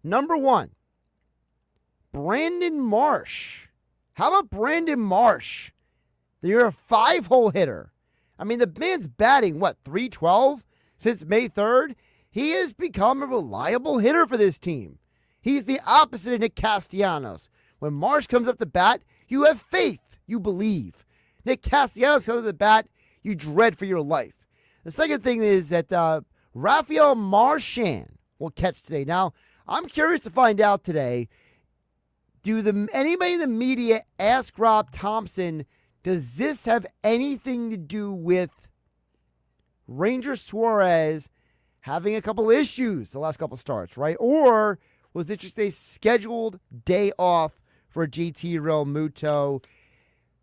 Number 1, Brandon Marsh. How about Brandon Marsh? You're a 5-hole hitter. I mean, the man's batting, 312 since May 3rd? He has become a reliable hitter for this team. He's the opposite of Nick Castellanos. When Marsh comes up to bat, you have faith. You believe. Nick Castellanos comes up to bat, you dread for your life. The second thing is that Rafael Marchand will catch today. Now, I'm curious to find out today, anybody in the media ask Rob Thompson, does this have anything to do with Ranger Suarez having a couple issues the last couple starts, right? Or was it just a scheduled day off for GT Real Muto?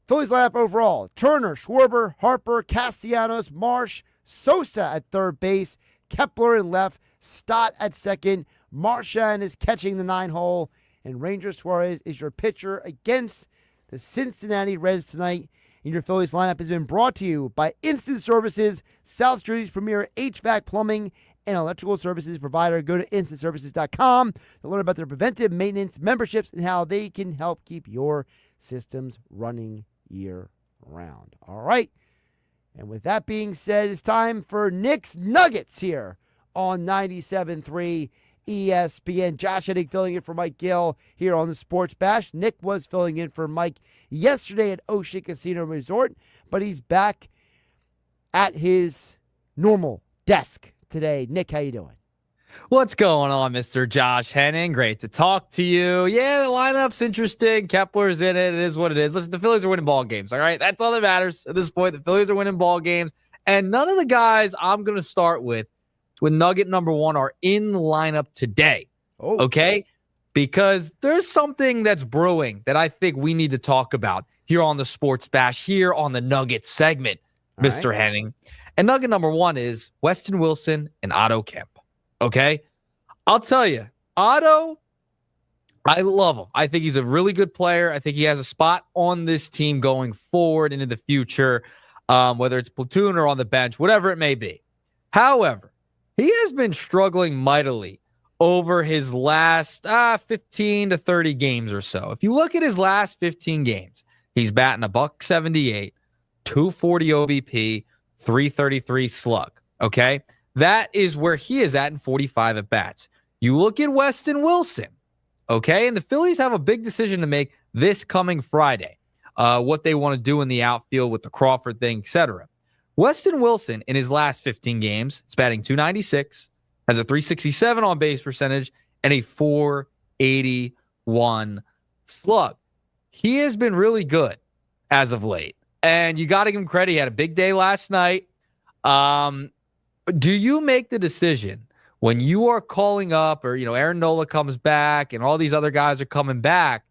Phillies lineup overall: Turner, Schwarber, Harper, Castellanos, Marsh, Sosa at third base, Kepler in left, Stott at second, Marchand is catching the 9-hole, and Ranger Suarez is your pitcher against the Cincinnati Reds tonight. And your Phillies lineup has been brought to you by Instant Services, South Jersey's premier HVAC plumbing and electrical services provider. Go to instantservices.com to learn about their preventive maintenance memberships and how they can help keep your systems running year-round. All right. And with that being said, it's time for Nick's Nuggets here on 97.3 ESPN. Josh Hennig filling in for Mike Gill here on the Sports Bash. Nick was filling in for Mike yesterday at Ocean Casino Resort, but he's back at his normal desk today. Nick, how you doing? What's going on, Mr. Josh Hennig? Great to talk to you. Yeah, the lineup's interesting. Kepler's in it. It is what it is. Listen, the Phillies are winning ball games, all right? That's all that matters at this point. The Phillies are winning ball games, and none of the guys I'm going to start with Nugget number one are in the lineup today, okay? Because there's something that's brewing that I think we need to talk about here on the Sports Bash, here on the Nugget segment, all Mr. Right. Hennig. And Nugget number one is Weston Wilson and Otto Kemp. Okay, I'll tell you, Otto, I love him. I think he's a really good player. I think he has a spot on this team going forward into the future, whether it's platoon or on the bench, whatever it may be. However, he has been struggling mightily over his last 15 to 30 games or so. If you look at his last 15 games, he's batting $178, 240 OBP, 333 slug. Okay. That is where he is at in 45 at-bats. You look at Weston Wilson, okay, and the Phillies have a big decision to make this coming Friday, what they want to do in the outfield with the Crawford thing, etc. Weston Wilson, in his last 15 games, is batting .296, has a .367 on-base percentage, and a .481 slug. He has been really good as of late, and you got to give him credit. He had a big day last night. Do you make the decision when you are calling up or, Aaron Nola comes back and all these other guys are coming back,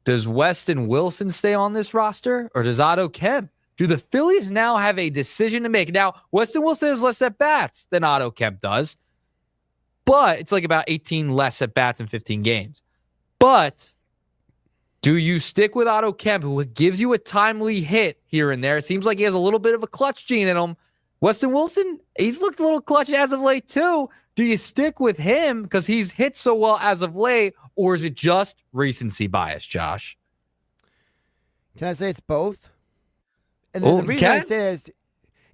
does Weston Wilson stay on this roster or does Otto Kemp? Do the Phillies now have a decision to make? Now, Weston Wilson has less at-bats than Otto Kemp does, but it's like about 18 less at-bats in 15 games. But do you stick with Otto Kemp, who gives you a timely hit here and there? It seems like he has a little bit of a clutch gene in him. Weston Wilson, he's looked a little clutch as of late too. Do you stick with him because he's hit so well as of late, or is it just recency bias, Josh? Can I say it's both? And then the reason I say this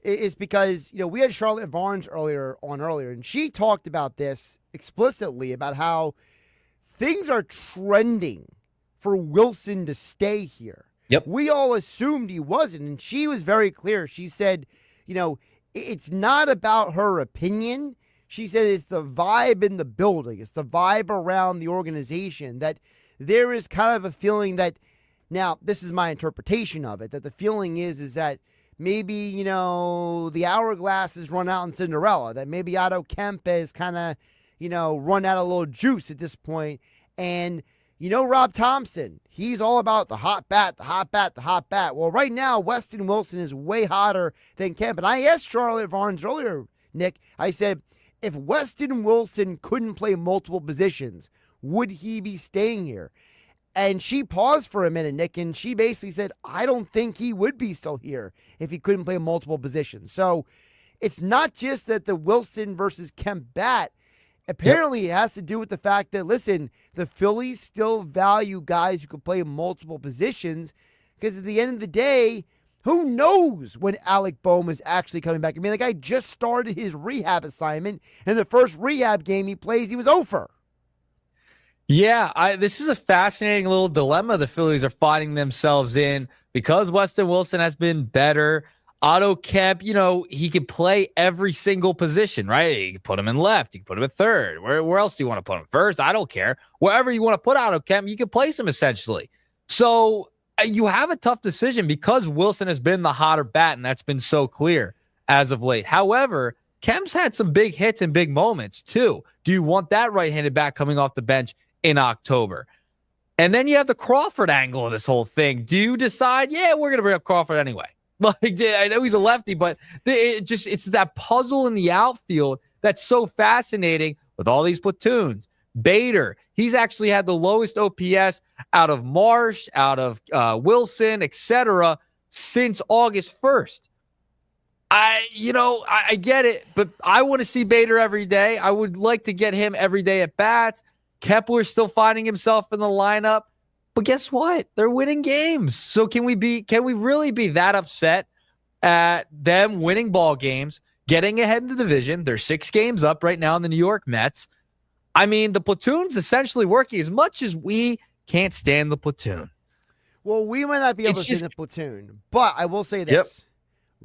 is because, we had Charlotte Varnes earlier, and she talked about this explicitly, about how things are trending for Wilson to stay here. Yep. We all assumed he wasn't, and she was very clear. She said, it's not about her opinion. She said it's the vibe in the building. It's the vibe around the organization that there is kind of a feeling that, now, this is my interpretation of it, that the feeling is that maybe, the hourglass has run out in Cinderella, that maybe Otto Kemp has kind of, run out a little juice at this point. And, Rob Thompson, he's all about the hot bat, the hot bat, the hot bat. Well, right now, Weston Wilson is way hotter than Kemp. And I asked Charlotte Varnes earlier, Nick, I said, if Weston Wilson couldn't play multiple positions, would he be staying here? And she paused for a minute, Nick, and she basically said, I don't think he would be still here if he couldn't play multiple positions. So it's not just that the Wilson versus Kemp bat. Apparently, It has to do with the fact that, listen, the Phillies still value guys who can play multiple positions because at the end of the day, Who knows when Alec Bohm is actually coming back? I mean, the guy just started his rehab assignment, and the first rehab game he plays, he was over. Yeah, this is a fascinating little dilemma the Phillies are finding themselves in because Weston Wilson has been better. Otto Kemp, he can play every single position, right? You can put him in left. You can put him in third. Where else do you want to put him? First? I don't care. Wherever you want to put Otto Kemp, you can place him essentially. So you have a tough decision because Wilson has been the hotter bat, and that's been so clear as of late. However, Kemp's had some big hits and big moments too. Do you want that right-handed bat coming off the bench in October? And then you have the Crawford angle of this whole thing. Do you decide, we're going to bring up Crawford anyway? Like, I know he's a lefty, but it's that puzzle in the outfield that's so fascinating with all these platoons. Bader, he's actually had the lowest OPS out of Marsh, out of Wilson, etc., since August 1st. I get it, but I want to see Bader every day. I would like to get him every day at bats. Kepler's still finding himself in the lineup. But guess what? They're winning games. So can we really be that upset at them winning ball games, getting ahead in the division? They're 6 games up right now in the New York Mets. I mean, the platoon's essentially working as much as we can't stand the platoon. Well, we might not be able to stand the platoon, but I will say this.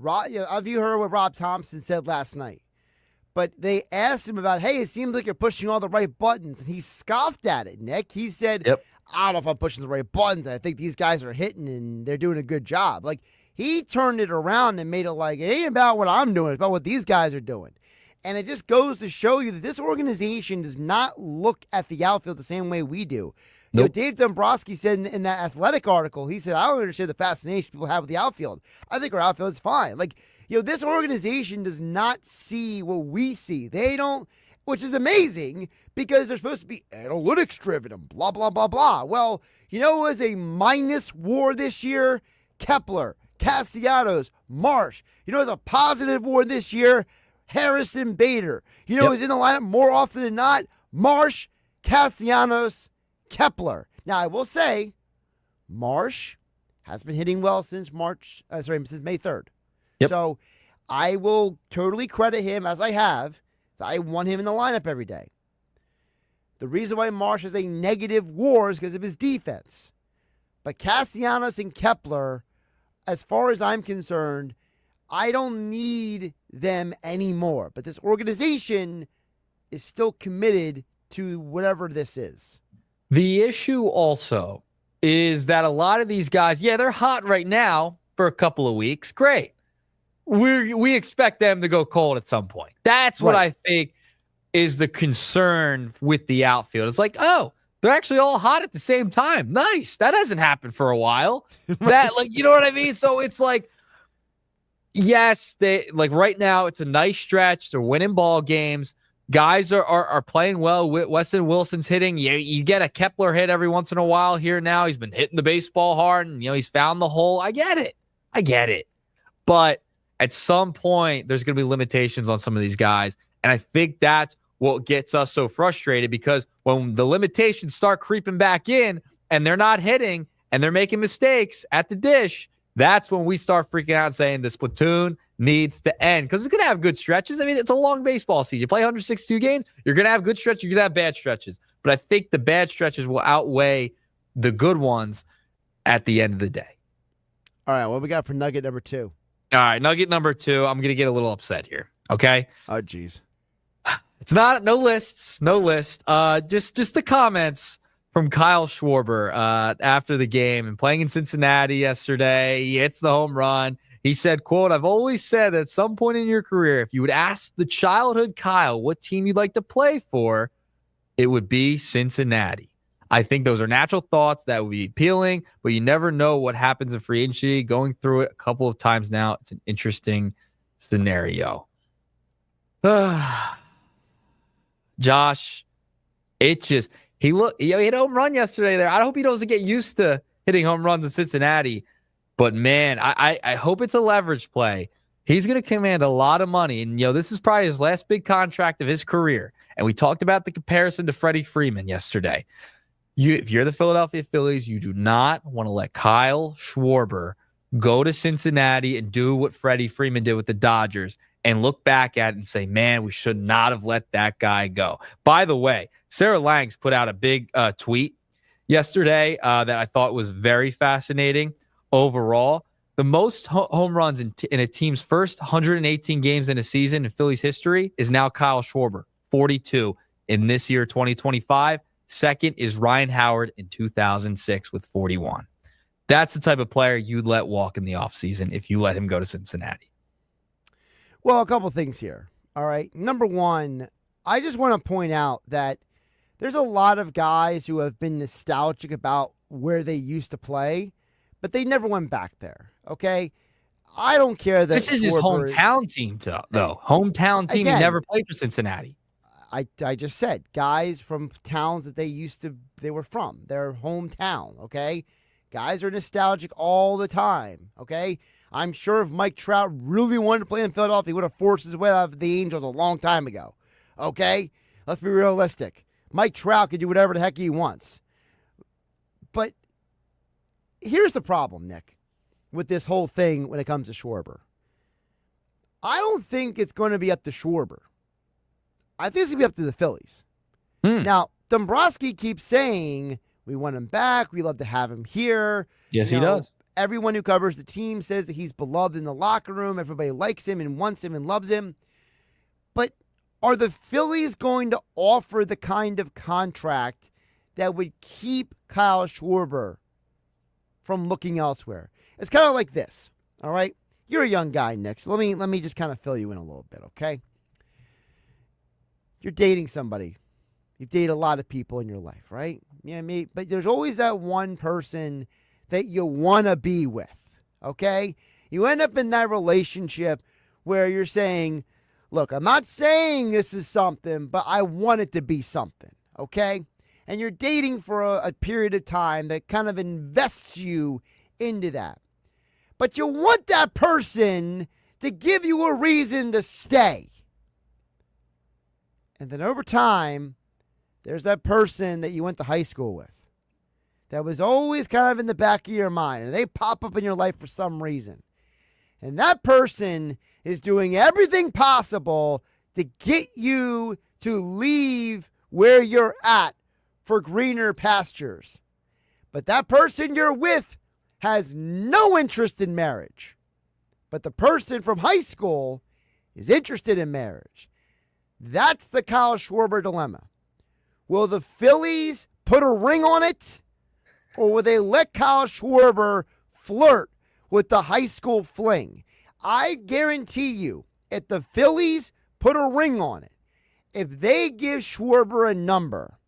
Have you heard what Rob Thompson said last night? But they asked him about, hey, it seems like you're pushing all the right buttons. And he scoffed at it, Nick. He said, I don't know if I'm pushing the right buttons. I think these guys are hitting and they're doing a good job. Like, he turned it around and made it like, it ain't about what I'm doing. It's about what these guys are doing. And it just goes to show you that this organization does not look at the outfield the same way we do. Nope. Dave Dombrowski said in that Athletic article, he said, I don't understand the fascination people have with the outfield. I think our outfield is fine. Like, this organization does not see what we see. They don't, which is amazing because they're supposed to be analytics driven and blah, blah, blah, blah. Well, who was a minus WAR this year? Kepler, Castellanos, Marsh. Who was a positive WAR this year? Harrison Bader. Who's in the lineup more often than not? Marsh, Castellanos, Kepler. Now, I will say, Marsh has been hitting well since since May 3rd. Yep. So I will totally credit him, as I have. I want him in the lineup every day. The reason why Marsh has a negative WAR is because of his defense. But Castellanos and Kepler, as far as I'm concerned, I don't need them anymore. But this organization is still committed to whatever this is. The issue also is that a lot of these guys, they're hot right now for a couple of weeks. Great. We expect them to go cold at some point. That's what I think is the concern with the outfield. It's like, oh, they're actually all hot at the same time. Nice. That hasn't happened for a while. That, like, you know what I mean? So it's like, yes, they like right now it's a nice stretch. They're winning ball games. Guys are playing well. Weston Wilson's hitting. You get a Kepler hit every once in a while here now. He's been hitting the baseball hard, and he's found the hole. I get it. But at some point, there's going to be limitations on some of these guys, and I think that's what gets us so frustrated because when the limitations start creeping back in, and they're not hitting, and they're making mistakes at the dish, that's when we start freaking out and saying this platoon needs to end because it's going to have good stretches. I mean, it's a long baseball season. You play 162 games, you're going to have good stretches, you're going to have bad stretches. But I think the bad stretches will outweigh the good ones at the end of the day. All right, what we got for nugget number 2? All right, nugget number 2. I'm going to get a little upset here, okay? Oh, geez. It's not, no lists, no list. Just the comments from Kyle Schwarber after the game and playing in Cincinnati yesterday. He hits the home run. He said, quote, I've always said that at some point in your career, if you would ask the childhood Kyle what team you'd like to play for, it would be Cincinnati. I think those are natural thoughts that would be appealing, but you never know what happens in free agency. Going through it a couple of times now, it's an interesting scenario. Josh, it just, he hit a home run yesterday there. I hope he doesn't get used to hitting home runs in Cincinnati. But, man, I hope it's a leverage play. He's going to command a lot of money. And, this is probably his last big contract of his career. And we talked about the comparison to Freddie Freeman yesterday. If you're the Philadelphia Phillies, you do not want to let Kyle Schwarber go to Cincinnati and do what Freddie Freeman did with the Dodgers and look back at it and say, man, we should not have let that guy go. By the way, Sarah Langs put out a big tweet yesterday that I thought was very fascinating overall. The most home runs in a team's first 118 games in a season in Phillies history is now Kyle Schwarber, 42 in this year, 2025. Second is Ryan Howard in 2006 with 41. That's the type of player you'd let walk in the offseason if you let him go to Cincinnati. Well, a couple things here. All right. Number one, I just want to point out that there's a lot of guys who have been nostalgic about where they used to play, but they never went back there. Okay. I don't care that this is his hometown team, though. Hometown team. Again, he never played for Cincinnati. I just said guys from towns that they were from, their hometown. Okay. Guys are nostalgic all the time. Okay. I'm sure if Mike Trout really wanted to play in Philadelphia, he would have forced his way out of the Angels a long time ago. Okay. Let's be realistic. Mike Trout can do whatever the heck he wants. But here's the problem, Nick, with this whole thing when it comes to Schwarber. I don't think it's going to be up to Schwarber. I think it's going to be up to the Phillies. Now, Dombrowski keeps saying, we want him back. We love to have him here. Yes, he does. Everyone who covers the team says that he's beloved in the locker room. Everybody likes him and wants him and loves him. But are the Phillies going to offer the kind of contract that would keep Kyle Schwarber from looking elsewhere? It's kind of like this, all right? You're a young guy, Nick, so let me just kind of fill you in a little bit, okay? You're dating somebody. You've dated a lot of people in your life, right? Yeah, but there's always that one person that you want to be with, okay? You end up in that relationship where you're saying, look, I'm not saying this is something, but I want it to be something, okay? And you're dating for a period of time that kind of invests you into that. But you want that person to give you a reason to stay. And then over time, there's that person that you went to high school with that was always kind of in the back of your mind, and they pop up in your life for some reason. And that person is doing everything possible to get you to leave where you're at for greener pastures. But that person you're with has no interest in marriage. But the person from high school is interested in marriage. That's the Kyle Schwarber dilemma. Will the Phillies put a ring on it, or will they let Kyle Schwarber flirt with the high school fling? I guarantee you, if the Phillies put a ring on it, if they give Schwarber a number,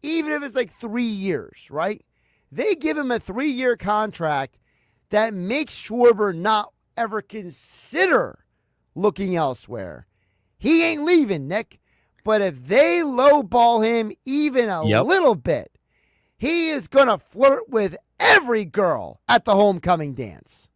even if it's like 3 years, right? They give him a 3-year contract that makes Schwarber not ever consider looking elsewhere. He ain't leaving, Nick. But if they lowball him even a little bit, he is going to flirt with every girl at the homecoming dance.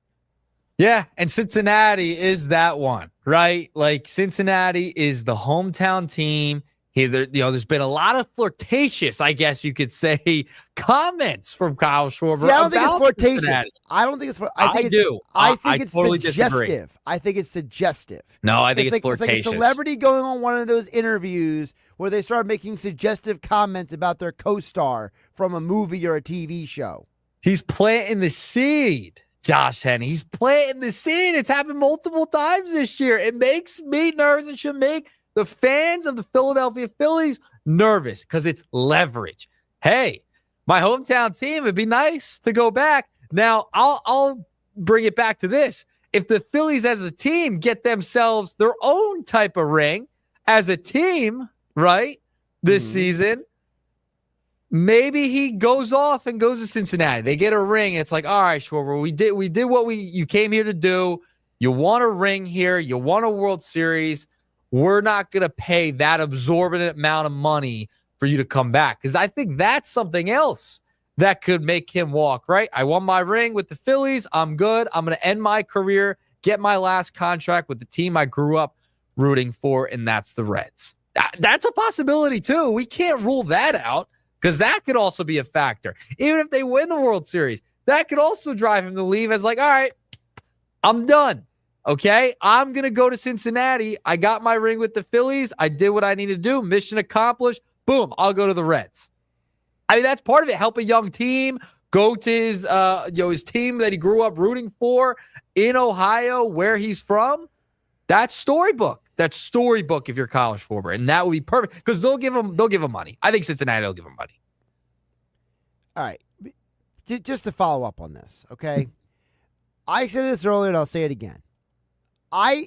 Yeah, and Cincinnati is that one, right? Like, Cincinnati is the hometown team. There's been a lot of flirtatious, I guess you could say, comments from Kyle Schwarber. See, I don't think it's flirtatious. Cincinnati. I don't think it's. I think it's totally suggestive. disagree. I think it's suggestive. No, I think it's flirtatious. It's like a celebrity going on one of those interviews where they start making suggestive comments about their co-star from a movie or a TV show. He's planting the seed, Josh Hennig. He's planting the seed. It's happened multiple times this year. It makes me nervous. It should make the fans of the Philadelphia Phillies nervous because it's leverage. Hey, my hometown team, it'd be nice to go back. Now, I'll bring it back to this. If the Phillies as a team get themselves their own type of ring as a team, right, this season, maybe he goes off and goes to Cincinnati. They get a ring. It's like, all right, Schwarber, we did what you came here to do. You want a ring here. You want a World Series. We're not going to pay that absorbent amount of money for you to come back. Because I think that's something else that could make him walk, right? I won my ring with the Phillies. I'm good. I'm going to end my career, get my last contract with the team I grew up rooting for, and that's the Reds. That's a possibility, too. We can't rule that out because that could also be a factor. Even if they win the World Series, that could also drive him to leave as like, all right, I'm done. Okay, I'm going to go to Cincinnati. I got my ring with the Phillies. I did what I need to do. Mission accomplished. Boom, I'll go to the Reds. I mean, that's part of it. Help a young team. Go to his team that he grew up rooting for in Ohio, where he's from. That's storybook. That's storybook if you're Kyle Schwarber, and that would be perfect because they'll give him money. I think Cincinnati will give him money. All right, just to follow up on this, okay? I said this earlier, and I'll say it again.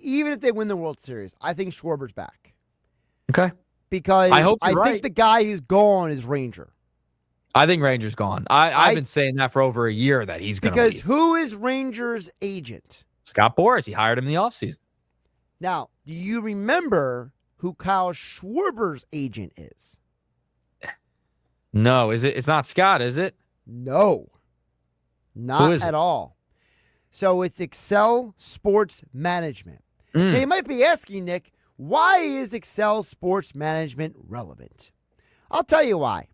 Even if they win the World Series, I think Schwarber's back. Okay. Because I think the guy who's gone is Ranger. I think Ranger's gone. I've been saying that for over a year that he's going to leave. Because who is Ranger's agent? Scott Boras. He hired him in the offseason. Now, do you remember who Kyle Schwarber's agent is? No, it's not Scott, is it? No. Not at all. So it's Excel Sports Management. Now, you might be asking, Nick, why is Excel Sports Management relevant? I'll tell you why.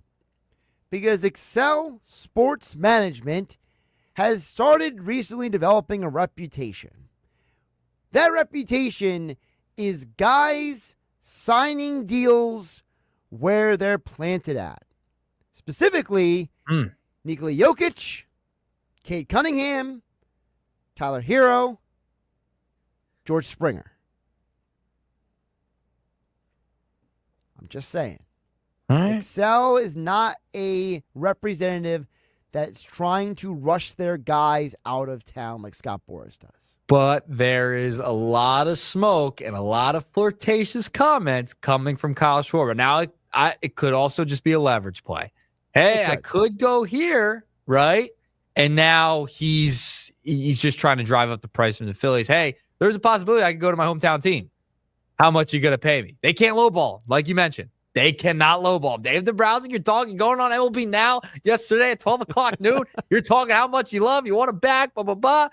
Because Excel Sports Management has started recently developing a reputation. That reputation is guys signing deals where they're planted at. Specifically, Nikola Jokic, Cade Cunningham, Tyler Hero, George Springer. I'm just saying. All right. Excel is not a representative that's trying to rush their guys out of town like Scott Boras does. But there is a lot of smoke and a lot of flirtatious comments coming from Kyle Schwarber. Now, it could also just be a leverage play. Hey, I could go here, right? And now he's just trying to drive up the price from the Phillies. Hey, there's a possibility I could go to my hometown team. How much are you going to pay me? They can't lowball, like you mentioned. They cannot lowball. Dave Dombrowski, you're talking, going on MLB Now yesterday at 12 o'clock noon. You're talking how much you love, you want him back, blah, blah, blah.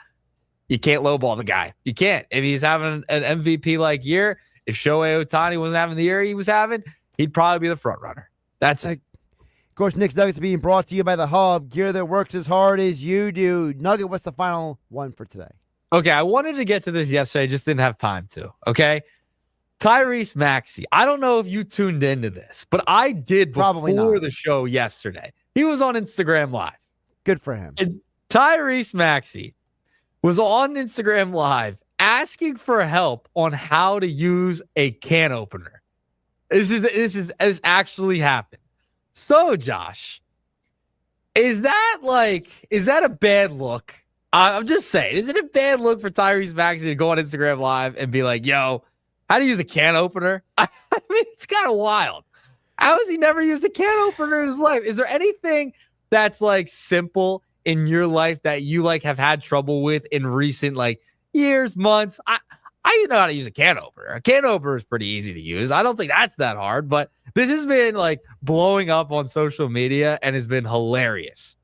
You can't lowball the guy. You can't. If he's having an MVP-like year, if Shohei Ohtani wasn't having the year he was having, he'd probably be the front runner. That's it. Of course, Nick's Nuggets are being brought to you by The Hub, gear that works as hard as you do. Nugget, what's the final one for today? Okay, I wanted to get to this yesterday. I just didn't have time to, okay? Tyrese Maxey. I don't know if you tuned into this, but I did before the show yesterday. He was on Instagram Live. Good for him. And Tyrese Maxey was on Instagram Live asking for help on how to use a can opener. This actually happened. So, Josh, is that a bad look? I'm just saying, is it a bad look for Tyrese Maxey to go on Instagram Live and be like, yo, how to use a can opener? I mean, it's kind of wild. How has he never used a can opener in his life? Is there anything that's like simple in your life that you like have had trouble with in recent like years, months? I know how to use a can opener. A can opener is pretty easy to use. I don't think that's that hard, but this has been like blowing up on social media and has been hilarious.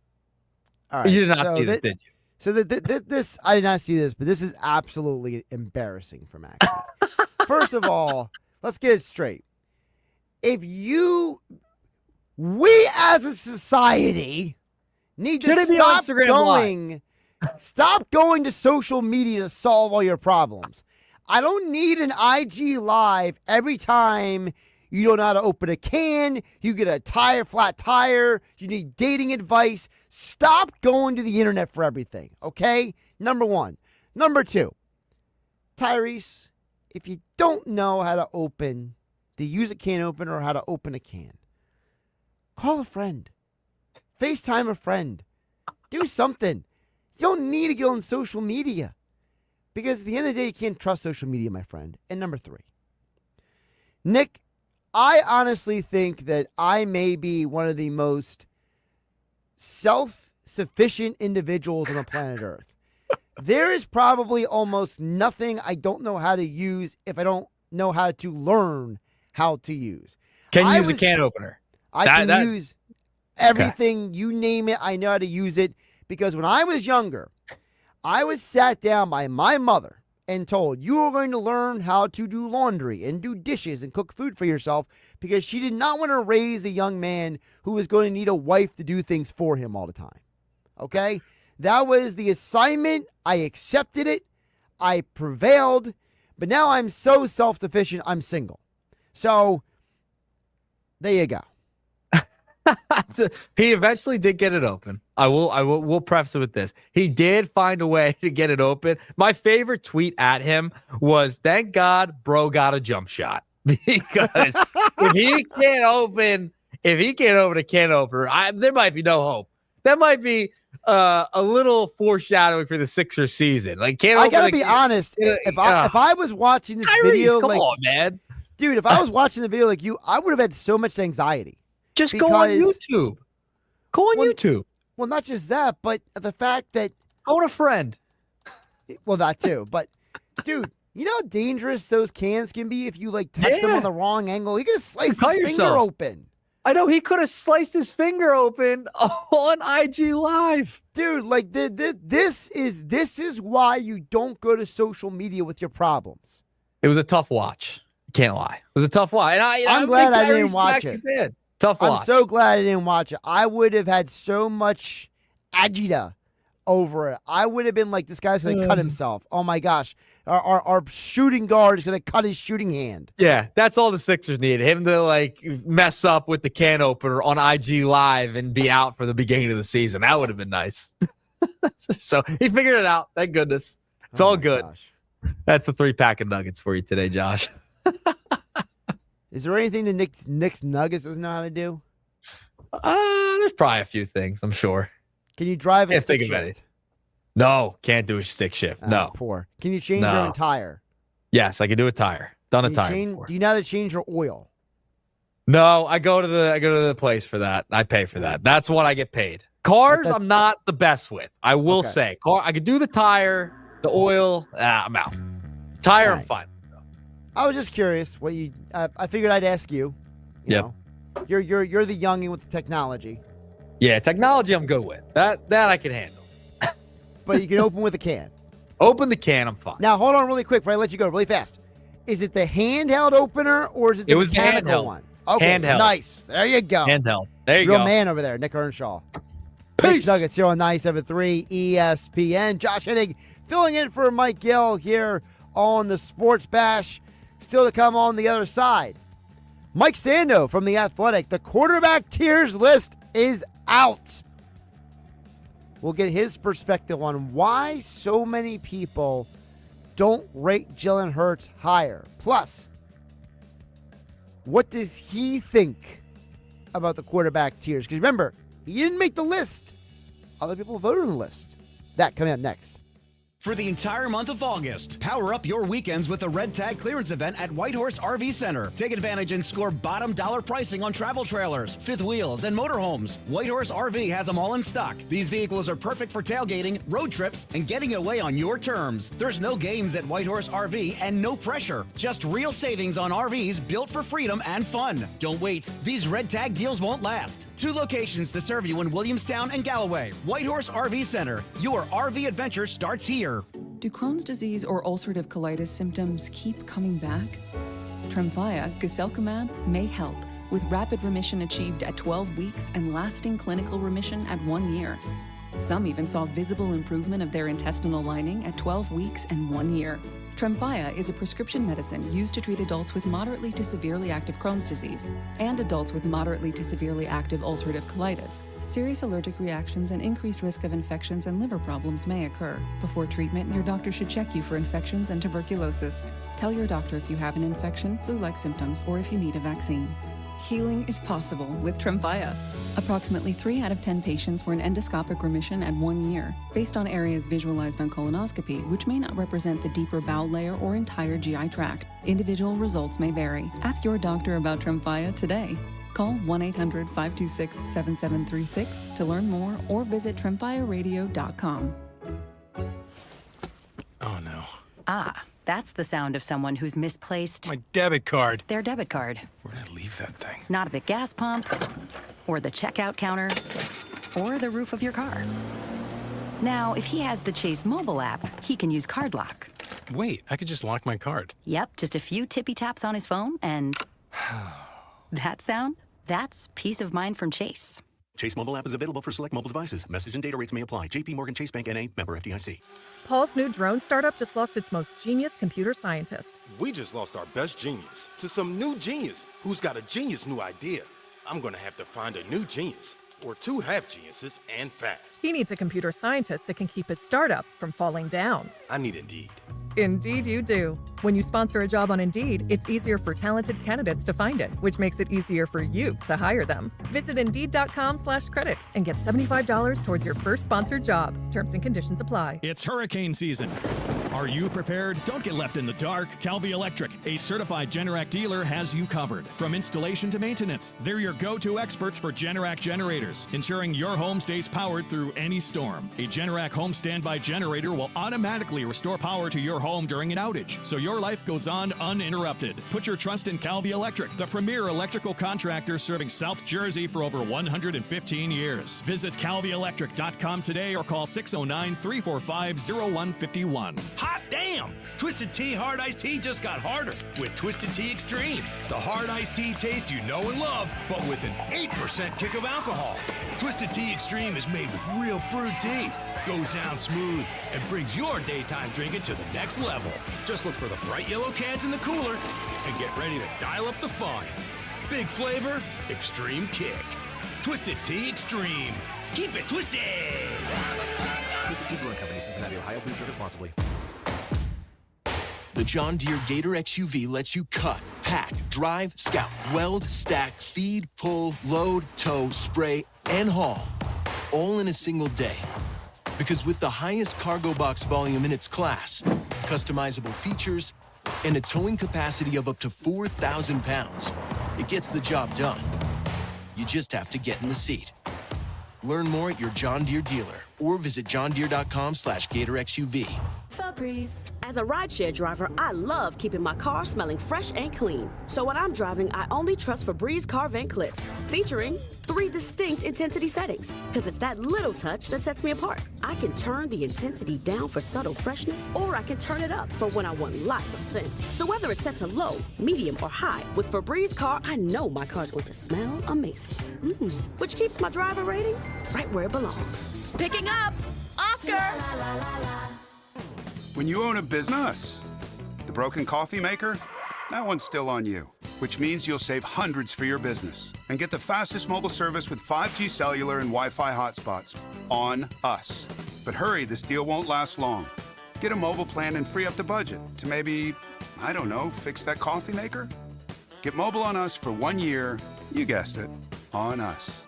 All right. You did not see this, did you? So this, I did not see this, but this is absolutely embarrassing for Maxey. First of all, let's get it straight. We as a society need to stop going to social media to solve all your problems. I don't need an IG Live every time you don't know how to open a can, you get a flat tire, you need dating advice. Stop going to the internet for everything, okay? Number one. Number two, Tyrese, if you don't know how to use a can opener or how to open a can, call a friend. FaceTime a friend. Do something. You don't need to get on social media. Because at the end of the day, you can't trust social media, my friend. And number three, Nick, I honestly think that I may be one of the most self-sufficient individuals on the planet Earth. There is probably almost nothing I don't know how to use if I don't know how to learn how to use. Can you use a can opener? I can use everything. Okay. You name it, I know how to use it. Because when I was younger, I was sat down by my mother and told, you are going to learn how to do laundry and do dishes and cook food for yourself, because she did not want to raise a young man who was going to need a wife to do things for him all the time. Okay? That was the assignment. I accepted it. I prevailed. But now I'm so self-sufficient, I'm single. So, there you go. He eventually did get it open. We'll preface it with this. He did find a way to get it open. My favorite tweet at him was, thank God bro got a jump shot. Because if he can't open a can opener, there might be no hope. That might be a little foreshadowing for the Sixers season. Like, I gotta be honest. If I was watching this video, come like, on, man, dude, if I was watching the video like you, I would have had so much anxiety. Just go on YouTube. Go on YouTube. Well, not just that, but the fact that phone a friend. Well, that too. But, dude, you know how dangerous those cans can be if you like touch them on the wrong angle. He could have sliced his finger open. I know, he could have sliced his finger open on IG Live. Dude, like this is why you don't go to social media with your problems. It was a tough watch. Can't lie. It was a tough watch. And I'm glad I didn't watch it. Tough watch. I'm so glad I didn't watch it. I would have had so much agita over it. I would have been like, this guy's going to cut himself. Oh, my gosh. Our shooting guard is going to cut his shooting hand. Yeah, that's all the Sixers need. Him to, like, mess up with the can opener on IG Live and be out for the beginning of the season. That would have been nice. So he figured it out. Thank goodness. It's all good. Gosh. That's the 3-pack of nuggets for you today, Josh. Is there anything the Knicks Nuggets doesn't know how to do? There's probably a few things, I'm sure. Can you drive a Can't stick think of shift? any. No, can't do a stick shift. No. That's poor. Can you change your own tire? Yes, I can do a tire. Done a tire before. Do you know how to change your oil? No, I go to the place for that. I pay for that. That's what I get paid. Cars, I'm not the best with. I will say. Car, I could do the tire, the oil. I'm out. Tire, I'm fine. I was just curious what you. I figured I'd ask you. You know, you're the youngin' with the technology. Yeah, technology I'm good with. That I can handle. But you can open with a can. Open the can, I'm fine. Now hold on really quick before I let you go really fast. Is it the handheld opener or is it the mechanical one? Okay, handheld. Nice. There you go. Handheld. There you Real go. man over there, Nick Earnshaw. Peace. Nuggets here on 97.3 ESPN. Josh Hennig filling in for Mike Gill here on the Sports Bash. Still to come on the other side. Mike Sando from The Athletic. The quarterback tiers list is out. We'll get his perspective on why so many people don't rate Jalen Hurts higher. Plus, what does he think about the quarterback tiers? Because remember, he didn't make the list. Other people voted on the list. That coming up next. For the entire month of August, power up your weekends with the Red Tag Clearance event at Whitehorse RV Center. Take advantage and score bottom dollar pricing on travel trailers, fifth wheels, and motorhomes. Whitehorse RV has them all in stock. These vehicles are perfect for tailgating, road trips, and getting away on your terms. There's no games at Whitehorse RV and no pressure. Just real savings on RVs built for freedom and fun. Don't wait. These Red Tag deals won't last. 2 locations to serve you in Williamstown and Galloway. Whitehorse RV Center. Your RV adventure starts here. Do Crohn's disease or ulcerative colitis symptoms keep coming back? Tremfya, guselkumab, may help, with rapid remission achieved at 12 weeks and lasting clinical remission at 1 year. Some even saw visible improvement of their intestinal lining at 12 weeks and 1 year. Tremfya is a prescription medicine used to treat adults with moderately to severely active Crohn's disease and adults with moderately to severely active ulcerative colitis. Serious allergic reactions and increased risk of infections and liver problems may occur. Before treatment, your doctor should check you for infections and tuberculosis. Tell your doctor if you have an infection, flu-like symptoms, or if you need a vaccine. Healing is possible with Tremfya. Approximately 3 out of 10 patients were in endoscopic remission at 1 year, based on areas visualized on colonoscopy, which may not represent the deeper bowel layer or entire GI tract. Individual results may vary. Ask your doctor about Tremfya today. Call 1-800-526-7736 to learn more or visit tremfyaradio.com. Oh no. Ah, that's the sound of someone who's misplaced My debit card. their debit card. Where did I leave that thing? Not at the gas pump, or the checkout counter, or the roof of your car. Now, if he has the Chase mobile app, he can use Card Lock. Wait, I could just lock my card. Yep, just a few tippy taps on his phone, and that sound? That's peace of mind from Chase. Chase mobile app is available for select mobile devices. Message and data rates may apply. JP Morgan Chase Bank N.A., member FDIC. Paul's new drone startup just lost its most genius computer scientist. We just lost our best genius to some new genius who's got a genius new idea. I'm going to have to find a new genius, or two half geniuses, and fast. He needs a computer scientist that can keep his startup from falling down. I need Indeed. Indeed you do. When you sponsor a job on Indeed, it's easier for talented candidates to find it, which makes it easier for you to hire them. Visit Indeed.com/credit and get $75 towards your first sponsored job. Terms and conditions apply. It's hurricane season. Are you prepared? Don't get left in the dark. Calvi Electric, a certified Generac dealer, has you covered. From installation to maintenance, they're your go-to experts for Generac generators, ensuring your home stays powered through any storm. A Generac home standby generator will automatically restore power to your home during an outage, so your life goes on uninterrupted. Put your trust in Calvi Electric, the premier electrical contractor serving South Jersey for over 115 years. Visit calvielectric.com today or call 609-345-0151. Hot damn! Twisted Tea Hard Iced Tea just got harder with Twisted Tea Extreme. The hard iced tea taste you know and love, but with an 8% kick of alcohol. Twisted Tea Extreme is made with real brewed tea, goes down smooth, and brings your daytime drinking to the next level. Just look for the bright yellow cans in the cooler and get ready to dial up the fun. Big flavor, extreme kick. Twisted Tea Extreme. Keep it twisted! Twisted Tea Brewing Company, Cincinnati, Ohio. Please drink responsibly. The John Deere Gator XUV lets you cut, pack, drive, scout, weld, stack, feed, pull, load, tow, spray, and haul, all in a single day. Because with the highest cargo box volume in its class, customizable features, and a towing capacity of up to 4,000 pounds, it gets the job done. You just have to get in the seat. Learn more at your John Deere dealer or visit johndeere.com/GatorXUV. Febreze. As a rideshare driver, I love keeping my car smelling fresh and clean. So when I'm driving, I only trust Febreze car vent clips, featuring 3 distinct intensity settings, because it's that little touch that sets me apart. I can turn the intensity down for subtle freshness, or I can turn it up for when I want lots of scent. So whether it's set to low, medium, or high, with Febreze car, I know my car's going to smell amazing. Which keeps my driver rating right where it belongs. Picking up, Oscar! When you own a business, the broken coffee maker, that one's still on you, which means you'll save hundreds for your business and get the fastest mobile service with 5G cellular and Wi-Fi hotspots on us. But hurry, this deal won't last long. Get a mobile plan and free up the budget to maybe, I don't know, fix that coffee maker? Get mobile on us for 1 year, you guessed it, on us.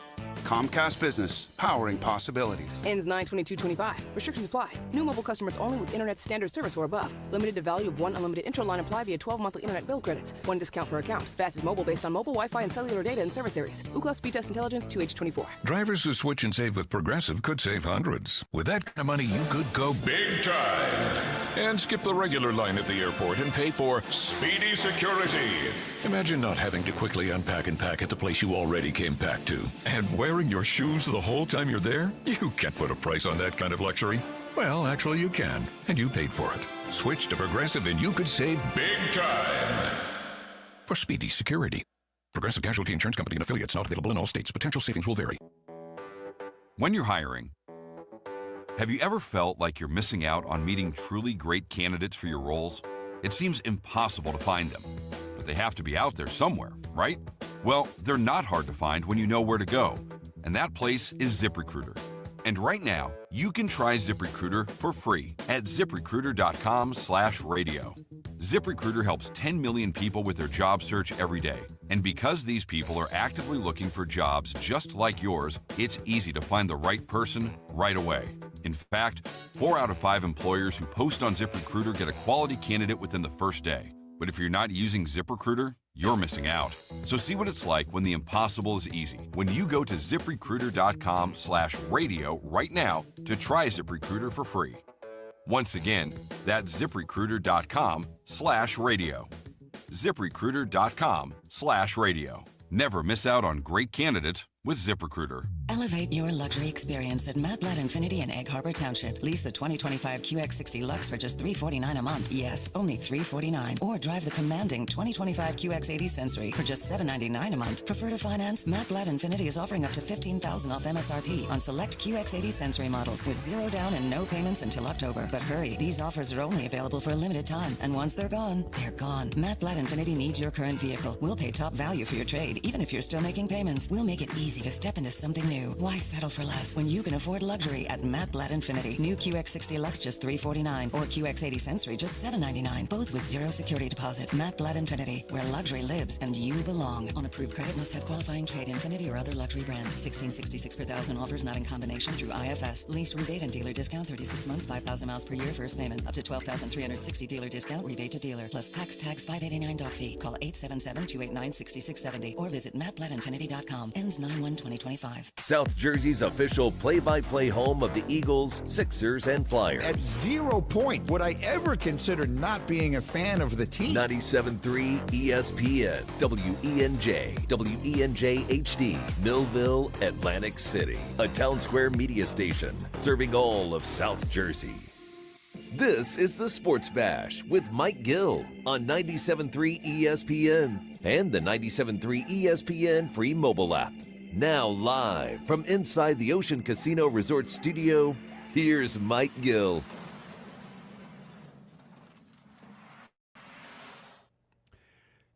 Comcast Business, powering possibilities. Ends 9/22/25. Restrictions apply. New mobile customers only with internet standard service or above. Limited to value of 1 unlimited intro line apply via 12 monthly internet bill credits. 1 discount per account. Fastest mobile based on mobile Wi-Fi and cellular data in service areas. Ookla Speed Test Intelligence 2H24. Drivers who switch and save with Progressive could save hundreds. With that kind of money, you could go big time and skip the regular line at the airport and pay for speedy security. Imagine not having to quickly unpack and pack at the place you already came packed to. And wearing your shoes the whole time you're there? You can't put a price on that kind of luxury. Well, actually you can, and you paid for it. Switch to Progressive and you could save big time for speedy security. Progressive Casualty Insurance Company and affiliates, not available in all states. Potential savings will vary. When you're hiring, have you ever felt like you're missing out on meeting truly great candidates for your roles? It seems impossible to find them, but they have to be out there somewhere, right? Well, they're not hard to find when you know where to go, and that place is ZipRecruiter. And right now, you can try ZipRecruiter for free at ZipRecruiter.com/radio. ZipRecruiter helps 10 million people with their job search every day. And because these people are actively looking for jobs just like yours, it's easy to find the right person right away. In fact, 4 out of 5 employers who post on ZipRecruiter get a quality candidate within the first day. But if you're not using ZipRecruiter, you're missing out. So see what it's like when the impossible is easy. When you go to ZipRecruiter.com/radio right now to try ZipRecruiter for free. Once again, that's ZipRecruiter.com/radio. ZipRecruiter.com/radio. Never miss out on great candidates with ZipRecruiter. Elevate your luxury experience at Matt Blatt Infinity in Egg Harbor Township. Lease the 2025 QX60 Lux for just $349 a month. Yes, only $349. Or drive the commanding 2025 QX80 Sensory for just $799 a month. Prefer to finance? Matt Blatt Infinity is offering up to $15,000 off MSRP on select QX80 Sensory models with 0 down and no payments until October. But hurry, these offers are only available for a limited time. And once they're gone, they're gone. Matt Blatt Infinity needs your current vehicle. We'll pay top value for your trade, even if you're still making payments. We'll make it easy to step into something new. Why settle for less when you can afford luxury at Matt Blatt Infinity? New QX60 Lux just $349 or QX80 Sensory just $799, both with 0 security deposit. Matt Blatt Infinity, where luxury lives and you belong. On approved credit, must have qualifying trade Infinity or other luxury brand. $1,666 per thousand. Offers not in combination through IFS. Lease rebate and dealer discount 36 months, 5,000 miles per year. First payment up to $12,360 dealer discount rebate to dealer plus tax $589 doc fee. Call 877-289-6670 or visit mattblattinfinity.com. Ends 9/1/2025. South Jersey's official play-by-play home of the Eagles, Sixers, and Flyers. At 0 point would I ever consider not being a fan of the team. 97.3 ESPN, WENJ, WENJ HD, Millville, Atlantic City. A Town Square media station serving all of South Jersey. This is the Sports Bash with Mike Gill on 97.3 ESPN and the 97.3 ESPN free mobile app. Now live from inside the Ocean Casino Resort Studio, here's Mike Gill.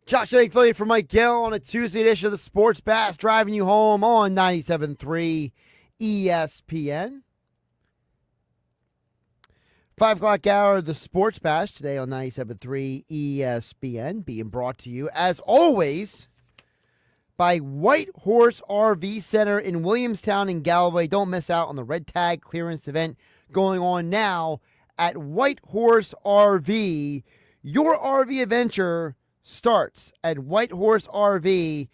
Josh Hennig, Philly for Mike Gill on a Tuesday edition of the Sports Bash, driving you home on 97.3 ESPN. 5 o'clock hour, the Sports Bash, today on 97.3 ESPN, being brought to you, as always, by White Horse RV Center in Williamstown and Galloway. Don't miss out on the red tag clearance event going on now at White Horse RV. Your RV adventure starts at White Horse RV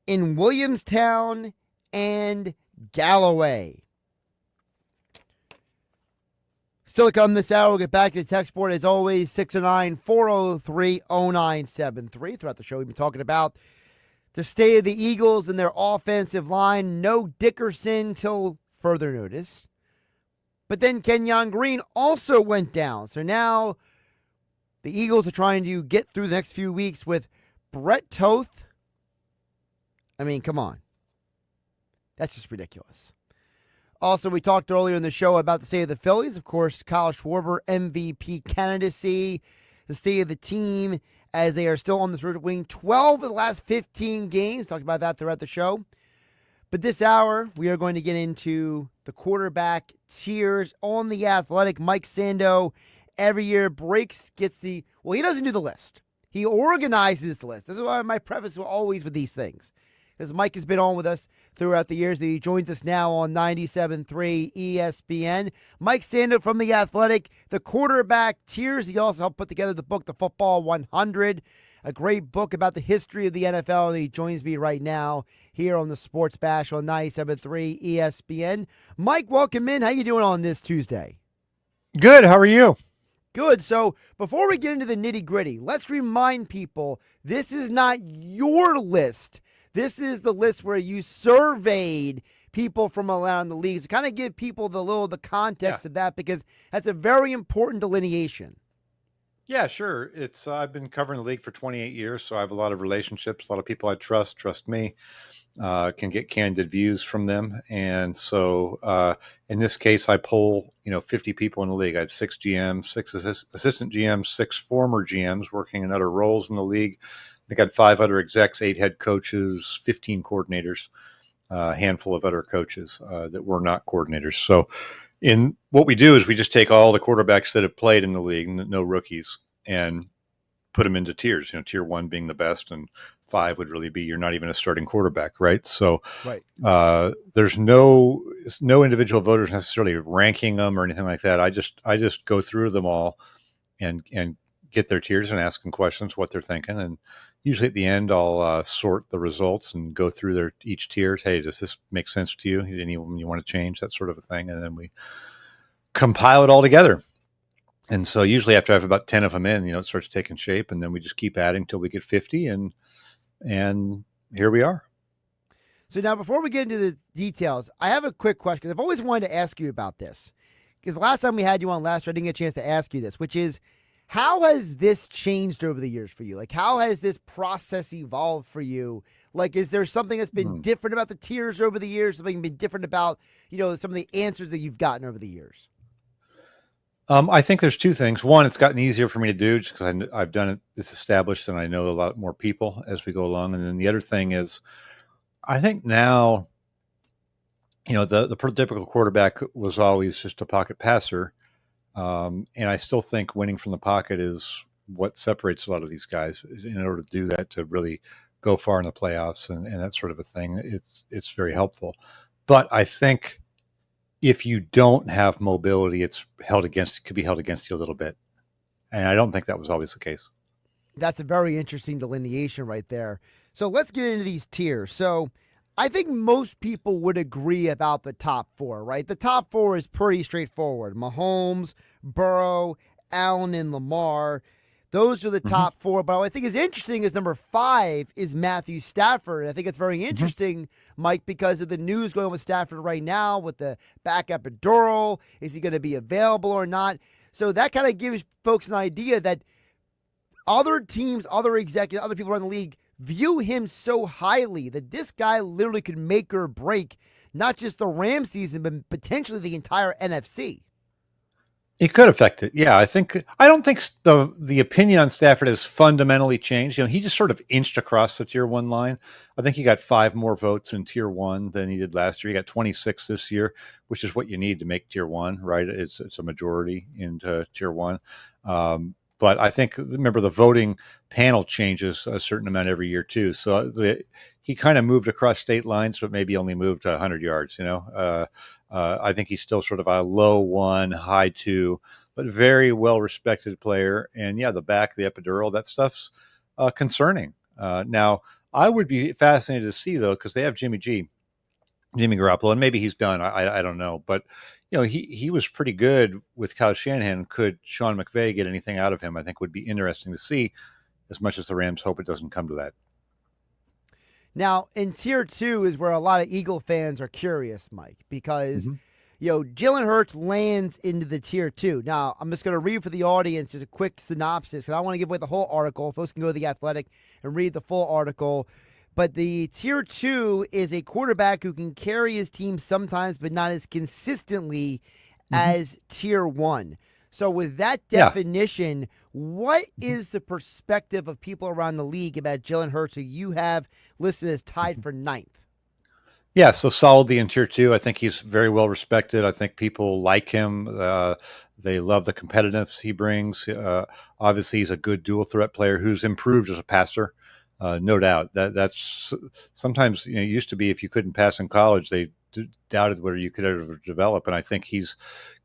in Williamstown and Galloway. Still to come this hour, we'll get back to the text board as always, 609-403-0973. Throughout the show, we've been talking about the state of the Eagles and their offensive line. No Dickerson till further notice. But then Kenyon Green also went down. So now the Eagles are trying to get through the next few weeks with Brett Toth. I mean, come on. That's just ridiculous. Also, we talked earlier in the show about the state of the Phillies. Of course, Kyle Schwarber, MVP candidacy, the state of the team as they are still on this road to winning 12 of the last 15 games. Talked about that throughout the show. But this hour, we are going to get into the quarterback tiers on The Athletic. Mike Sando every year gets the, well, he doesn't do the list. He organizes the list. This is why my preface will always with these things. Because Mike has been on with us throughout the years. He joins us now on 97.3 ESPN. Mike Sando from The Athletic, the quarterback tiers. He also helped put together the book, The Football 100, a great book about the history of the NFL. And he joins me right now here on the Sports Bash on 97.3 ESPN. Mike, welcome in. How you doing on this Tuesday? Good. How are you? Good. So before we get into the nitty-gritty, let's remind people this is not your list. This is the list where you surveyed people from around the leagues to kind of give people the context of that, because that's a very important delineation. Yeah, sure. It's I've been covering the league for 28 years, so I have a lot of relationships, a lot of people I trust me, can get candid views from them. And so in this case, I poll 50 people in the league. I had 6 GMs, 6 assistant GMs, 6 former GMs working in other roles in the league. They got 5 other execs, 8 head coaches, 15 coordinators, a handful of other coaches that were not coordinators. So in what we do is we just take all the quarterbacks that have played in the league, no rookies, and put them into tiers, tier 1 being the best, and 5 would really be you're not even a starting quarterback, right? So right. There's no individual voters necessarily ranking them or anything like that. I just go through them all and get their tiers and ask them questions, what they're thinking. And usually at the end, I'll sort the results and go through each tier. Hey, does this make sense to you? Any of them you want to change, that sort of a thing. And then we compile it all together. And so usually after I have about 10 of them in, it starts taking shape, and then we just keep adding till we get 50, and here we are. So now before we get into the details, I have a quick question, 'cause I've always wanted to ask you about this. Because the last time we had you on last year, I didn't get a chance to ask you this, which is, how has this changed over the years for you? Like, how has this process evolved for you? Like, is there something that's been different about the tiers over the years? Something been different about, some of the answers that you've gotten over the years? I think there's two things. One, it's gotten easier for me to do just because I've done it. It's established, and I know a lot more people as we go along. And then the other thing is, I think now, the prototypical quarterback was always just a pocket passer. And I still think winning from the pocket is what separates a lot of these guys. In order to do that, to really go far in the playoffs and that sort of a thing, it's very helpful. But I think if you don't have mobility, could be held against you a little bit. And I don't think that was always the case. That's a very interesting delineation right there. So let's get into these tiers. So I think most people would agree about the top four, right? The top four is pretty straightforward. Mahomes, Burrow, Allen, and Lamar. Those are the top four. But what I think is interesting is number 5 is Matthew Stafford. And I think it's very interesting, Mike, because of the news going on with Stafford right now with the back epidural. Is he going to be available or not? So that kind of gives folks an idea that other teams, other executives, other people around the league view him so highly that this guy literally could make or break not just the Rams season, but potentially the entire NFC. It could affect it. Yeah, I don't think the opinion on Stafford has fundamentally changed. He just sort of inched across the tier 1 line. I think he got 5 more votes in tier 1 than he did last year. He got 26 this year, which is what you need to make tier 1, right? It's a majority into tier 1. But I think, remember, the voting panel changes a certain amount every year too. So he kind of moved across state lines, but maybe only moved 100 yards. I think he's still sort of a low 1, high 2, but very well respected player. And yeah, the epidural, that stuff's concerning. Now, I would be fascinated to see though, because they have Jimmy Garoppolo, and maybe he's done. I don't know, but he was pretty good with Kyle Shanahan. Could Sean McVay get anything out of him? I think would be interesting to see, as much as the Rams hope it doesn't come to that. Now, in tier 2 is where a lot of Eagle fans are curious, Mike, because, Jalen Hurts lands into the tier 2. Now, I'm just going to read for the audience just a quick synopsis, because I don't want to give away the whole article. Folks can go to The Athletic and read the full article. But the tier 2 is a quarterback who can carry his team sometimes, but not as consistently as tier 1. So with that definition, what is the perspective of people around the league about Jalen Hurts, who you have listed as tied for 9th? Yeah, so solidly in tier 2. I think he's very well respected. I think people like him. They love the competitiveness he brings. Obviously, he's a good dual threat player who's improved as a passer. No doubt. That's sometimes, it used to be if you couldn't pass in college, they doubted whether you could ever develop. And I think he's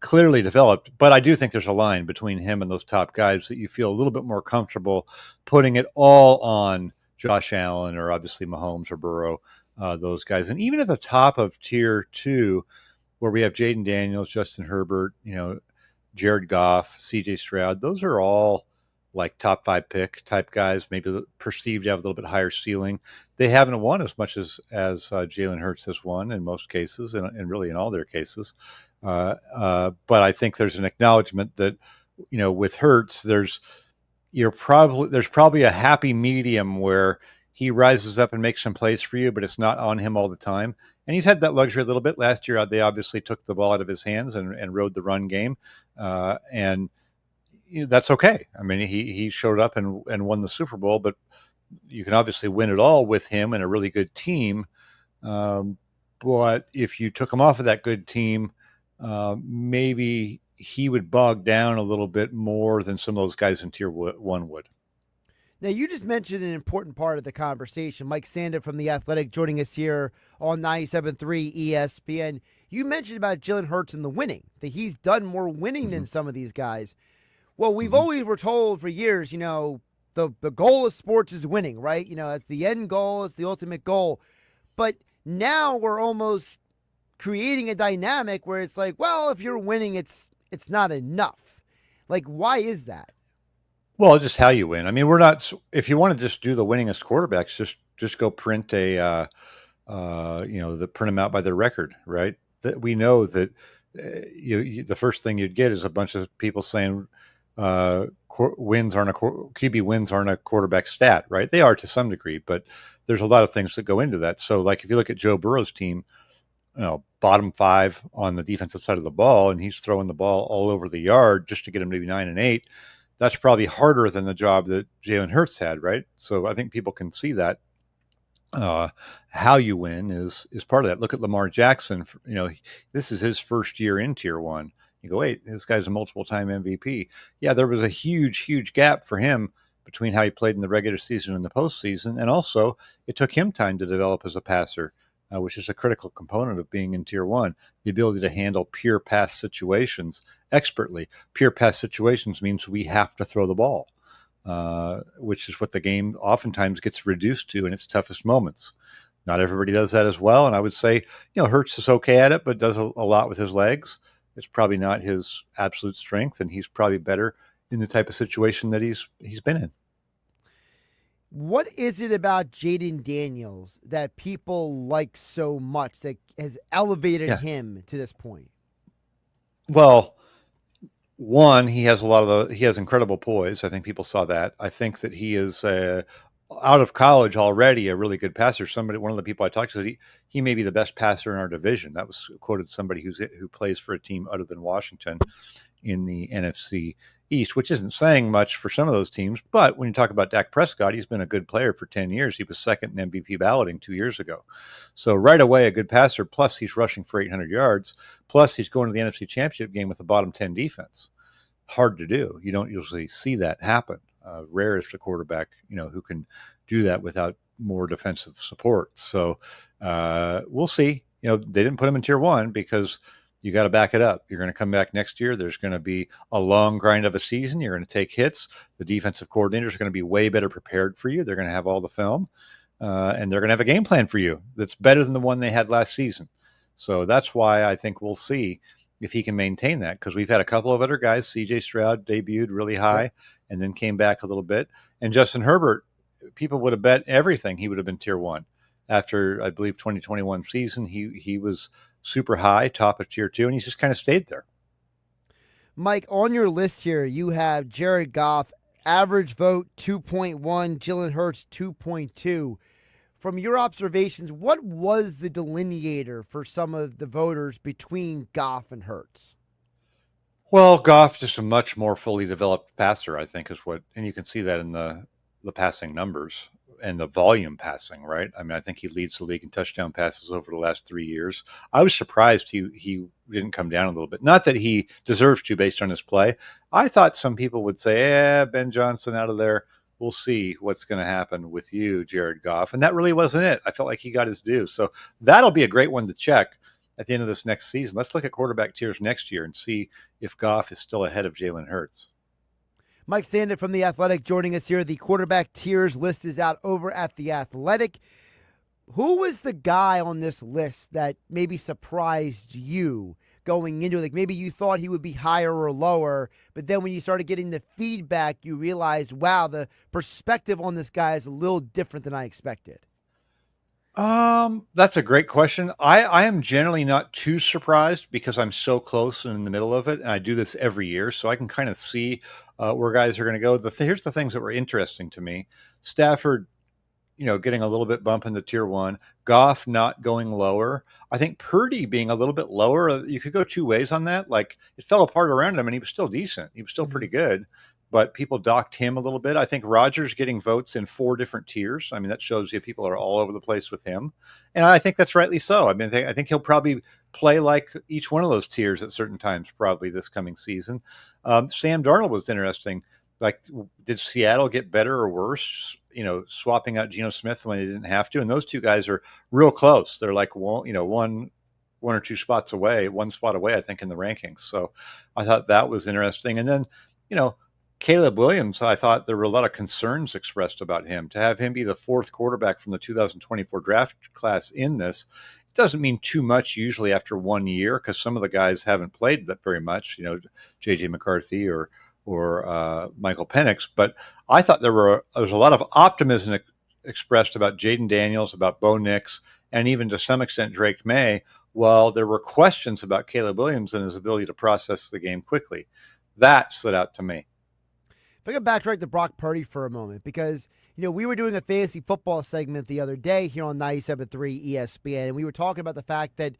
clearly developed. But I do think there's a line between him and those top guys that you feel a little bit more comfortable putting it all on Josh Allen or obviously Mahomes or Burrow, those guys. And even at the top of tier 2, where we have Jaden Daniels, Justin Herbert, Jared Goff, CJ Stroud, those are all like top 5 pick type guys, maybe perceived to have a little bit higher ceiling. They haven't won as much as Jalen Hurts has won in most cases, and really in all their cases. But I think there's an acknowledgement that, with Hurts, there's probably a happy medium where he rises up and makes some plays for you, but it's not on him all the time. And he's had that luxury a little bit. Last year, they obviously took the ball out of his hands and rode the run game. And that's okay. I mean, he showed up and won the Super Bowl, but you can obviously win it all with him and a really good team. But if you took him off of that good team, maybe he would bog down a little bit more than some of those guys in tier 1 would. Now, you just mentioned an important part of the conversation. Mike Sando from The Athletic joining us here on 97.3 ESPN. You mentioned about Jalen Hurts and the winning, that he's done more winning than some of these guys. Well, we've always were told for years, the goal of sports is winning, right? That's the end goal. It's the ultimate goal. But now we're almost creating a dynamic where it's like, well, if you're winning, it's not enough. Like, why is that? Well, just how you win. I mean, we're not. If you want to just do the winningest quarterbacks, just go print a that print them out by their record, right? That we know that the first thing you'd get is a bunch of people saying QB wins aren't a quarterback stat, right? They are to some degree, but there's a lot of things that go into that. So, like if you look at Joe Burrow's team, bottom 5 on the defensive side of the ball, and he's throwing the ball all over the yard just to get him to be 9 and 8. That's probably harder than the job that Jalen Hurts had, right? So I think people can see that. How you win is part of that. Look at Lamar Jackson. This is his first year in Tier 1. You go, wait, this guy's a multiple-time MVP. Yeah, there was a huge gap for him between how he played in the regular season and the postseason, and also it took him time to develop as a passer, which is a critical component of being in Tier 1. The ability to handle pure pass situations expertly. Pure pass situations means we have to throw the ball. Which is what the game oftentimes gets reduced to in its toughest moments. Not everybody does that as well. And I would say, Hurts is okay at it, but does a lot with his legs. It's probably not his absolute strength, and he's probably better in the type of situation that he's been in. What is it about Jaden Daniels that people like so much that has elevated him to this point? Well, one, he has incredible poise. I think people saw that. I think that he is out of college already a really good passer. One of the people I talked to said he may be the best passer in our division. That was quoted somebody who plays for a team other than Washington in the NFC East, which isn't saying much for some of those teams. But when you talk about Dak Prescott, he's been a good player for 10 years. He was second in MVP balloting 2 years ago. So right away, a good passer, plus he's rushing for 800 yards, plus he's going to the NFC Championship game with a bottom 10 defense. Hard to do. You don't usually see that happen. Rare is the quarterback, who can do that without more defensive support. So we'll see. They didn't put him in Tier 1 because you got to back it up. You're going to come back next year. There's going to be a long grind of a season. You're going to take hits. The defensive coordinators are going to be way better prepared for you. They're going to have all the film, and they're going to have a game plan for you that's better than the one they had last season. So that's why I think we'll see if he can maintain that, because we've had a couple of other guys. C.J. Stroud debuted really high and then came back a little bit. And Justin Herbert, people would have bet everything he would have been Tier 1. After, I believe, 2021 season, he was super high, top of Tier 2, and he's just kind of stayed there. Mike, on your list here, you have Jared Goff, average vote 2.1, Jalen Hurts 2.2. From your observations, what was the delineator for some of the voters between Goff and Hurts? Well, Goff just a much more fully developed passer, I think, and you can see that in the passing numbers and the volume passing, right? I mean, I think he leads the league in touchdown passes over the last 3 years. I was surprised he didn't come down a little bit. Not that he deserves to based on his play. I thought some people would say, Ben Johnson out of there. We'll see what's going to happen with you, Jared Goff. And that really wasn't it. I felt like he got his due. So that'll be a great one to check at the end of this next season. Let's look at quarterback tiers next year and see if Goff is still ahead of Jalen Hurts. Mike Sando from The Athletic joining us here. The quarterback tiers list is out over at The Athletic. Who was the guy on this list that maybe surprised you going into it? Like maybe you thought he would be higher or lower, but then when you started getting the feedback, you realized, wow, the perspective on this guy is a little different than I expected. That's a great question. I am generally not too surprised because I'm so close and in the middle of it, and I do this every year, so I can kind of see where guys are going to go. Here's the things that were interesting to me. Stafford, getting a little bit bump into Tier 1. Goff not going lower. I think Purdy being a little bit lower. You could go two ways on that. Like it fell apart around him, and he was still decent. He was still pretty good, but people docked him a little bit. I think Rodgers getting votes in 4 different tiers. I mean, that shows you people are all over the place with him, and I think that's rightly so. I mean, I think he'll probably play like each one of those tiers at certain times, probably this coming season. Sam Darnold was interesting. Like, did Seattle get better or worse? Swapping out Geno Smith when they didn't have to, and those two guys are real close. They're like one or two spots away, one spot away, I think, in the rankings. So I thought that was interesting. And then, Caleb Williams, I thought there were a lot of concerns expressed about him. To have him be the 4th quarterback from the 2024 draft class in this, it doesn't mean too much usually after 1 year because some of the guys haven't played that very much, J.J. McCarthy or Michael Penix. But I thought there was a lot of optimism expressed about Jaden Daniels, about Bo Nix, and even to some extent Drake May, well, there were questions about Caleb Williams and his ability to process the game quickly. That stood out to me. If I can backtrack to Brock Purdy for a moment, because, we were doing a fantasy football segment the other day here on 97.3 ESPN, and we were talking about the fact that,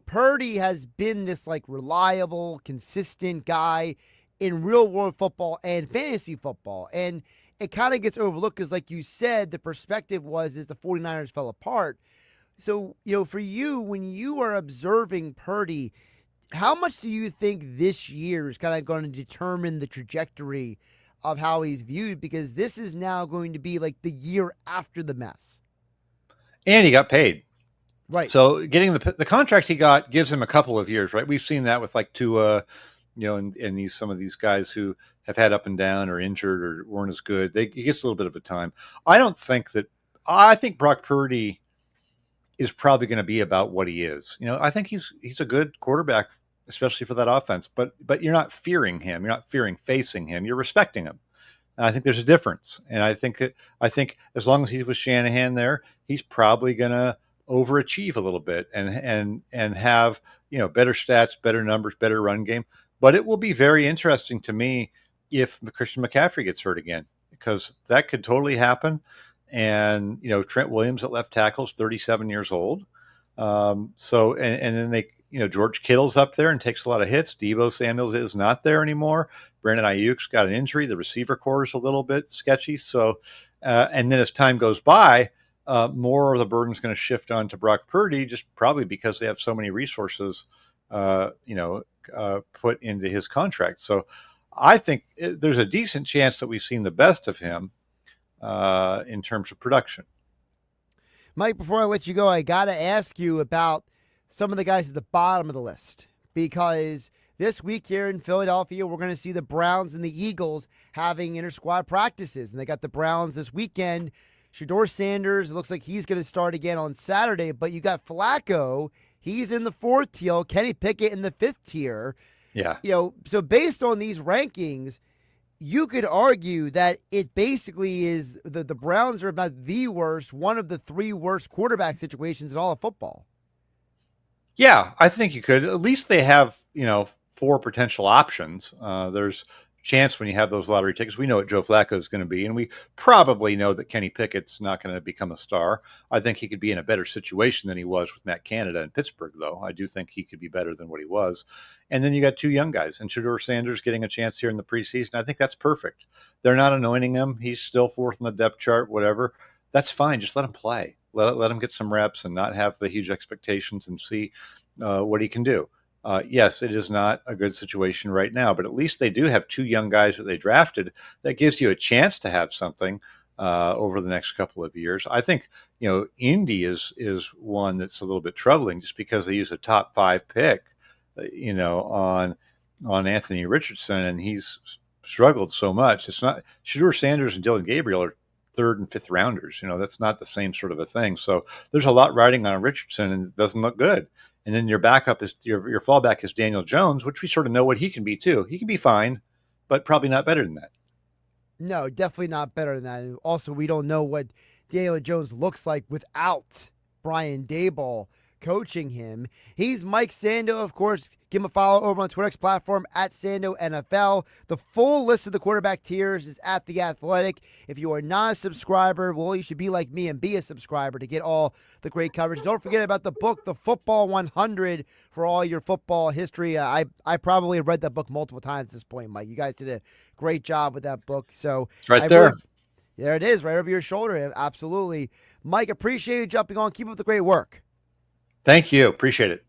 Purdy has been this, reliable, consistent guy in real-world football and fantasy football. And it kind of gets overlooked because, like you said, the perspective was the 49ers fell apart. So, for you, when you are observing Purdy, how much do you think this year is kind of going to determine the trajectory of how he's viewed? Because this is now going to be the year after the mess. And he got paid. Right. So getting the contract he got gives him a couple of years, right? We've seen that with Tua, and some of these guys who have had up and down or injured or weren't as good. He gets a little bit of a time. I think Brock Purdy is probably going to be about what he is. I think he's a good quarterback, especially for that offense, but you're not fearing him. You're not fearing facing him. You're respecting him. And I think there's a difference. And I think as long as he's with Shanahan there, he's probably going to overachieve a little bit and have, better stats, better numbers, better run game. But it will be very interesting to me if Christian McCaffrey gets hurt again, because that could totally happen. And, Trent Williams at left tackle is 37 years old. And then George Kittle's up there and takes a lot of hits. Deebo Samuels is not there anymore. Brandon Ayuk's got an injury. The receiver core is a little bit sketchy. So, and then as time goes by, more of the burden is going to shift on to Brock Purdy, just probably because they have so many resources, put into his contract. So I think there's a decent chance that we've seen the best of him in terms of production. Mike, before I let you go, I got to ask you about some of the guys at the bottom of the list, because this week here in Philadelphia, we're going to see the Browns and the Eagles having inter-squad practices, and they got the Browns this weekend. Shedeur Sanders, it looks like he's going to start again on Saturday, but you got Flacco. He's in the 4th tier. Kenny Pickett in the 5th tier. Yeah. So based on these rankings, you could argue that it basically is the Browns are about the worst, one of the 3 worst quarterback situations in all of football. Yeah, I think you could. At least they have, 4 potential options. There's chance when you have those lottery tickets. We know what Joe Flacco is going to be, and we probably know that Kenny Pickett's not going to become a star. I think he could be in a better situation than he was with Matt Canada in Pittsburgh, though. I do think he could be better than what he was. And then you got 2 young guys, and Shedeur Sanders getting a chance here in the preseason. I think that's perfect. They're not anointing him. He's still 4th on the depth chart, whatever. That's fine. Just let him play. Let him get some reps and not have the huge expectations and see what he can do. Yes, it is not a good situation right now, but at least they do have 2 young guys that they drafted. That gives you a chance to have something over the next couple of years. I think, Indy is one that's a little bit troubling just because they use a top 5 pick, on Anthony Richardson, and he's struggled so much. It's not Shedeur Sanders and Dylan Gabriel are 3rd and 5th rounders. That's not the same sort of a thing. So there's a lot riding on Richardson, and it doesn't look good. And then your backup is your fallback is Daniel Jones, which we sort of know what he can be too. He can be fine, but probably not better than that. No, definitely not better than that. And also, we don't know what Daniel Jones looks like without Brian Daboll coaching him. He's Mike Sando, of course. Give him a follow over on Twitter X platform at Sando NFL. The full list of the quarterback tiers is at The Athletic. If you are not a subscriber, well, you should be like me and be a subscriber to get all the great coverage. Don't forget about the book, The Football 100, for all your football history. I probably have read that book multiple times at this point, Mike. You guys did a great job with that book. So it's right there. There it is, right over your shoulder. Absolutely. Mike, appreciate you jumping on. Keep up the great work. Thank you. Appreciate it.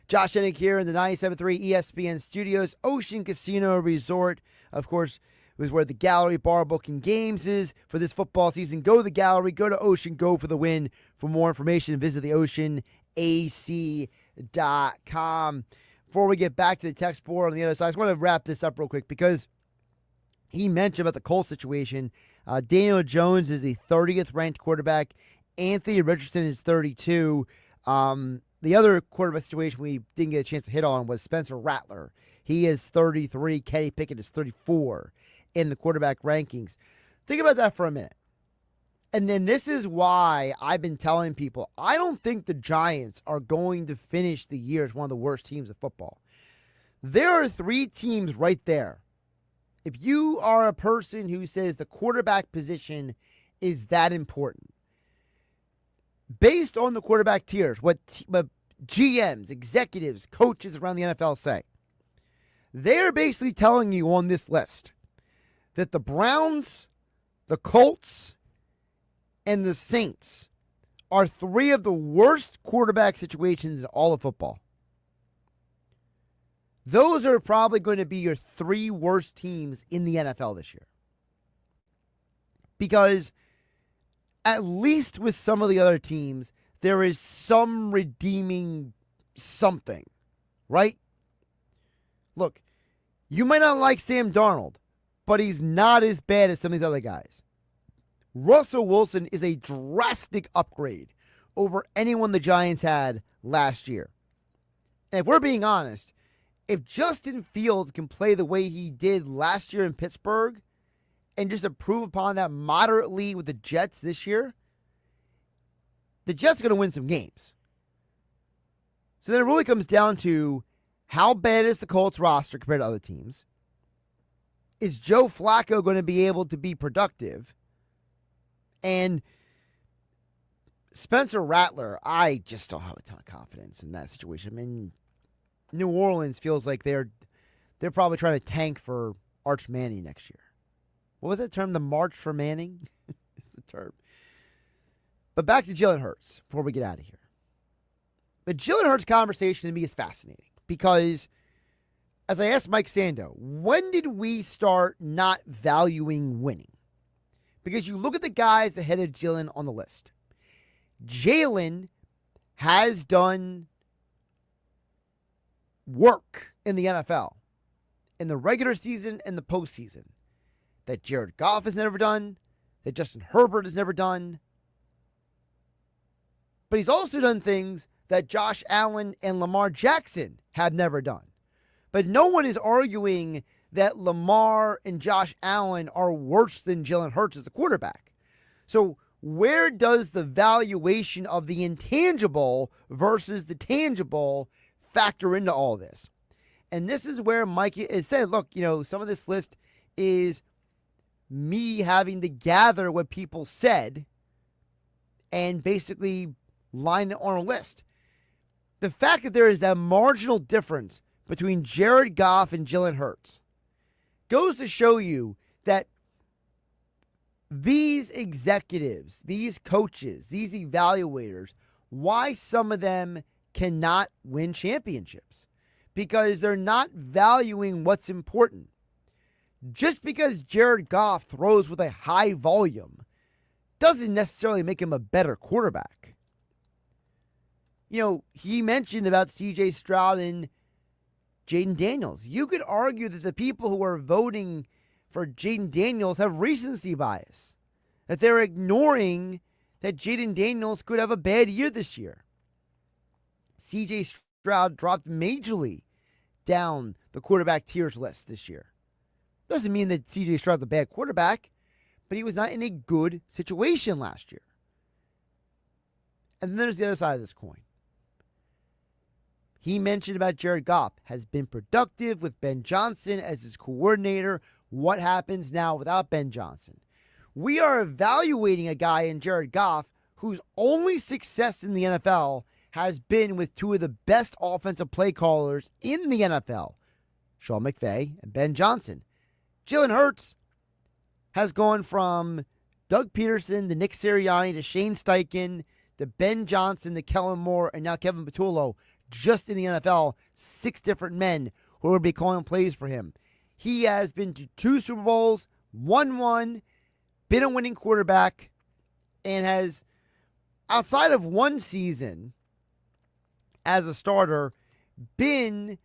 Josh Hennig here in the 97.3 ESPN studios. Ocean Casino Resort, of course, is where the Gallery Bar Booking Games is for this football season. Go to the Gallery. Go to Ocean. Go for the win. For more information, visit theoceanac.com. Before we get back to the text board on the other side, I just want to wrap this up real quick because he mentioned about the Colts situation. Daniel Jones is the 30th ranked quarterback. Anthony Richardson is 32. The other quarterback situation we didn't get a chance to hit on was Spencer Rattler. He is 33. Kenny Pickett is 34 in the quarterback rankings. Think about that for a minute. And then this is why I've been telling people, I don't think the Giants are going to finish the year as one of the worst teams of football. There are 3 teams right there. If you are a person who says the quarterback position is that important, based on the quarterback tiers, what GMs, executives, coaches around the NFL say, they're basically telling you on this list that the Browns, the Colts, and the Saints are 3 of the worst quarterback situations in all of football. Those are probably going to be your 3 worst teams in the NFL this year. Because at least with some of the other teams, there is some redeeming something, right? Look, you might not like Sam Darnold, but he's not as bad as some of these other guys. Russell Wilson is a drastic upgrade over anyone the Giants had last year. And if we're being honest, if Justin Fields can play the way he did last year in Pittsburgh and just improve upon that moderately with the Jets this year, the Jets are going to win some games. So then it really comes down to how bad is the Colts roster compared to other teams? Is Joe Flacco going to be able to be productive? And Spencer Rattler, I just don't have a ton of confidence in that situation. I mean, New Orleans feels like they're probably trying to tank for Arch Manning next year. What was that term? The March for Manning? Is the term. But back to Jalen Hurts before we get out of here. The Jalen Hurts conversation to me is fascinating because, as I asked Mike Sando, when did we start not valuing winning? Because you look at the guys ahead of Jalen on the list. Jalen has done work in the NFL in the regular season and the postseason that Jared Goff has never done, that Justin Herbert has never done. But he's also done things that Josh Allen and Lamar Jackson have never done. But no one is arguing that Lamar and Josh Allen are worse than Jalen Hurts as a quarterback. So where does the valuation of the intangible versus the tangible factor into all this? And this is where Mike has said, look, some of this list is me having to gather what people said and basically line it on a list. The fact that there is that marginal difference between Jared Goff and Jalen Hurts goes to show you that these executives, these coaches, these evaluators, why some of them cannot win championships. Because they're not valuing what's important. Just because Jared Goff throws with a high volume doesn't necessarily make him a better quarterback. He mentioned about C.J. Stroud and Jaden Daniels. You could argue that the people who are voting for Jaden Daniels have recency bias. That they're ignoring that Jaden Daniels could have a bad year this year. C.J. Stroud dropped majorly down the quarterback tiers list this year. Doesn't mean that C.J. Stroud's a bad quarterback, but he was not in a good situation last year. And then there's the other side of this coin. He mentioned about Jared Goff has been productive with Ben Johnson as his coordinator. What happens now without Ben Johnson? We are evaluating a guy in Jared Goff whose only success in the NFL has been with 2 of the best offensive play callers in the NFL, Sean McVay and Ben Johnson. Jalen Hurts has gone from Doug Peterson to Nick Sirianni to Shane Steichen to Ben Johnson to Kellen Moore and now Kevin Patullo. Just in the NFL, 6 different men who will be calling plays for him. He has been to 2 Super Bowls, won 1, been a winning quarterback, and has, outside of 1 season as a starter, been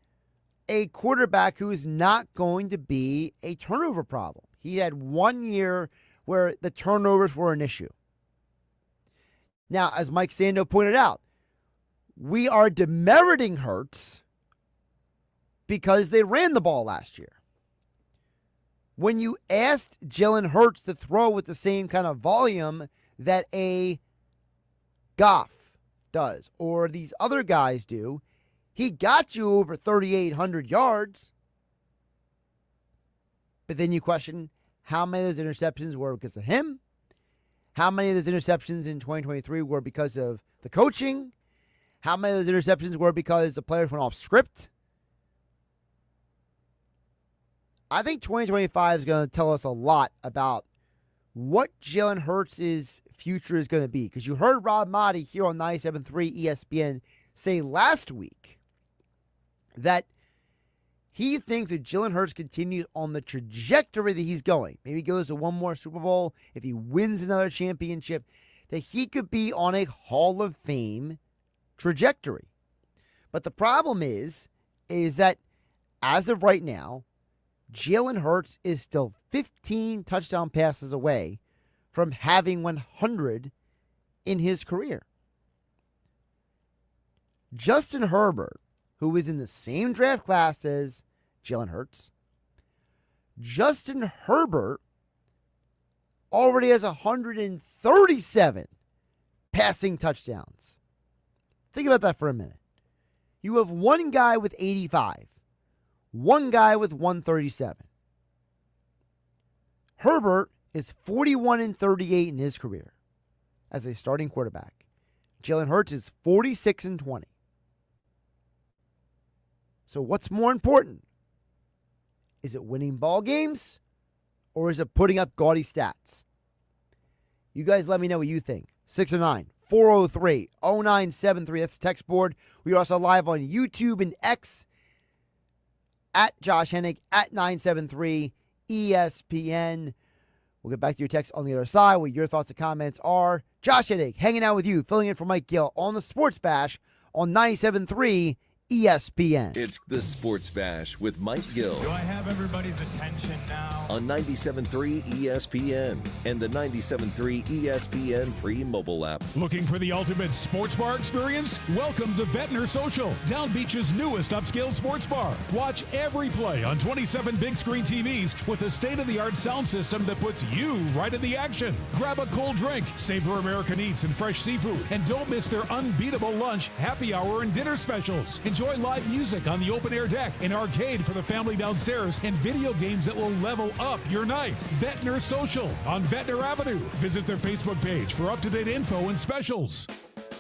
a quarterback who is not going to be a turnover problem. He had 1 year where the turnovers were an issue. Now, as Mike Sando pointed out, we are demeriting Hurts because they ran the ball last year. When you asked Jalen Hurts to throw with the same kind of volume that a Goff does or these other guys do. He got you over 3,800 yards. But then you question how many of those interceptions were because of him, how many of those interceptions in 2023 were because of the coaching, how many of those interceptions were because the players went off script. I think 2025 is going to tell us a lot about what Jalen Hurts' future is going to be. Because you heard Rob Motti here on 97.3 ESPN say last week that he thinks that Jalen Hurts continues on the trajectory that he's going. Maybe he goes to one more Super Bowl. If he wins another championship, that he could be on a Hall of Fame trajectory. But the problem is that as of right now, Jalen Hurts is still 15 touchdown passes away from having 100 in his career. Justin Herbert, who is in the same draft class as Jalen Hurts, Justin Herbert already has 137 passing touchdowns. Think about that for a minute. You have one guy with 85. One guy with 137. Herbert is 41-38 in his career as a starting quarterback. Jalen Hurts is 46-20. So what's more important? Is it winning ball games or is it putting up gaudy stats? You guys let me know what you think. 609-403-0973. That's the text board. We are also live on YouTube and X at Josh Hennig, at 973 ESPN. We'll get back to your text on the other side. What your thoughts and comments are. Josh Hennig hanging out with you, filling in for Mike Gill on the Sports Bash on 97.3 ESPN. It's the Sports Bash with Mike Gill. Do I have everybody's attention now? On 97.3 ESPN and the 97.3 ESPN free mobile app. Looking for the ultimate sports bar experience? Welcome to Ventnor Social, Down Beach's newest upscale sports bar. Watch every play on 27 big screen TVs with a state-of-the-art sound system that puts you right in the action. Grab a cold drink, savor American eats and fresh seafood, and don't miss their unbeatable lunch, happy hour, and dinner specials. Enjoy live music on the open-air deck, an arcade for the family downstairs, and video games that will level up your night. Ventnor Social on Ventnor Avenue. Visit their Facebook page for up-to-date info and specials.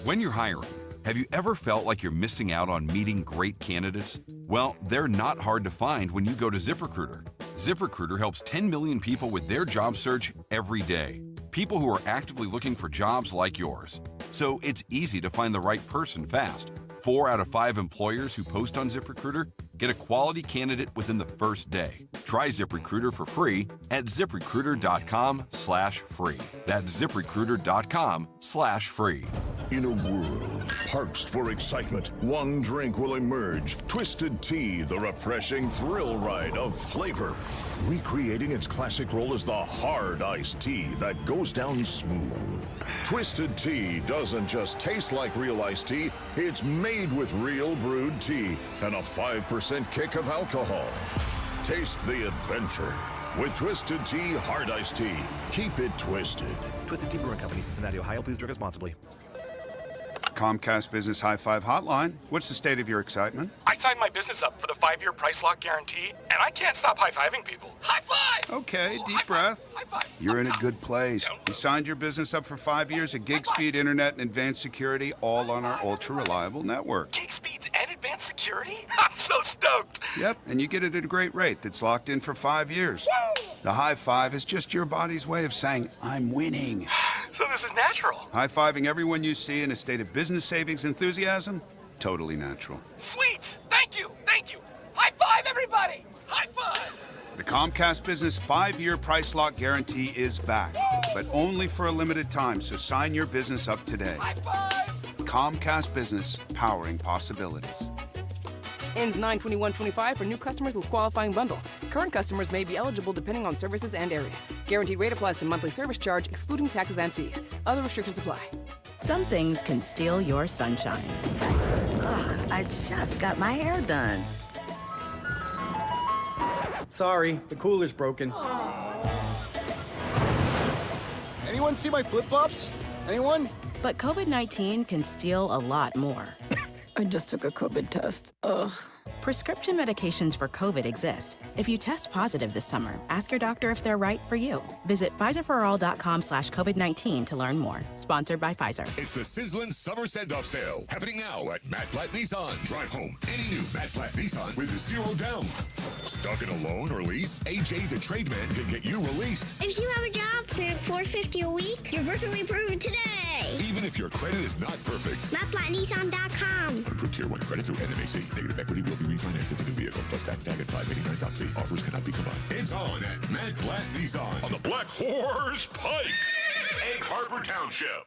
When you're hiring, have you ever felt like you're missing out on meeting great candidates? Well, they're not hard to find when you go to ZipRecruiter. ZipRecruiter helps 10 million people with their job search every day. People who are actively looking for jobs like yours. So it's easy to find the right person fast. 4 out of 5 employers who post on ZipRecruiter get a quality candidate within the first day. Try ZipRecruiter for free at ZipRecruiter.com/free. That's ZipRecruiter.com/free. In a world parched for excitement, one drink will emerge. Twisted Tea, the refreshing thrill ride of flavor. Recreating its classic role as the hard iced tea that goes down smooth. Twisted Tea doesn't just taste like real iced tea, it's made with real brewed tea and a 5% kick of alcohol. Taste the adventure with Twisted Tea Hard Iced Tea. Keep it twisted. Twisted Tea Brewing Company, Cincinnati, Ohio. Please drink responsibly. Comcast Business High Five Hotline. What's the state of your excitement? I signed my business up for the 5-year price lock guarantee, and I can't stop high-fiving people. High five! Okay, deep breath. High five. You're in a good place. You signed your business up for 5 years of gig speed internet and advanced security, all on our ultra-reliable network. Gig speeds and advanced security? I'm so stoked. Yep, and you get it at a great rate that's locked in for 5 years. Woo! The high five is just your body's way of saying, I'm winning. So this is natural. High-fiving everyone you see in a state of business savings enthusiasm? Totally natural. Sweet! Thank you! Thank you! High five, everybody! High five! The Comcast Business 5-year price lock guarantee is back, but only for a limited time, so sign your business up today. High five! Comcast Business, powering possibilities. Ends 9/21/25 for new customers with qualifying bundle. Current customers may be eligible depending on services and area. Guaranteed rate applies to monthly service charge, excluding taxes and fees. Other restrictions apply. Some things can steal your sunshine. Ugh, I just got my hair done. Sorry, the cooler's broken. Anyone see my flip-flops? Anyone? But COVID-19 can steal a lot more. I just took a COVID test. Ugh. Prescription medications for COVID exist. If you test positive this summer, ask your doctor if they're right for you. Visit PfizerForAll.com/COVID-19 to learn more. Sponsored by Pfizer. It's the sizzling summer send-off sale happening now at Matt Platt Nissan. Drive home any new Matt Platt Nissan with 0 down. Stuck in a loan or lease? AJ the Trademan can get you released. If you have a job to $450 a week, you're virtually proven today. Even if your credit is not perfect. MattPlattNissan.com. Approved Tier 1 credit through NMAC. Negative equity will be refinanced with the new vehicle. Plus tax tag and $589 fee. Offers cannot be combined. It's on at Matt Platt Nissan on the Black Horse Pike. Egg Harbor Township.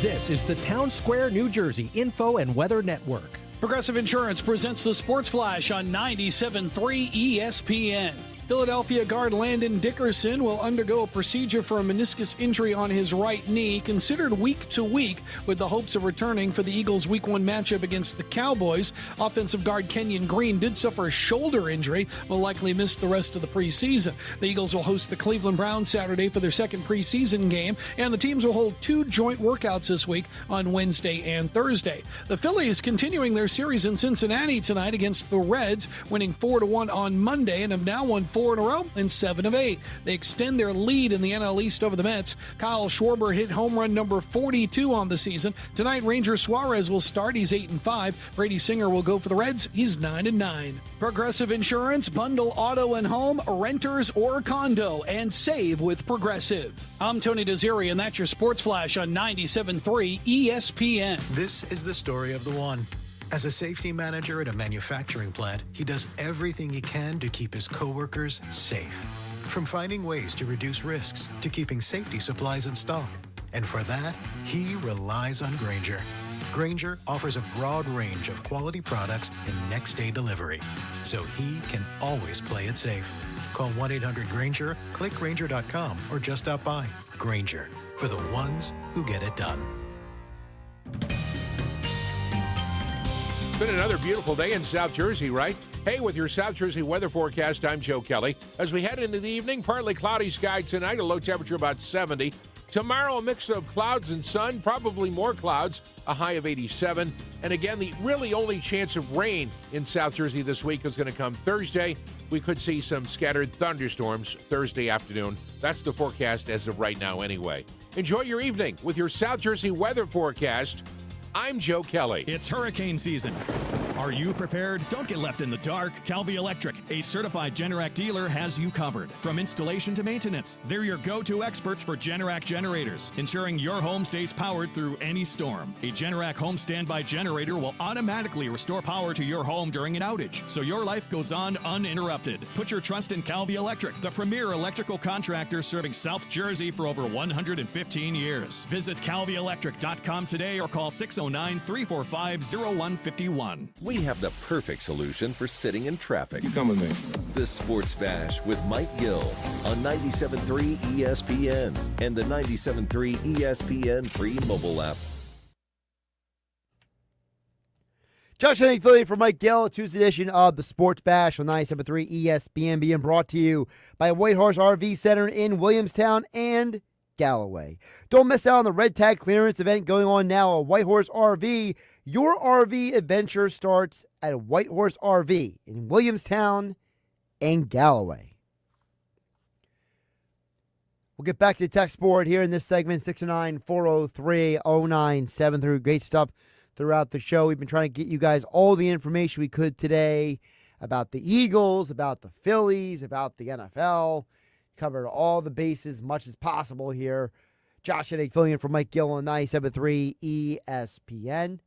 This is the Town Square, New Jersey Info and Weather Network. Progressive Insurance presents the Sports Flash on 97.3 ESPN. Philadelphia guard Landon Dickerson will undergo a procedure for a meniscus injury on his right knee, considered week to week, with the hopes of returning for the Eagles' Week 1 matchup against the Cowboys. Offensive guard Kenyon Green did suffer a shoulder injury, will likely miss the rest of the preseason. The Eagles will host the Cleveland Browns Saturday for their second preseason game, and the teams will hold 2 joint workouts this week on Wednesday and Thursday. The Phillies continuing their series in Cincinnati tonight against the Reds, winning 4-1 on Monday and have now won 4 in a row and 7 of 8. They extend their lead in the NL East over the Mets. Kyle Schwarber hit home run number 42 on the season. Tonight, Ranger Suarez will start. He's 8-5. Brady Singer will go for the Reds. He's 9-9. Progressive Insurance, bundle auto and home, renters or condo, and save with Progressive. I'm Tony Desiri, and that's your Sports Flash on 97.3 ESPN. This is the story of the one. As a safety manager at a manufacturing plant, he does everything he can to keep his coworkers safe. From finding ways to reduce risks to keeping safety supplies in stock. And for that, he relies on Grainger. Grainger offers a broad range of quality products and next-day delivery, so he can always play it safe. Call 1-800-GRAINGER, click Grainger.com, or just stop by. Grainger, for the ones who get it done. Been another beautiful day in South Jersey, right? Hey, with your South Jersey weather forecast, I'm Joe Kelly. As we head into the evening, partly cloudy sky tonight, a low temperature about 70. Tomorrow, a mix of clouds and sun, probably more clouds, a high of 87. And again, the really only chance of rain in South Jersey this week is going to come Thursday. We could see some scattered thunderstorms Thursday afternoon. That's the forecast as of right now anyway. Enjoy your evening with your South Jersey weather forecast. I'm Joe Kelly. It's hurricane season. Are you prepared? Don't get left in the dark. Calvi Electric, a certified Generac dealer, has you covered. From installation to maintenance, they're your go-to experts for Generac generators, ensuring your home stays powered through any storm. A Generac home standby generator will automatically restore power to your home during an outage, so your life goes on uninterrupted. Put your trust in Calvi Electric, the premier electrical contractor serving South Jersey for over 115 years. Visit calvielectric.com today or call 609-345-0151. We have the perfect solution for sitting in traffic. Come with me. The Sports Bash with Mike Gill on 97.3 ESPN and the 97.3 ESPN free mobile app. Josh Hennig filling in for Mike Gill, Tuesday edition of the Sports Bash on 97.3 ESPN, being brought to you by White Horse RV Center in Williamstown and Galloway. Don't miss out on the red tag clearance event going on now at White Horse RV. Your RV adventure starts at White Horse RV in Williamstown and Galloway. We'll get back to the text board here in this segment, 609-403-0973. Great stuff throughout the show. We've been trying to get you guys all the information we could today about the Eagles, about the Phillies, about the NFL. Covered all the bases much as possible here. Josh Hennig filling in for Mike Gill on 97.3 ESPN.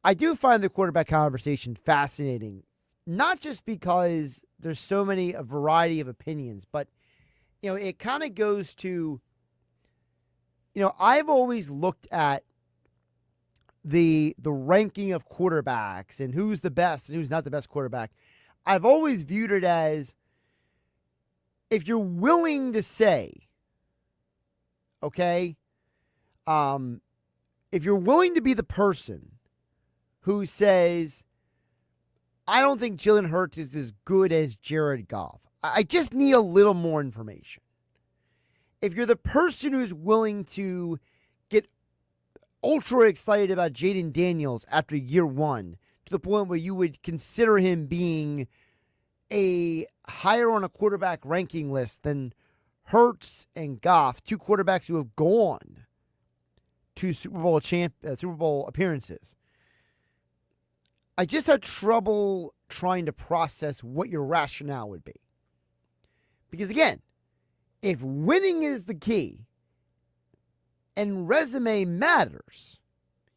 I do find the quarterback conversation fascinating, not just because there's so many a variety of opinions, but it kind of goes to, I've always looked at the ranking of quarterbacks and who's the best and who's not the best quarterback. I've always viewed it as, if you're willing to say, okay, if you're willing to be the person who says, I don't think Jalen Hurts is as good as Jared Goff. I just need a little more information. if you're the person who's willing to get ultra excited about Jaden Daniels after year one, to the point where you would consider him being a higher on a quarterback ranking list than Hurts and Goff, two quarterbacks who have gone to Super Bowl appearances. I just had trouble trying to process what your rationale would be. Because again, if winning is the key and resume matters,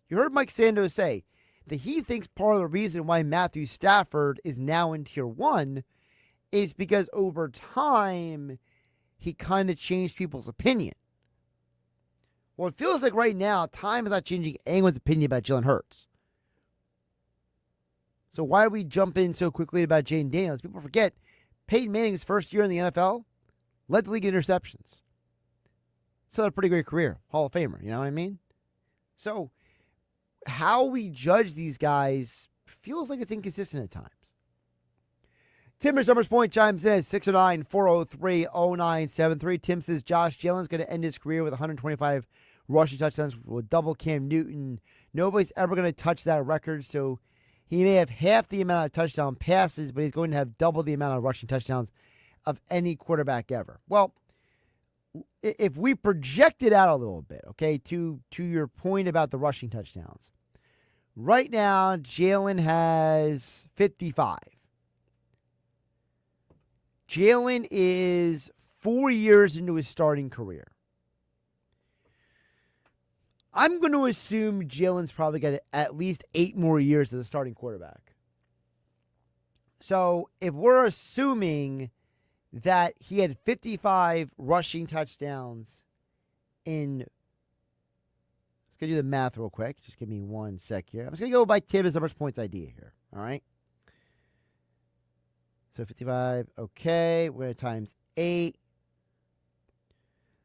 you heard Mike Sando say that he thinks part of the reason why Matthew Stafford is now in tier one is because over time he kind of changed people's opinion. Well, it feels like right now time is not changing anyone's opinion about Jalen Hurts. So why are we jumping so quickly about Jaden Daniels? People forget Peyton Manning's first year in the NFL led the league in interceptions. Still had a pretty great career. Hall of Famer, you know what I mean? So how we judge these guys feels like it's inconsistent at times. Tim at Summers Point chimes in at 609-403-0973. Tim says Josh Jalen's going to end his career with 125 rushing touchdowns with double Cam Newton. Nobody's ever going to touch that record, so he may have half the amount of touchdown passes, but he's going to have double the amount of rushing touchdowns of any quarterback ever. Well, if we project it out a little bit, okay, to your point about the rushing touchdowns, right now Jalen has 55. Jalen is 4 years into his starting career. I'm going to assume Jalen's probably got at least 8 more years as a starting quarterback. So if we're assuming that he had 55 rushing touchdowns in, let's go do the math real quick. Just give me 1 sec here. I'm just going to go by Tim as Summers Points idea here. All right. So 55, okay. We're going to times 8.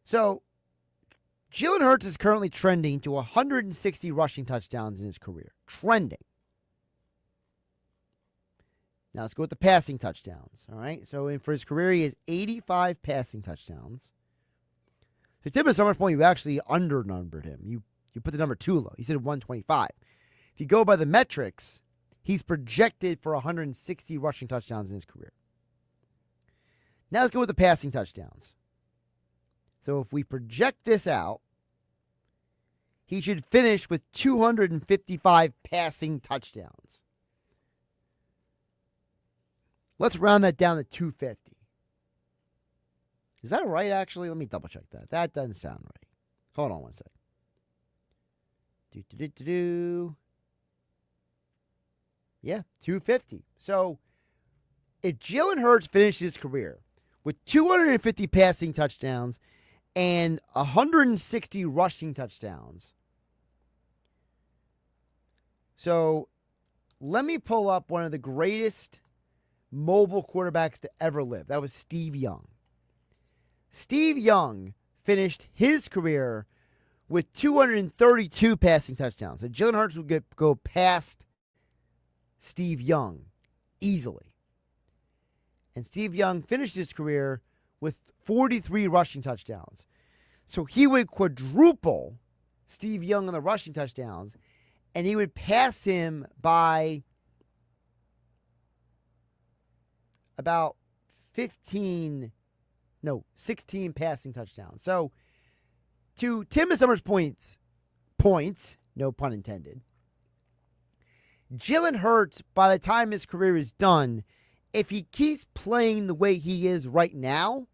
So Jalen Hurts is currently trending to 160 rushing touchdowns in his career. Trending. Now let's go with the passing touchdowns. All right. So for his career, he has 85 passing touchdowns. So Tim at Summers Point, you actually undernumbered him. You put the number too low. You said 125. If you go by the metrics, he's projected for 160 rushing touchdowns in his career. Now let's go with the passing touchdowns. So if we project this out, he should finish with 255 passing touchdowns. Let's round that down to 250. Is that right, actually? Let me double check that. That doesn't sound right. Hold on 1 sec. Yeah, 250. So if Jalen Hurts finishes his career with 250 passing touchdowns and 160 rushing touchdowns. So let me pull up one of the greatest mobile quarterbacks to ever live. That was Steve Young. Steve Young finished his career with 232 passing touchdowns. So Jalen Hurts would go past Steve Young easily. And Steve Young finished his career with 43 rushing touchdowns. So he would quadruple Steve Young on the rushing touchdowns, and he would pass him by about 16 passing touchdowns. So to Tim Summers' points, no pun intended, Jalen Hurts, by the time his career is done, if he keeps playing the way he is right now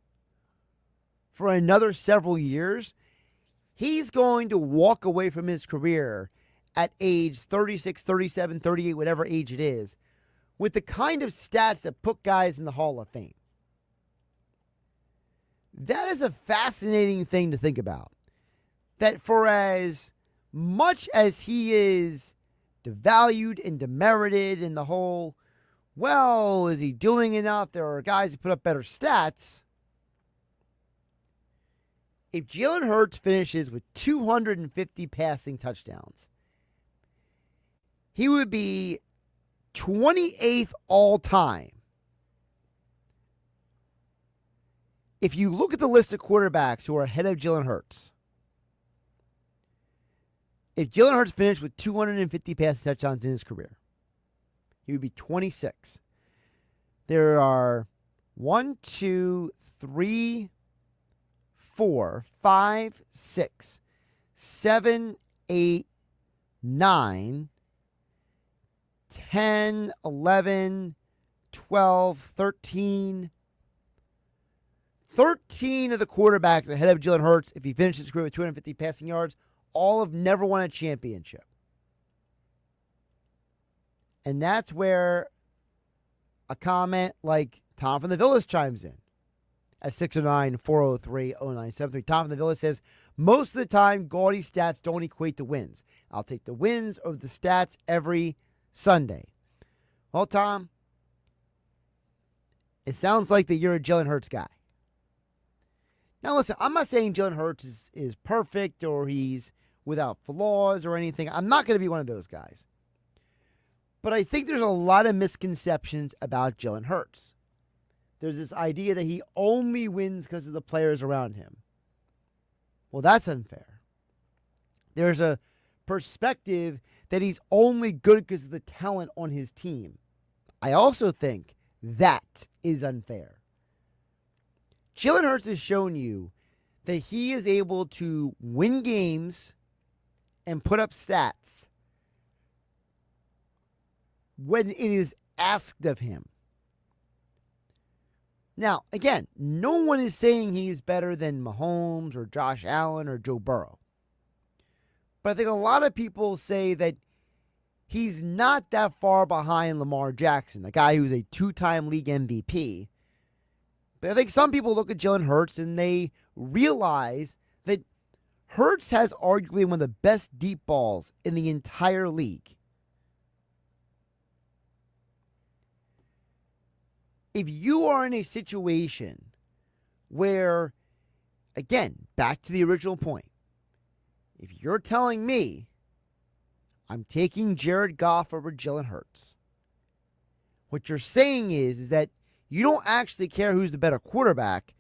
for another several years, he's going to walk away from his career at age 36, 37, 38, whatever age it is, with the kind of stats that put guys in the Hall of Fame. That is a fascinating thing to think about. That for as much as he is devalued and demerited in the whole, well, is he doing enough? There are guys who put up better stats. If Jalen Hurts finishes with 250 passing touchdowns, he would be 28th all time if you look at the list of quarterbacks who are ahead of Jalen Hurts, if Jalen Hurts finished with 250 passing touchdowns in his career, he would be 26. There are 1, 2, 3, 4, 5, 6, 7, 8, 9, 10, 11, 12, 13. 13 of the quarterbacks ahead of Jalen Hurts, if he finishes his career with 250 passing yards, all have never won a championship. And that's where a comment like Tom from the Villas chimes in at 609-403-0973. Tom from the Villas says, most of the time, gaudy stats don't equate to wins. I'll take the wins over the stats every Sunday. Well, Tom, it sounds like that you're a Jalen Hurts guy. Now, listen, I'm not saying Jalen Hurts is perfect or he's without flaws or anything. I'm not going to be one of those guys. But I think there's a lot of misconceptions about Jalen Hurts. There's this idea that he only wins because of the players around him. Well, that's unfair. There's a perspective that he's only good because of the talent on his team. I also think that is unfair. Jalen Hurts has shown you that he is able to win games and put up stats when it is asked of him. Now, again, no one is saying he is better than Mahomes or Josh Allen or Joe Burrow. But I think a lot of people say that he's not that far behind Lamar Jackson, a guy who's a two-time league MVP. But I think some people look at Jalen Hurts and they realize that Hurts has arguably one of the best deep balls in the entire league. If you are in a situation where, again, back to the original point, if you're telling me I'm taking Jared Goff over Jalen Hurts, what you're saying is that you don't actually care who's the better quarterback.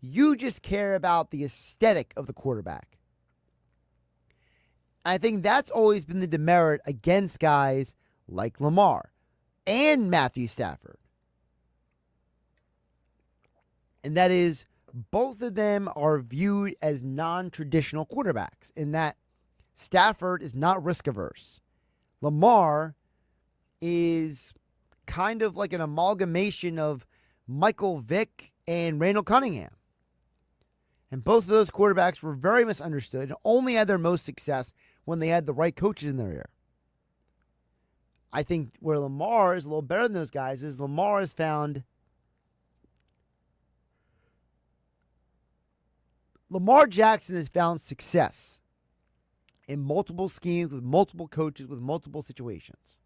You just care about the aesthetic of the quarterback. I think that's always been the demerit against guys like Lamar and Matthew Stafford. And that is, both of them are viewed as non-traditional quarterbacks in that Stafford is not risk-averse. Lamar is kind of like an amalgamation of Michael Vick and Randall Cunningham. And both of those quarterbacks were very misunderstood and only had their most success when they had the right coaches in their ear. I think where Lamar is a little better than those guys is Lamar has found Lamar Jackson has found success in multiple schemes, with multiple coaches, with multiple situations.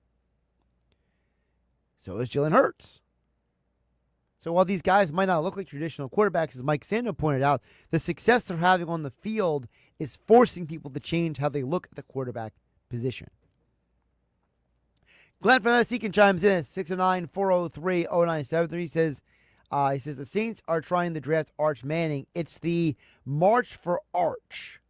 So is Jalen Hurts. So while these guys might not look like traditional quarterbacks, as Mike Sando pointed out, the success they're having on the field is forcing people to change how they look at the quarterback position. Glenn from Mesquite chimes in at 609-403-0973. He says the Saints are trying to draft Arch Manning. It's the March for Arch.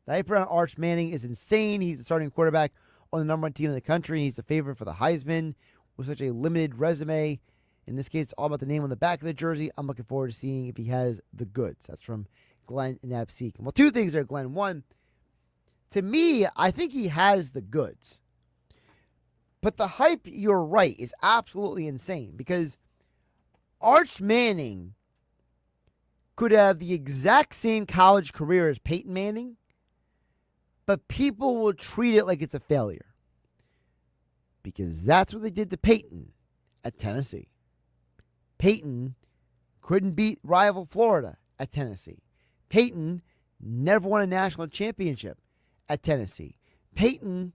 The hype around Arch Manning is insane. He's the starting quarterback on the number one team in the country. He's the favorite for the Heisman with such a limited resume. In this case, it's all about the name on the back of the jersey. I'm looking forward to seeing if he has the goods. That's from Glenn in Absecon. Well, two things there, Glenn. One, to me, I think he has the goods. But the hype, you're right, is absolutely insane because Arch Manning could have the exact same college career as Peyton Manning, but people will treat it like it's a failure because that's what they did to Peyton at Tennessee. Peyton couldn't beat rival Florida at Tennessee. Peyton never won a national championship at Tennessee. Peyton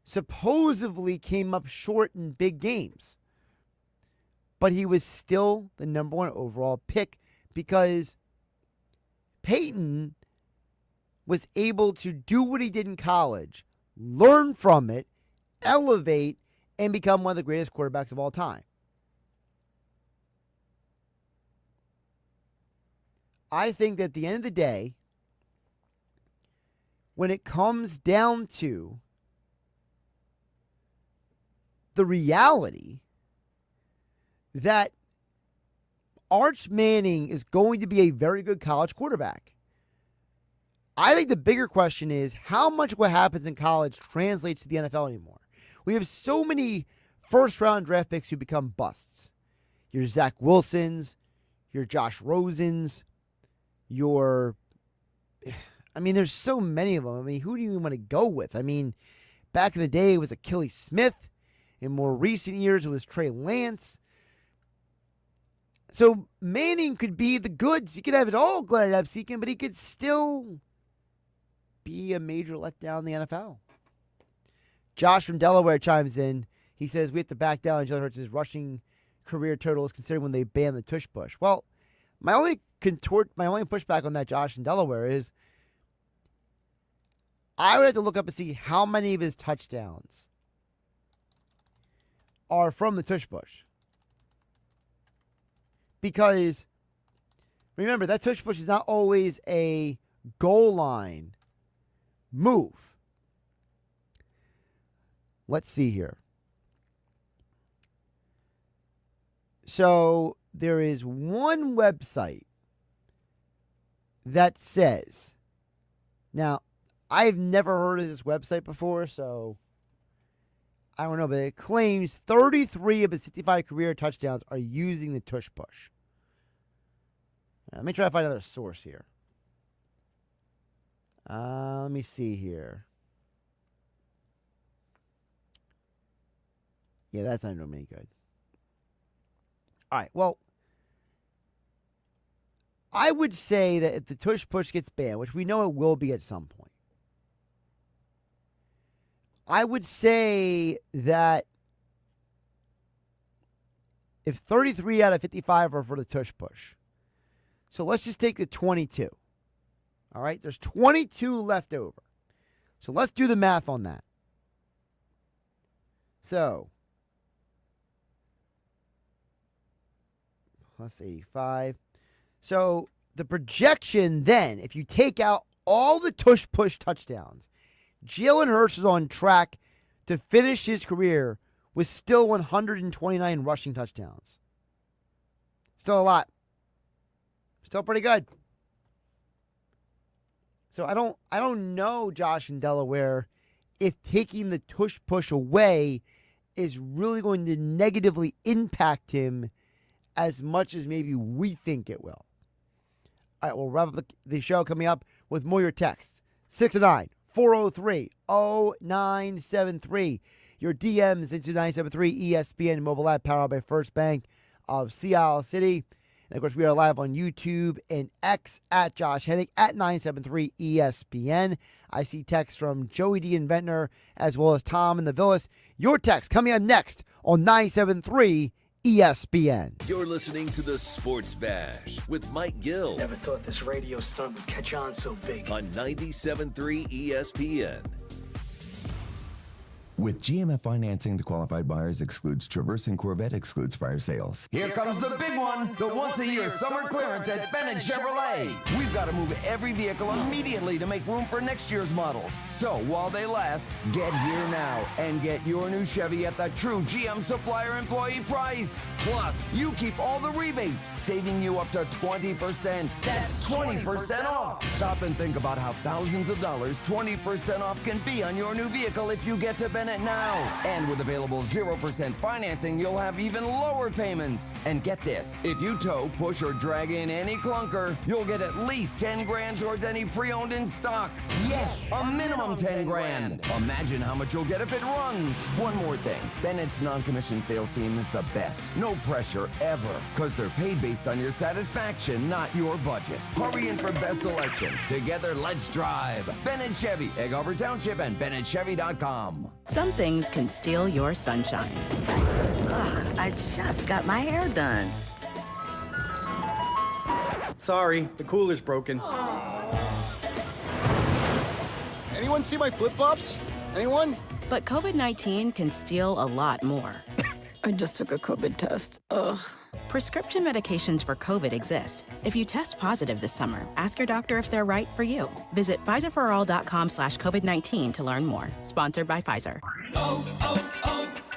supposedly came up short in big games, but he was still the number one overall pick because Peyton was able to do what he did in college, learn from it, elevate, and become one of the greatest quarterbacks of all time. I think that at the end of the day, when it comes down to the reality that Arch Manning is going to be a very good college quarterback. I think the bigger question is how much what happens in college translates to the NFL anymore. We have so many first-round draft picks who become busts. Your Zach Wilsons, your Josh Rosens, there's so many of them. I mean, who do you want to go with? I mean, back in the day, it was Achilles Smith. In more recent years, it was Trey Lance. So Manning could be the goods. You could have it all, Glenn Epstein, but he could still be a major letdown in the NFL. Josh from Delaware chimes in. He says, we have to back down Jalen Hurts' rushing career totals considering when they banned the tush push. Well, my only pushback on that, Josh in Delaware, is I would have to look up and see how many of his touchdowns are from the tush push. Because, remember, that tush push is not always a goal line move. Let's see here. So, there is one website that says, now, I've never heard of this website before, so I don't know, but it claims 33 of his 55 career touchdowns are using the tush push. Let me try to find another source here. Let me see here. Yeah, that's not doing any good. All right, well, I would say that if the tush push gets banned, which we know it will be at some point, I would say that if 33 out of 55 are for the tush push, so let's just take the 22. All right, there's 22 left over. So let's do the math on that. So, plus 85. So the projection then, if you take out all the tush push touchdowns, Jalen Hurts is on track to finish his career with still 129 rushing touchdowns. Still a lot. Still pretty good. So I don't know, Josh in Delaware, if taking the tush push away is really going to negatively impact him as much as maybe we think it will. All right, we'll wrap up the show coming up with more of your texts. 609-403-0973. Your DMs into 973 ESPN mobile app powered by First Bank of Sea City. And, of course, we are live on YouTube and X at Josh Hennig at 973 ESPN. I see texts from Joey D. and Ventnor as well as Tom in the Villas. Your text coming up next on 973 ESPN. You're listening to the Sports Bash with Mike Gill. Never thought this radio stunt would catch on so big. On 97.3 ESPN. With GMF financing to qualified buyers excludes Traverse and Corvette excludes prior sales. Here comes the big one, the once-a-year summer clearance at Bennett Chevrolet. We've got to move every vehicle immediately to make room for next year's models. So while they last, get here now and get your new Chevy at the true GM supplier employee price. Plus, you keep all the rebates, saving you up to 20%. That's 20% off. Stop and think about how thousands of dollars 20% off can be on your new vehicle if you get to Bennett now. And with available 0% financing, you'll have even lower payments. And get this, if you tow, push, or drag in any clunker, you'll get at least 10 grand towards any pre-owned in stock. Yes, a minimum 10 grand. Imagine how much you'll get if it runs. One more thing, Bennett's non-commissioned sales team is the best. No pressure ever, because they're paid based on your satisfaction, not your budget. Hurry in for best selection. Together, let's drive. Bennett Chevy, Egg Harbor Township, and BennettChevy.com. Some things can steal your sunshine. Ugh, I just got my hair done. Sorry, the cooler's broken. Anyone see my flip-flops? Anyone? But COVID-19 can steal a lot more. I just took a COVID test. Ugh. Prescription medications for COVID exist. If you test positive this summer, ask your doctor if they're right for you. Visit Pfizerforall.com/COVID-19 to learn more. Sponsored by Pfizer.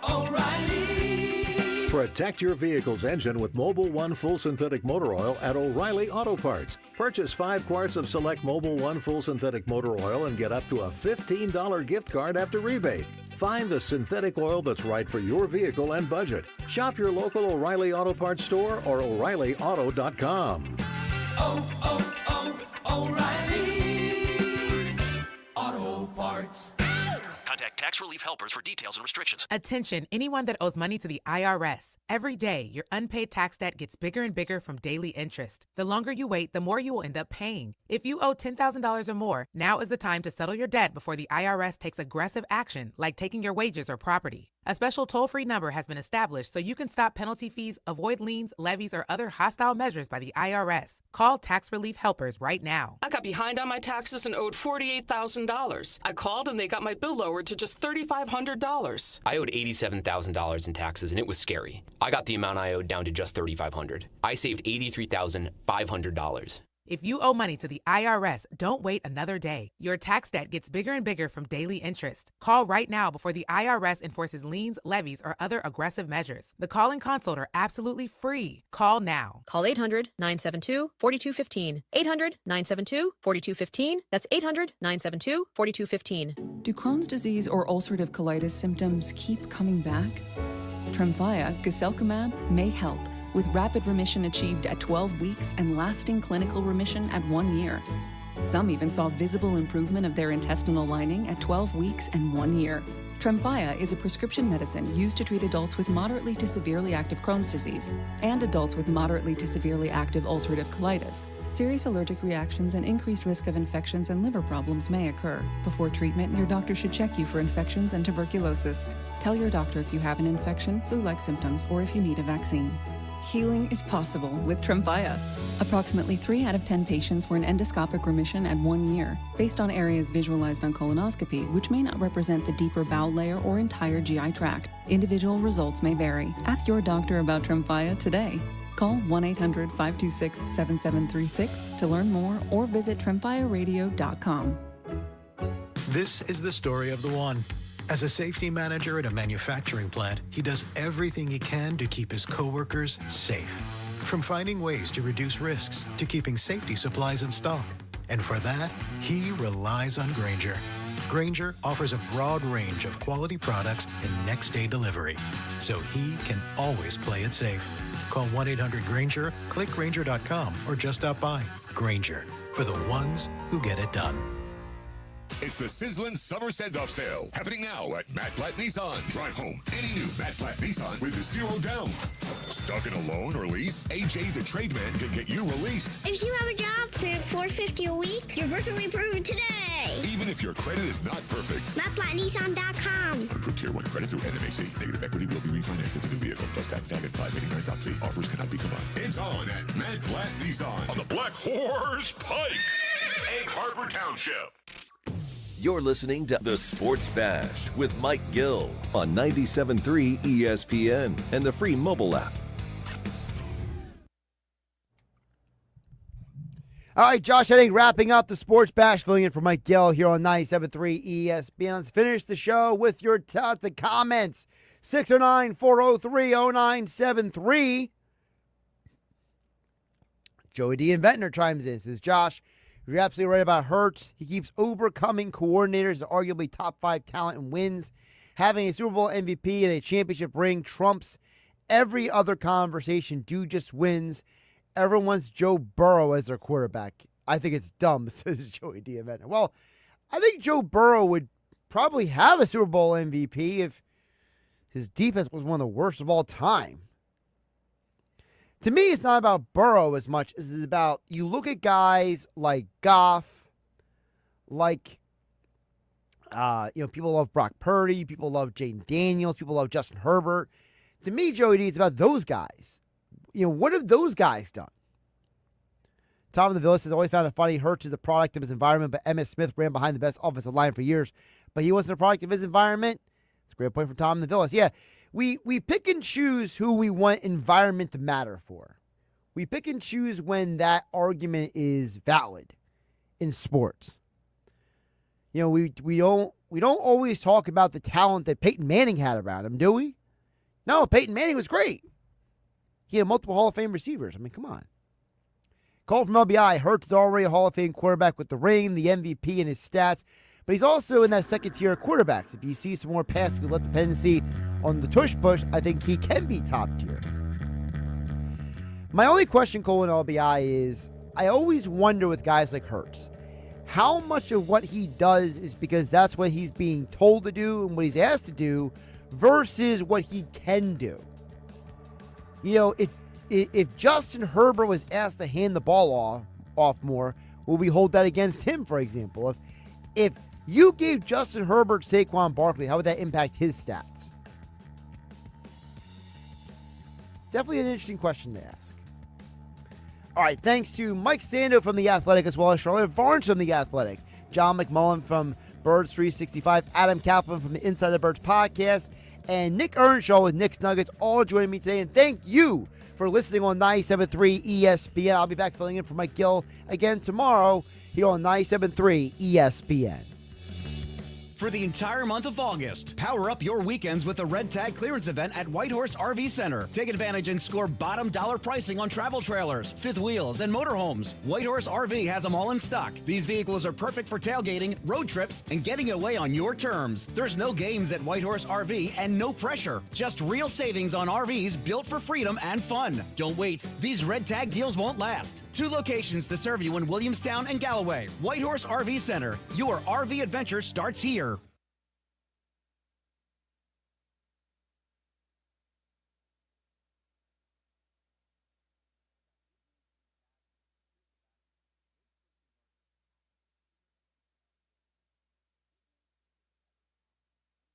O'Reilly. Protect your vehicle's engine with Mobil 1 Full Synthetic Motor Oil at O'Reilly Auto Parts. Purchase 5 quarts of select Mobil 1 Full Synthetic Motor Oil and get up to a $15 gift card after rebate. Find the synthetic oil that's right for your vehicle and budget. Shop your local O'Reilly Auto Parts store or O'ReillyAuto.com. O'Reilly Auto Parts. Contact Tax Relief Helpers for details and restrictions. Attention, anyone that owes money to the IRS. Every day, your unpaid tax debt gets bigger and bigger from daily interest. The longer you wait, the more you will end up paying. If you owe $10,000 or more, now is the time to settle your debt before the IRS takes aggressive action, like taking your wages or property. A special toll-free number has been established so you can stop penalty fees, avoid liens, levies, or other hostile measures by the IRS. Call Tax Relief Helpers right now. I got behind on my taxes and owed $48,000. I called and they got my bill lowered to just $3,500. I owed $87,000 in taxes, and it was scary. I got the amount I owed down to just $3,500. I saved $83,500. If you owe money to the IRS, don't wait another day. Your tax debt gets bigger and bigger from daily interest. Call right now before the IRS enforces liens, levies, or other aggressive measures. The call and consult are absolutely free. Call now. Call 800-972-4215. 800-972-4215. That's 800-972-4215. Do Crohn's disease or ulcerative colitis symptoms keep coming back? Tremfya, guselkumab, may help, with rapid remission achieved at 12 weeks and lasting clinical remission at 1 year. Some even saw visible improvement of their intestinal lining at 12 weeks and 1 year. Tremfya is a prescription medicine used to treat adults with moderately to severely active Crohn's disease and adults with moderately to severely active ulcerative colitis. Serious allergic reactions and increased risk of infections and liver problems may occur. Before treatment, your doctor should check you for infections and tuberculosis. Tell your doctor if you have an infection, flu-like symptoms, or if you need a vaccine. Healing is possible with Tremfya. Approximately 3 out of 10 patients were in endoscopic remission at 1 year, based on areas visualized on colonoscopy, which may not represent the deeper bowel layer or entire GI tract. Individual results may vary. Ask your doctor about Tremfya today. Call 1-800-526-7736 to learn more or visit tremfyaradio.com. This is the story of the one. As a safety manager at a manufacturing plant, he does everything he can to keep his coworkers safe. From finding ways to reduce risks to keeping safety supplies in stock. And for that, he relies on Grainger. Grainger offers a broad range of quality products and next-day delivery, so he can always play it safe. Call 1-800-GRAINGER, click Grainger.com, or just stop by. Grainger, for the ones who get it done. It's the sizzling summer send-off sale happening now at Matt Platt Nissan. Drive home any new Matt Platt Nissan with 0 down. Stuck in a loan or lease? AJ the Trademan can get you released. If you have a job paying $450 a week, you're virtually approved today. Even if your credit is not perfect. MattPlattNissan.com. Approved Tier 1 credit through NMAC. Negative equity will be refinanced into new vehicle. Plus tax tag and $589 fee. Offers cannot be combined. It's on at Matt Platt Nissan on the Black Horse Pike, Egg Harbor Township. You're listening to The Sports Bash with Mike Gill on 97.3 ESPN and the free mobile app. All right, Josh Hennig wrapping up the Sports Bash, filling in for Mike Gill here on 97.3 ESPN. Let's finish the show with your the comments. 609-403-0973. Joey D. and Ventnor chimes in. Says, Josh, you're absolutely right about Hurts. He keeps overcoming coordinators, arguably top 5 talent and wins. Having a Super Bowl MVP and a championship ring trumps every other conversation. Dude just wins. Everyone wants Joe Burrow as their quarterback. I think it's dumb, says Joey D. Ventnor. Well, I think Joe Burrow would probably have a Super Bowl MVP if his defense was one of the worst of all time. To me, it's not about Burrow as much as it's about, you look at guys like Goff, like, people love Brock Purdy, people love Jaden Daniels, people love Justin Herbert. To me, Joey D, it's about those guys. What have those guys done? Tom in the Village says, always found it funny. Hurts is a product of his environment, but Emmitt Smith ran behind the best offensive line for years. But he wasn't a product of his environment. It's a great point from Tom in the Village. Yeah, we pick and choose who we want environment to matter for. We pick and choose when that argument is valid in sports. You know, we don't always talk about the talent that Peyton Manning had around him, do we? No, Peyton Manning was great. He had multiple Hall of Fame receivers. I mean, come on. Call from LBI. Hurts is already a Hall of Fame quarterback with the ring, the MVP, and his stats. But he's also in that second tier of quarterbacks. If you see some more passing with less dependency on the tush push, I think he can be top tier. My only question, Cole and LBI, is I always wonder with guys like Hurts, how much of what he does is because that's what he's being told to do and what he's asked to do versus what he can do. You know, if Justin Herbert was asked to hand the ball off more, will we hold that against him, for example? If you gave Justin Herbert Saquon Barkley, how would that impact his stats? Definitely an interesting question to ask. All right, thanks to Mike Sando from The Athletic, as well as Charlotte Varnes from The Athletic, John McMullen from Birds 365, Adam Caplan from the Inside the Birds podcast, and Nick Earnshaw with Nick's Nuggets, all joining me today. And thank you for listening on 97.3 ESPN. I'll be back filling in for Mike Gill again tomorrow here on 97.3 ESPN. For the entire month of August, power up your weekends with the Red Tag clearance event at Whitehorse RV Center. Take advantage and score bottom dollar pricing on travel trailers, fifth wheels, and motorhomes. Whitehorse RV has them all in stock. These vehicles are perfect for tailgating, road trips, and getting away on your terms. There's no games at Whitehorse RV and no pressure. Just real savings on RVs built for freedom and fun. Don't wait. These Red Tag deals won't last. 2 locations to serve you in Williamstown and Galloway. Whitehorse RV Center. Your RV adventure starts here.